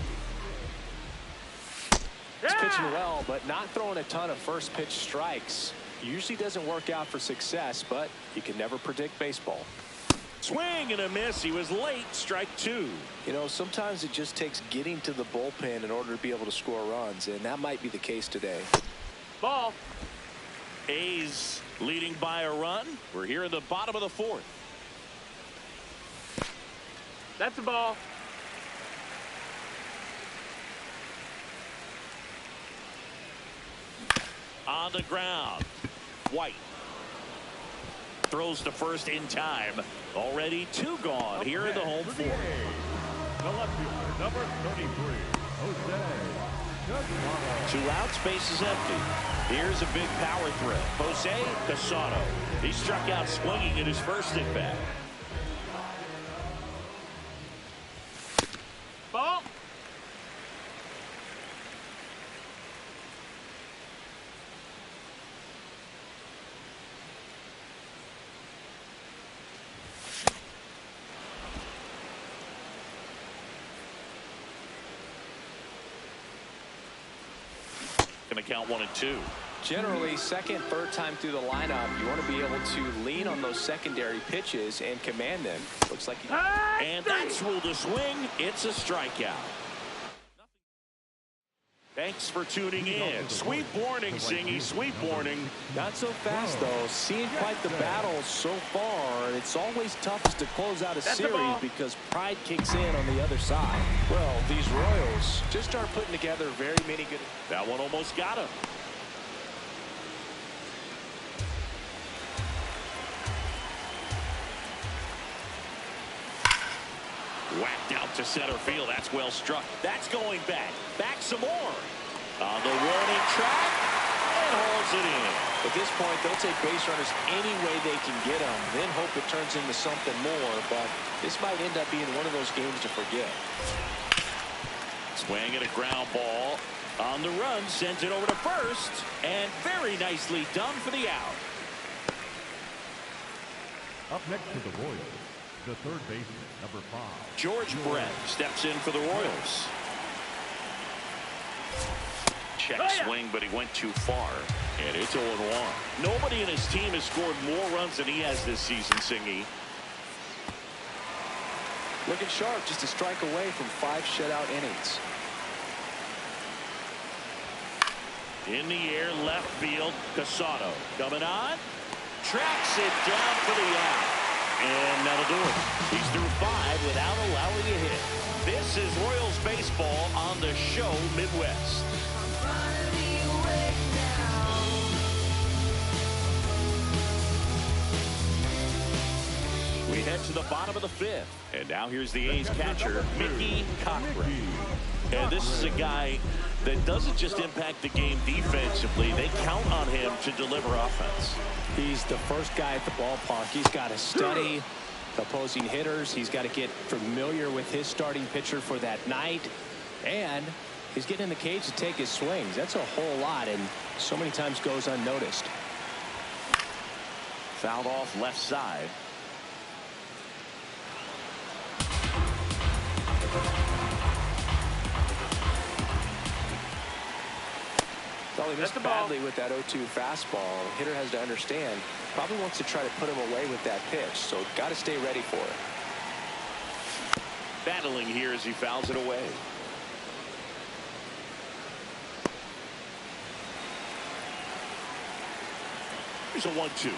Speaker 3: He's pitching well, but not throwing a ton of first pitch strikes. Usually doesn't work out for success, but you can never predict baseball.
Speaker 1: Swing and a miss. He was late. Strike 2.
Speaker 3: You know, sometimes it just takes getting to the bullpen in order to be able to score runs, and that might be the case today.
Speaker 5: Ball.
Speaker 1: A's leading by a run. We're here in the bottom of the 4th.
Speaker 5: That's a ball.
Speaker 1: On the ground. White throws to first in time. Already 2 gone here in the home 4th.
Speaker 4: The left fielder, number 33, Jose Casado.
Speaker 1: 2 outs, base is empty. Here's a big power threat. Jose Casado. He struck out swinging in his first at bat. going to count 1-2.
Speaker 3: Generally, second, third time through the lineup, you want to be able to lean on those secondary pitches and command them. Looks like
Speaker 1: and that's ruled a swing. It's a strikeout. Thanks for tuning in. Sweet warning, Zingy. Sweet warning.
Speaker 3: Not so fast, though. Seeing quite the battle so far. It's always toughest to close out a series because pride kicks in on the other side. Well, these Royals just aren't putting together very many good.
Speaker 1: That one almost got him. Whacked out to center field. That's well struck. That's going back. Back some more. On the warning track. And hauls it in.
Speaker 3: At this point, they'll take base runners any way they can get them. Then hope it turns into something more. But this might end up being one of those games to forget.
Speaker 1: Swing at a ground ball. On the run. Sends it over to first. And very nicely done for the out.
Speaker 4: Up next to the Royals, the third baseman, number 5.
Speaker 1: George Brett steps in for the Royals. Check swing, but he went too far. And it's 0-1. Nobody in his team has scored more runs than he has this season, Singy.
Speaker 3: Looking sharp, just a strike away from 5 shutout innings.
Speaker 1: In the air, left field, Casado coming on. Tracks it down for the out. And that'll do it. He's through 5 without allowing a hit. This is Royals baseball on the show Midwest. We head to the bottom of the 5th. And now here's the A's catcher, Mickey Cochrane. And this is a guy that doesn't just impact the game defensively. They count on him to deliver offense.
Speaker 3: He's the first guy at the ballpark. He's got to study opposing hitters. He's got to get familiar with his starting pitcher for that night. And he's getting in the cage to take his swings. That's a whole lot, and so many times goes unnoticed.
Speaker 1: Fouled off left side.
Speaker 3: Well, he missed badly with that 0-2 fastball. The hitter has to understand. Probably wants to try to put him away with that pitch, so got to stay ready for it.
Speaker 1: Battling here as he fouls it away. Here's a 1-2.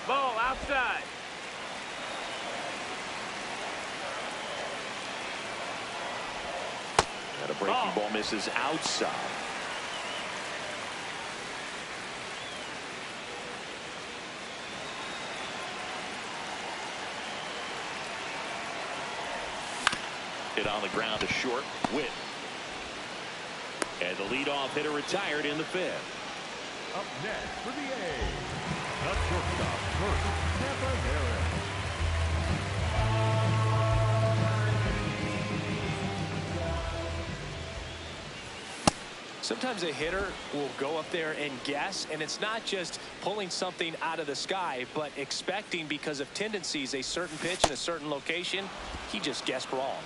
Speaker 5: Ball outside.
Speaker 1: And a breaking ball misses outside. Hit on the ground to short. Witt. And the leadoff hitter retired in the 5th.
Speaker 4: Up next for the A's, the shortstop, first, Tampa Harris.
Speaker 3: Sometimes a hitter will go up there and guess, and it's not just pulling something out of the sky, but expecting because of tendencies a certain pitch in a certain location. He just guessed wrong.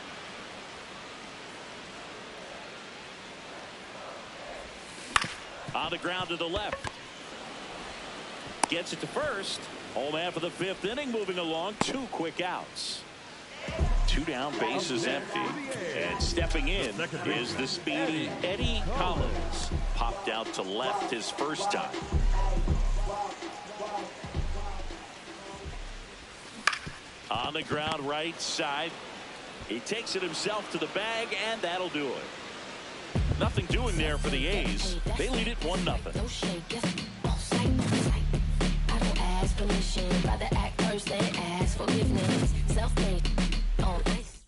Speaker 1: On the ground to the left. Gets it to first. Home half of the 5th inning, moving along. 2 quick outs. 2 down, bases empty. And stepping in is the speedy Eddie Collins. Popped out to left his first time. On the ground right side. He takes it himself to the bag, and that'll do it. Nothing doing there for the A's. They lead it 1-0.
Speaker 10: I don't ask permission, rather act first, then ask forgiveness. Self-made on ice.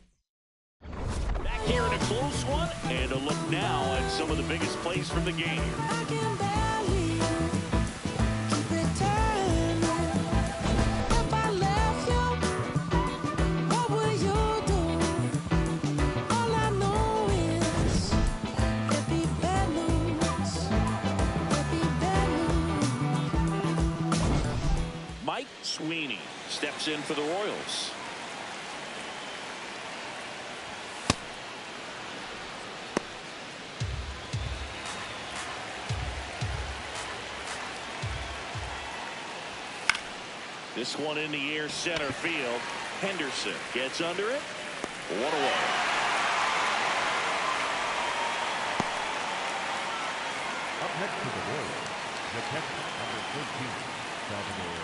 Speaker 1: Back here in a close one, and a look now at some of the biggest plays from the game.
Speaker 6: I can barely keep it turning. If I left you, what would you do? All I know is there'd be bad news. There'd be bad news.
Speaker 1: Mike Sweeney steps in for the Royals. This one in the air center field. Henderson gets under it. One away.
Speaker 4: Up next to the Royals, the catcher, number 13, Salvador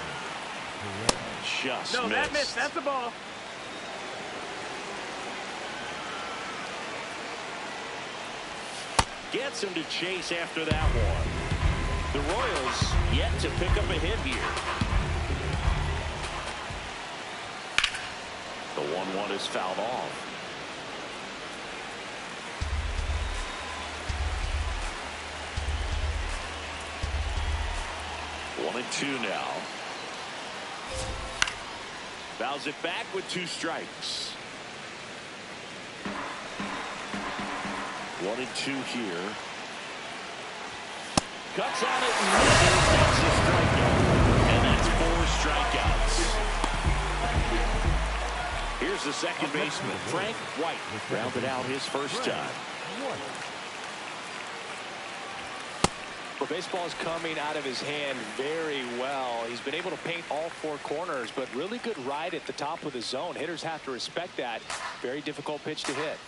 Speaker 4: Perez.
Speaker 1: Just
Speaker 5: No,
Speaker 1: missed.
Speaker 5: that missed. That's a ball.
Speaker 1: Gets him to chase after that one. The Royals yet to pick up a hit here. The 1-1 is fouled off. One and two now. Fouls it back with 2 strikes. 1 and 2 here. Cuts on it and misses. That's a strikeout. And that's 4 strikeouts. Here's the second baseman, Frank White, rounded out his first time.
Speaker 3: Well, baseball is coming out of his hand very well. He's been able to paint all 4 corners, but really good ride at the top of the zone. Hitters have to respect that. Very difficult pitch to hit.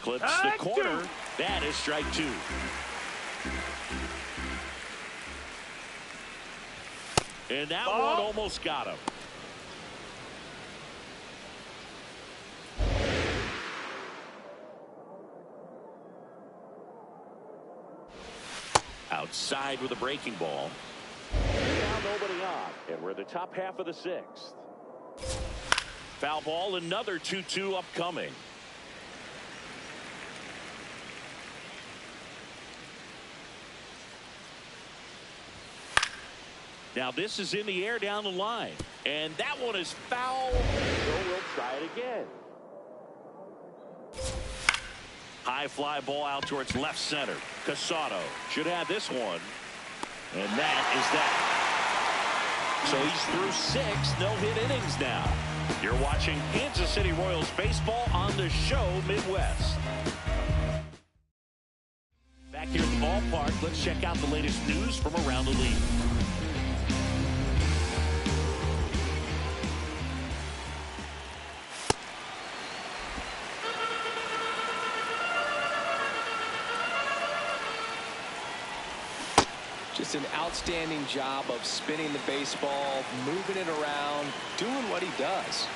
Speaker 1: Clips the corner. That is strike 2. And that one almost got him. Outside with a breaking ball. Now nobody on. And we're the top half of the 6th. Foul ball, another 2-2 upcoming. Now this is in the air down the line. And that one is foul. So we'll try it again. High fly ball out towards left center. Casado should have this one. And that is that. So he's through 6 no-hit innings now. You're watching Kansas City Royals baseball on the show Midwest. Back here at the ballpark, let's check out the latest news from around the league.
Speaker 3: Just an outstanding job of spinning the baseball, moving it around, doing what he does.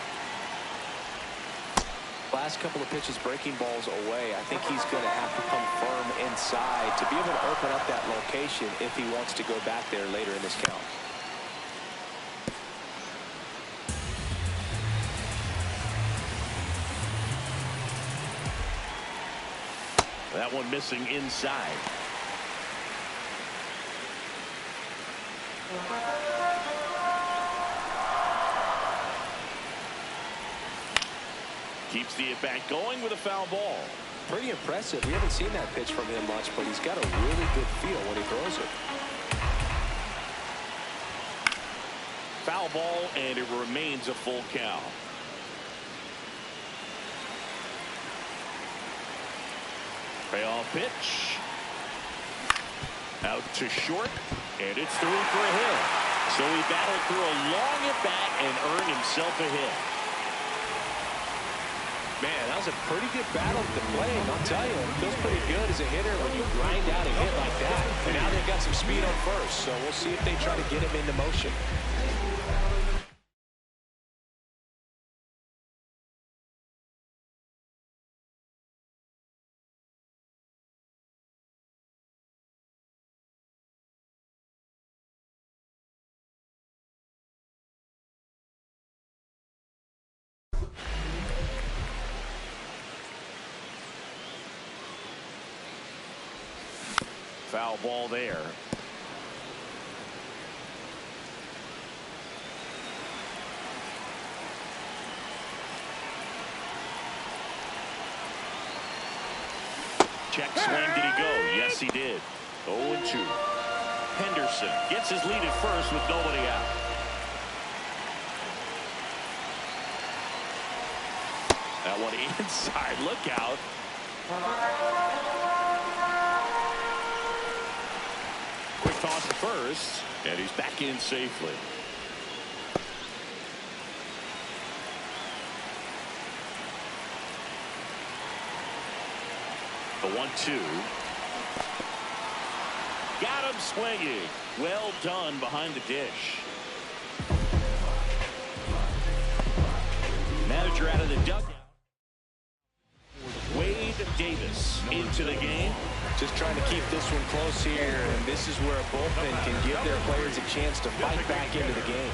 Speaker 3: Last couple of pitches breaking balls away. I think he's going to have to come firm inside to be able to open up that location if he wants to go back there later in this count.
Speaker 1: That one missing inside. Keeps the at-bat going with a foul ball.
Speaker 3: Pretty impressive. We haven't seen that pitch from him much, but he's got a really good feel when he throws it.
Speaker 1: Foul ball, and it remains a full count. Payoff pitch. Out to short, and it's through for a hit. So he battled through a long at-bat and earned himself a hit.
Speaker 3: Man, that was a pretty good battle at the plate. I'll tell you, it feels pretty good as a hitter when you grind out a hit like that. And now they've got some speed on first, so we'll see if they try to get him into motion.
Speaker 1: Foul ball there. Check swing, did he go? Yes, he did. 0-2. Henderson gets his lead at first with nobody out. That one inside. Look out. Quick toss to first, and he's back in safely. The 1-2. Got him swinging. Well done behind the dish. Manager out of the dugout. Wade Davis into the game.
Speaker 3: Just trying to keep this one close here, and this is where a bullpen can give their players a chance to fight back into the game.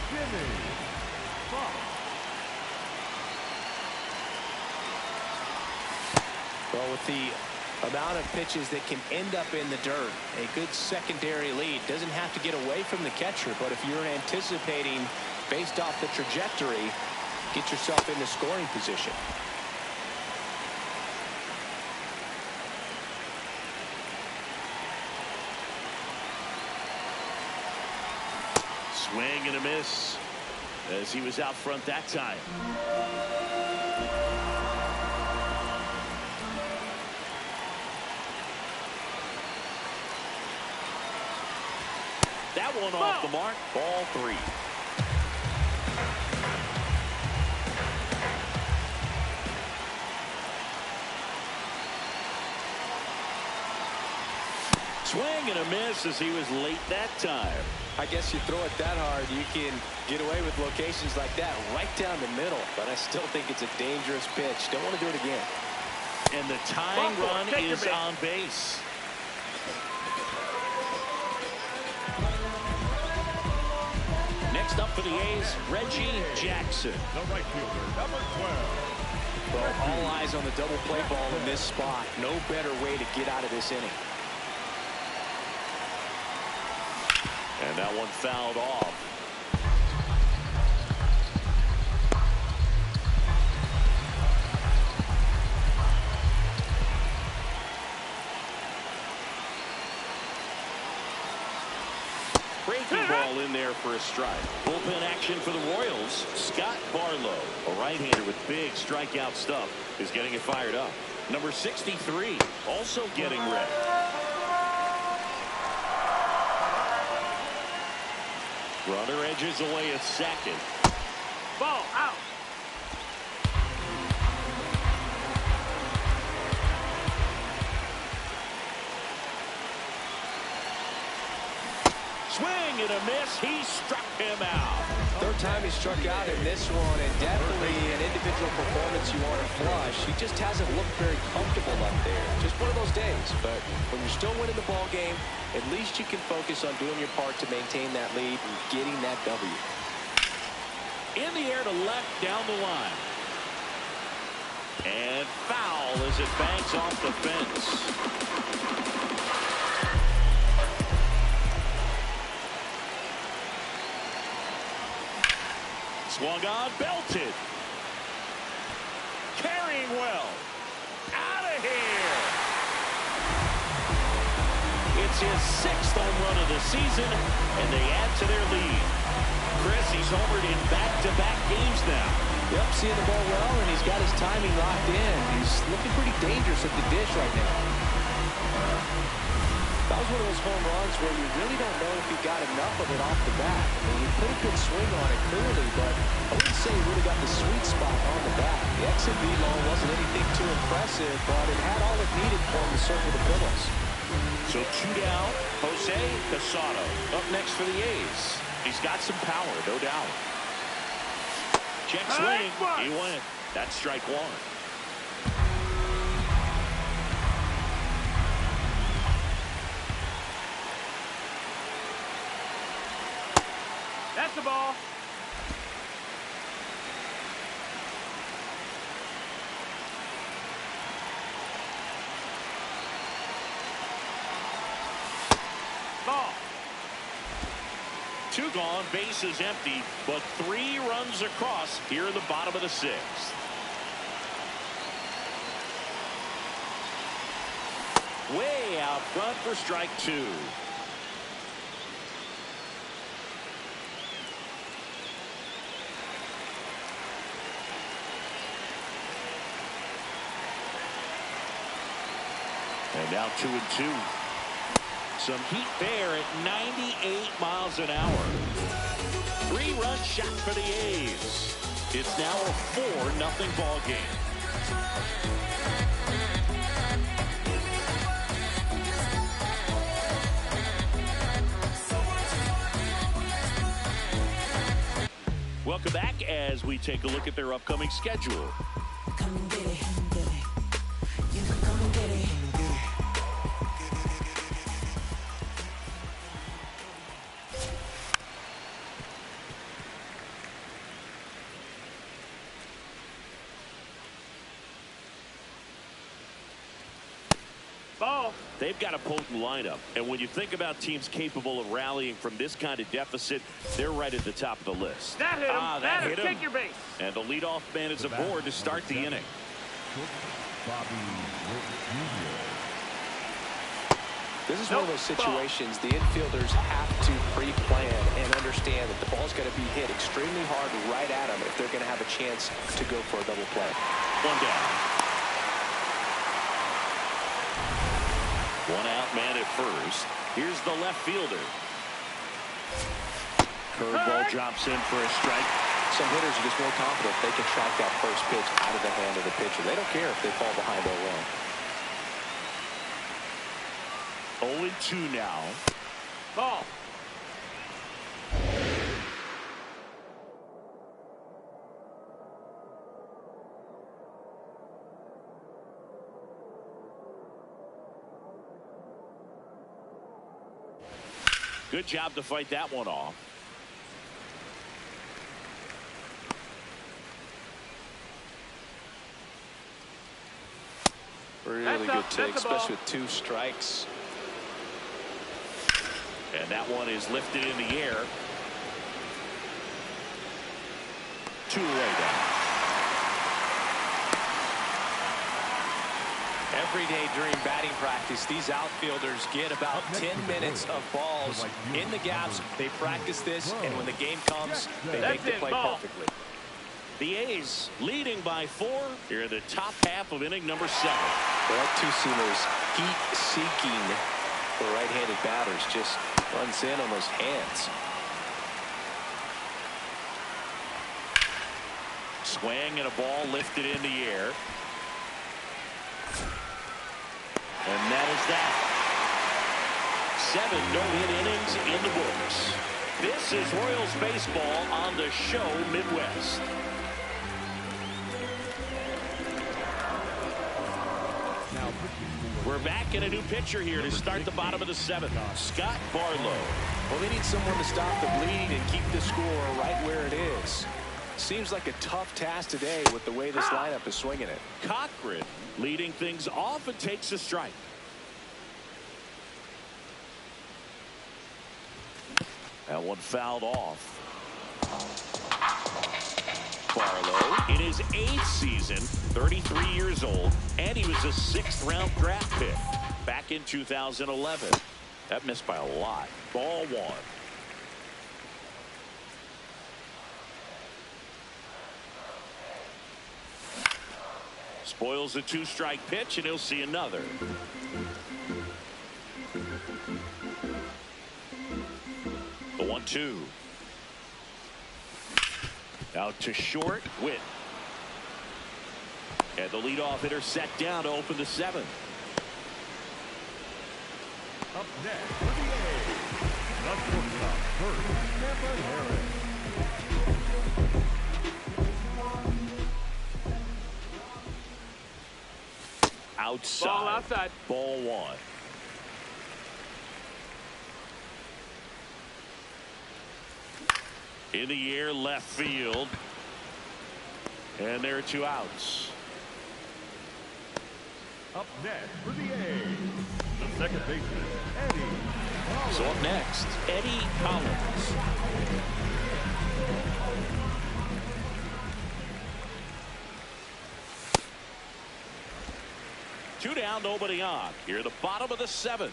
Speaker 3: Well, with the amount of pitches that can end up in the dirt, a good secondary lead doesn't have to get away from the catcher, but if you're anticipating based off the trajectory, get yourself into scoring position.
Speaker 1: Swing and a miss as he was out front that time. That one off the mark. Ball 3. Swing and a miss as he was late that time.
Speaker 3: I guess you throw it that hard, you can get away with locations like that right down the middle. But I still think it's a dangerous pitch. Don't want to do it again.
Speaker 1: And the tying run is on base. Next up for the A's, Reggie Jackson.
Speaker 4: The right fielder, number 12.
Speaker 3: Well, all eyes on the double play ball in this spot. No better way to get out of this inning.
Speaker 1: And that one fouled off. Breaking ball in there for a strike. Bullpen action for the Royals. Scott Barlow, a right-hander with big strikeout stuff, is getting it fired up. Number 63, also getting ready. Runner edges away at second.
Speaker 5: Ball out.
Speaker 1: Swing and a miss. He struck him out.
Speaker 3: Third time he struck out in this one, and definitely an individual performance you want to flush. He just hasn't looked very comfortable up there. Just one of those days. But when you're still winning the ball game, at least you can focus on doing your part to maintain that lead and getting that W.
Speaker 1: In the air to left down the line. And foul as it bangs off the fence. Swung on, belted. Carrying well. Out of here. It's his 6th home run of the season, and they add to their lead. Chris, he's homered in back-to-back games now.
Speaker 3: Yep, seeing the ball well, and he's got his timing locked in. He's looking pretty dangerous at the dish right now. That was one of those home runs where you really don't know if he got enough of it off the bat. I mean, he put a good swing on it clearly, but I wouldn't say he really got the sweet spot on the bat. The exit velo wasn't anything too impressive, but it had all it needed for him to circle the pillows.
Speaker 1: So 2 down, Jose Casado up next for the A's. He's got some power, no doubt. Check swing, he went. That's strike 1.
Speaker 5: That's the ball. Ball.
Speaker 1: 2 gone, base is empty, but 3 runs across here in the bottom of the 6th. Way out front for strike 2. And now 2-2. Some heat there at 98 miles an hour. 3-run shot for the A's. It's now a 4-0 ball game. Welcome back as we take a look at their upcoming schedule.
Speaker 6: Come and get it. You can come and get it.
Speaker 5: Ball.
Speaker 1: They've got a potent lineup, and when you think about teams capable of rallying from this kind of deficit, they're right at the top of the list.
Speaker 5: That hit him.
Speaker 1: That hit him.
Speaker 5: Take your base.
Speaker 1: And the leadoff man is aboard to start the inning.
Speaker 3: This is one of those situations the infielders have to pre-plan and understand that the ball's got to be hit extremely hard right at them if they're going to have a chance to go for a double play.
Speaker 1: One down. One out man at first. Here's the left fielder. Curveball drops in for a strike.
Speaker 3: Some hitters are just more confident they can track that first pitch out of the hand of the pitcher. They don't care if they fall behind 0-1.
Speaker 1: 0-2 now.
Speaker 5: Ball.
Speaker 1: Good job to fight that one off.
Speaker 3: Really good take, especially with 2 strikes.
Speaker 1: And that one is lifted in the air. 2 away down.
Speaker 3: Every day during batting practice, these outfielders get about 10 minutes of balls in the gaps. They practice this, and when the game comes, they make the play perfectly.
Speaker 1: The A's leading by 4 here in the top half of inning number 7.
Speaker 3: Well, that two-seamer's heat-seeking for right-handed batters just runs in on those hands.
Speaker 1: Swing and a ball lifted in the air. And that is that. 7 no-hit innings in the books. This is Royals baseball on the show Midwest. We're back in a new pitcher here to start the bottom of the 7th. Scott Barlow.
Speaker 3: Well, they need someone to stop the bleeding and keep the score right where it is. Seems like a tough task today with the way this lineup is swinging it.
Speaker 1: Cochran leading things off and takes a strike. That one fouled off. Barlow in his 8th season, 33 years old, and he was a 6th-round draft pick back in 2011. That missed by a lot. Ball 1. Spoils the 2-strike pitch, and he'll see another. The 1-2. Out to short. Witt. And the leadoff hitter set down to open the 7th.
Speaker 4: Up next for the A's, the shortstop first, Stephen Harris.
Speaker 1: Outside.
Speaker 5: Ball outside.
Speaker 1: Ball 1. In the air, left field. And there are 2 outs.
Speaker 4: Up next for the A's, the second baseman, Eddie Collins.
Speaker 1: So up next, Eddie Collins. Two down, nobody on. Here at the bottom of the 7th.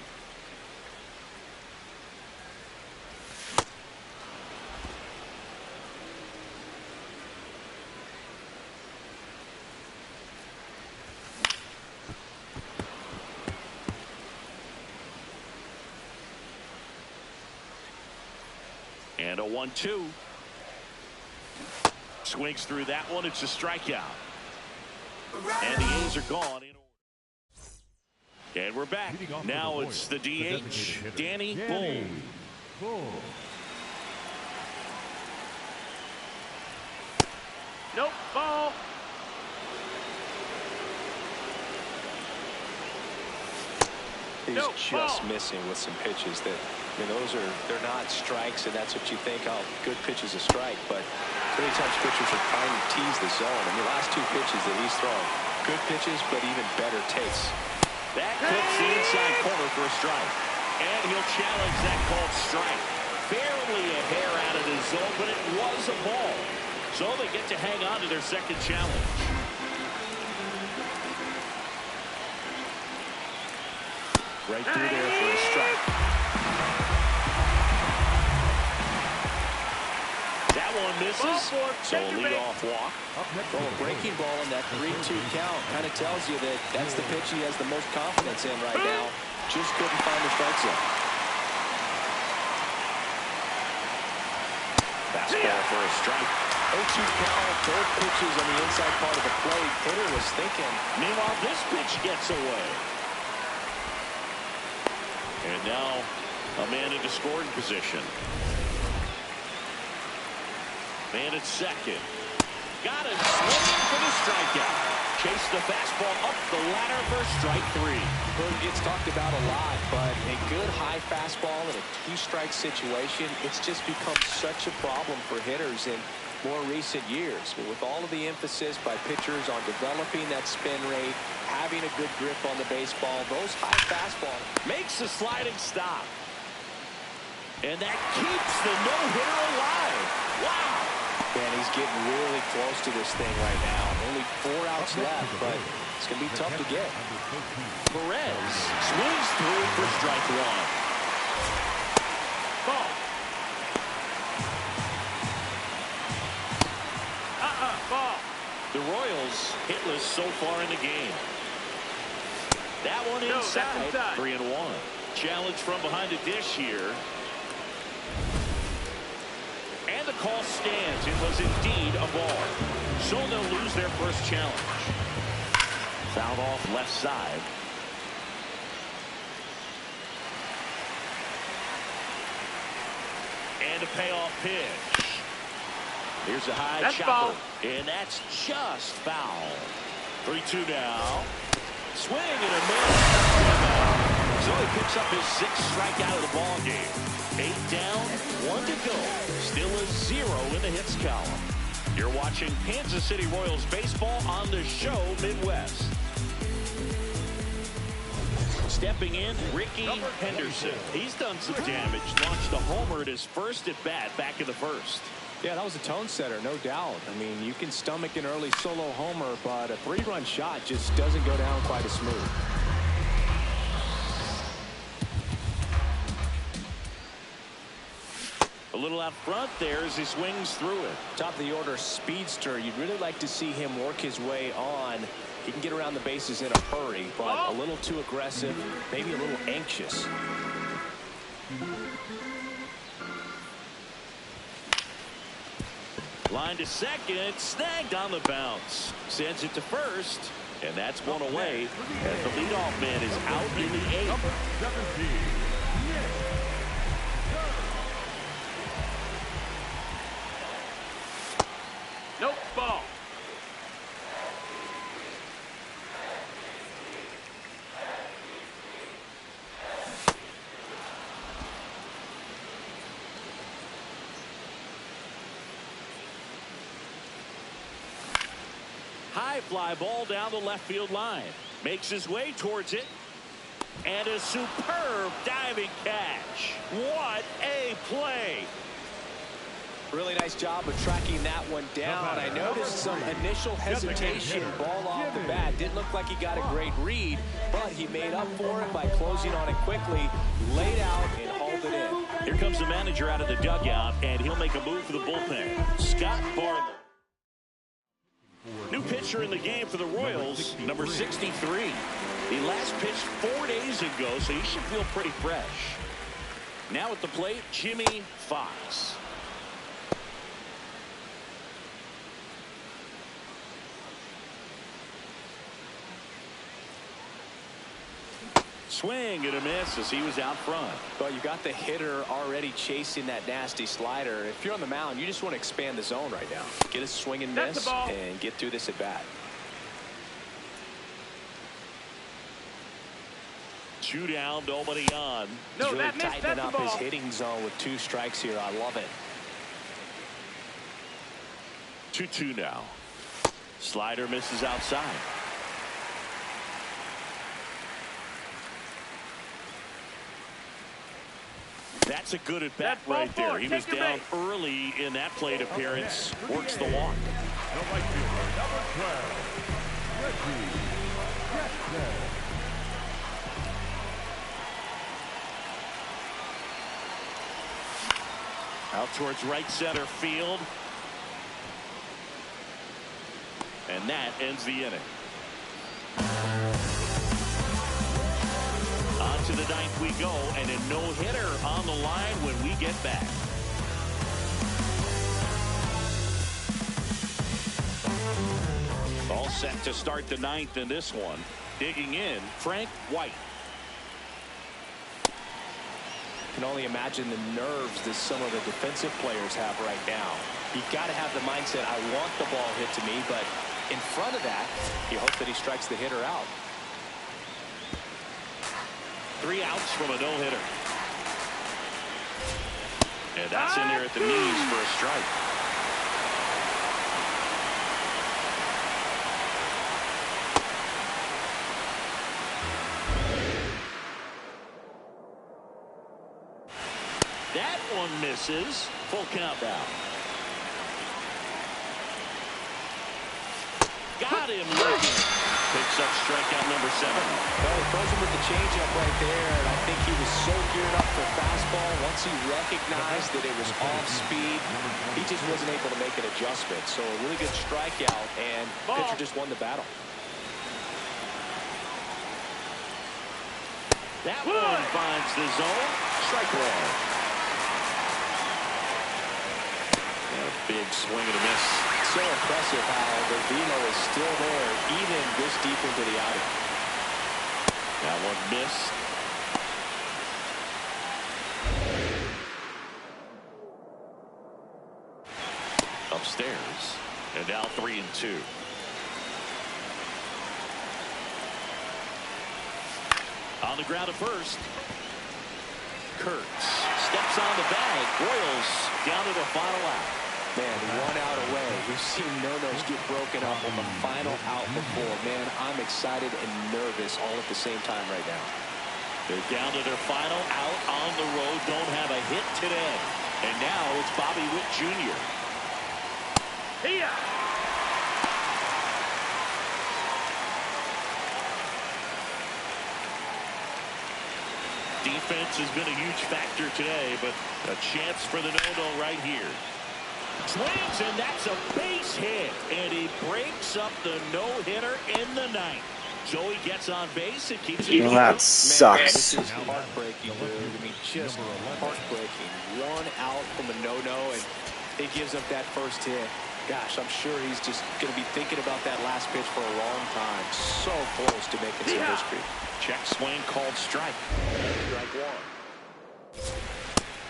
Speaker 1: And a 1-2. Swings through that one. It's a strikeout. And the A's are gone. And we're back. Now it's the DH, Danny Bull.
Speaker 5: Nope, ball.
Speaker 3: He's just missing with some pitches that, I mean, they're not strikes, and that's what you think, oh, good pitch is a strike, but many times pitchers are trying to tease the zone. I mean, the last two pitches that he's thrown, good pitches, but even better takes.
Speaker 1: That clips the inside corner for a strike. And he'll challenge that called strike. Barely a hair out of the zone, but it was a ball. So they get to hang on to their second challenge. Right through there for a strike. That one misses. So a leadoff walk.
Speaker 3: Well, a breaking ball in that 3-2 count kind of tells you that that's the pitch he has the most confidence in right now. Just couldn't find the strike zone.
Speaker 1: Fastball for a strike.
Speaker 3: 0-2 count, both pitches on the inside part of the plate. Hitter was thinking.
Speaker 1: Meanwhile, this pitch gets away. And now a man into scoring position. Man at second. Got it. Swinging for the strikeout. Chase the fastball up the ladder for strike 3.
Speaker 3: Well, it gets talked about a lot, but a good high fastball in a 2-strike situation, it's just become such a problem for hitters in more recent years. But with all of the emphasis by pitchers on developing that spin rate, having a good grip on the baseball, those high fastballs
Speaker 1: makes the sliding stop. And that keeps the no-hitter alive. Wow.
Speaker 3: And he's getting really close to this thing right now. Only 4 outs left, but it's going to be tough to get.
Speaker 1: Perez swings through for strike 1.
Speaker 5: Ball. Ball.
Speaker 1: The Royals hitless so far in the game. That one inside. 3-1. Challenge from behind the dish here. And the call stands. It was indeed a ball. So they'll lose their first challenge. Fouled off left side. And a payoff pitch. Here's a high chopper. And that's just foul. 3-2 now. Swing and a miss. So he picks up his 6th strikeout of the ball game. 8 down, 1 to go. Still a 0 in the hits column. You're watching Kansas City Royals baseball on the show Midwest. Stepping in, Ricky Henderson. He's done some damage. Launched a homer at his first at bat back in the first.
Speaker 3: Yeah, that was a tone setter, no doubt. I mean, you can stomach an early solo homer, but a 3-run shot just doesn't go down quite as smooth.
Speaker 1: A little out front there as he swings through it.
Speaker 3: Top of the order speedster. You'd really like to see him work his way on. He can get around the bases in a hurry, but a little too aggressive, maybe a little anxious.
Speaker 1: Line to second, snagged on the bounce. Sends it to first, and that's one away as the leadoff man is out in the 8th.
Speaker 5: Nope, ball.
Speaker 1: High fly ball down the left field line. Makes his way towards it. And a superb diving catch. What a play.
Speaker 3: Really nice job of tracking that one down. I noticed some initial hesitation. Ball off the bat. Didn't look like he got a great read, but he made up for it by closing on it quickly, laid out, and hauled it in.
Speaker 1: Here comes the manager out of the dugout, and he'll make a move for the bullpen. Scott Barlow. New pitcher in the game for the Royals, number 63. He last pitched 4 days ago, so he should feel pretty fresh. Now at the plate, Jimmy Fox. Swing and a miss as he was out front.
Speaker 3: Well, you got the hitter already chasing that nasty slider. If you're on the mound, you just want to expand the zone right now. Get a swing and miss and get through this at bat.
Speaker 1: 2 down, nobody on.
Speaker 3: He's really tightening up his hitting zone with 2 strikes here. I love it.
Speaker 1: 2-2 now. Slider misses outside. That's a good at bat right there. He was down early in that plate appearance. Works the walk.
Speaker 4: The right fielder, number 12, Reggie Jackson.
Speaker 1: Out towards right center field. And that ends the inning. On to the 9th we go, and a no-hitter on the line when we get back. All set to start the 9th in this one. Digging in, Frank White.
Speaker 3: Can only imagine the nerves that some of the defensive players have right now. You got to have the mindset, I want the ball hit to me, but in front of that, you hope that he strikes the hitter out.
Speaker 1: 3 outs from a no-hitter. And that's in there at the knees for a strike. That one misses. Full count now. Got him looking. Picks up strikeout number 7.
Speaker 3: Well, he throws him with the changeup right there, and I think he was so geared up for fastball. Once he recognized that it was off speed, he just wasn't able to make an adjustment. So a really good strikeout, and the pitcher just won the battle.
Speaker 1: That one finds the zone. Strike one. A big swing and a miss.
Speaker 3: So impressive how the velo is still there even this deep into the outing.
Speaker 1: That one missed. Upstairs. And now 3-2. On the ground at first. Kurtz steps on the bag. Royals down to the final out.
Speaker 3: Man, 1 out away. We've seen no-nos get broken up on the final out before. Man, I'm excited and nervous all at the same time right now.
Speaker 1: They're down to their final out on the road. Don't have a hit today. And now it's Bobby Witt Jr.
Speaker 5: Here.
Speaker 1: Defense has been a huge factor today, but a chance for the no-no right here. Swings, and that's a base hit, and he breaks up the no-hitter in the 9th. Joey gets on base and keeps it.
Speaker 7: Well, that sucks.
Speaker 3: This is heartbreaking, dude. I mean, just heartbreaking. 1 out from a no-no, and it gives up that first hit. Gosh, I'm sure he's just going to be thinking about that last pitch for a long time. So close to making some history.
Speaker 1: Check swing called strike. Strike 1.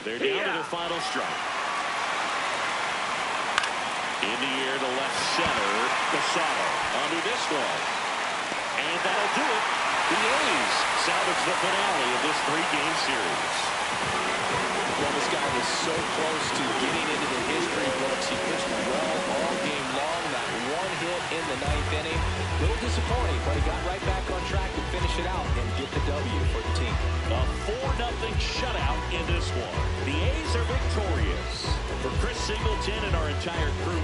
Speaker 1: They're down to their final strike. In the air to left center. Casado under this one. And that'll do it. The A's salvage the finale of this 3-game series.
Speaker 3: Well, this guy was so close to getting into the history books. He pitched well all game long. That 1 hit in the 9th inning. A little disappointing, but he got right back on track to finish it out and get the W for the team.
Speaker 1: A 4-0 shutout in this one. The A's are victorious. For Chris Singleton and our entire crew.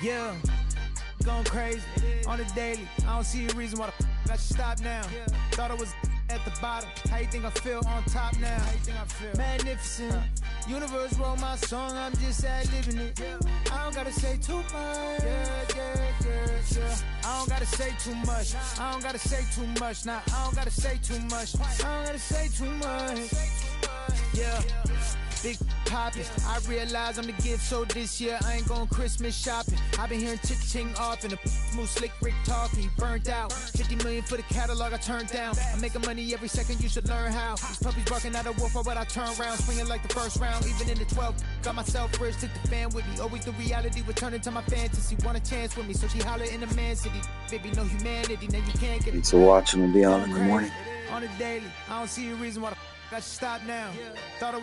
Speaker 11: Yeah, going crazy on the daily. I don't see a reason why the I should stop now. Thought I was at the bottom. How you think I feel on top now? How you think I feel? Magnificent. Universe wrote my song, I'm just ad-libbing it. I don't gotta say too much. I don't gotta say too much. I don't gotta say too much. Nah, I don't gotta say too much. I don't gotta say too much. Yeah. Big poppin', I realize I'm the gift, so this year I ain't going Christmas shopping. I've been hearing ching off and the smooth slick Rick talking, burnt out. 50 million for the catalog I turned down. I'm making money every second, you should learn how. These puppies barking at a wolf, but I turn around, swinging like the first round. Even in the 12th, got myself rich, took the fan with me. Always the reality would turn into my fantasy. Want a chance with me, so she holler in the man city. Baby, no humanity, now you can't get
Speaker 7: Thanks for watching. We'll be on in the morning.
Speaker 11: on the daily. I don't see a reason why the I should stop now. Thought it was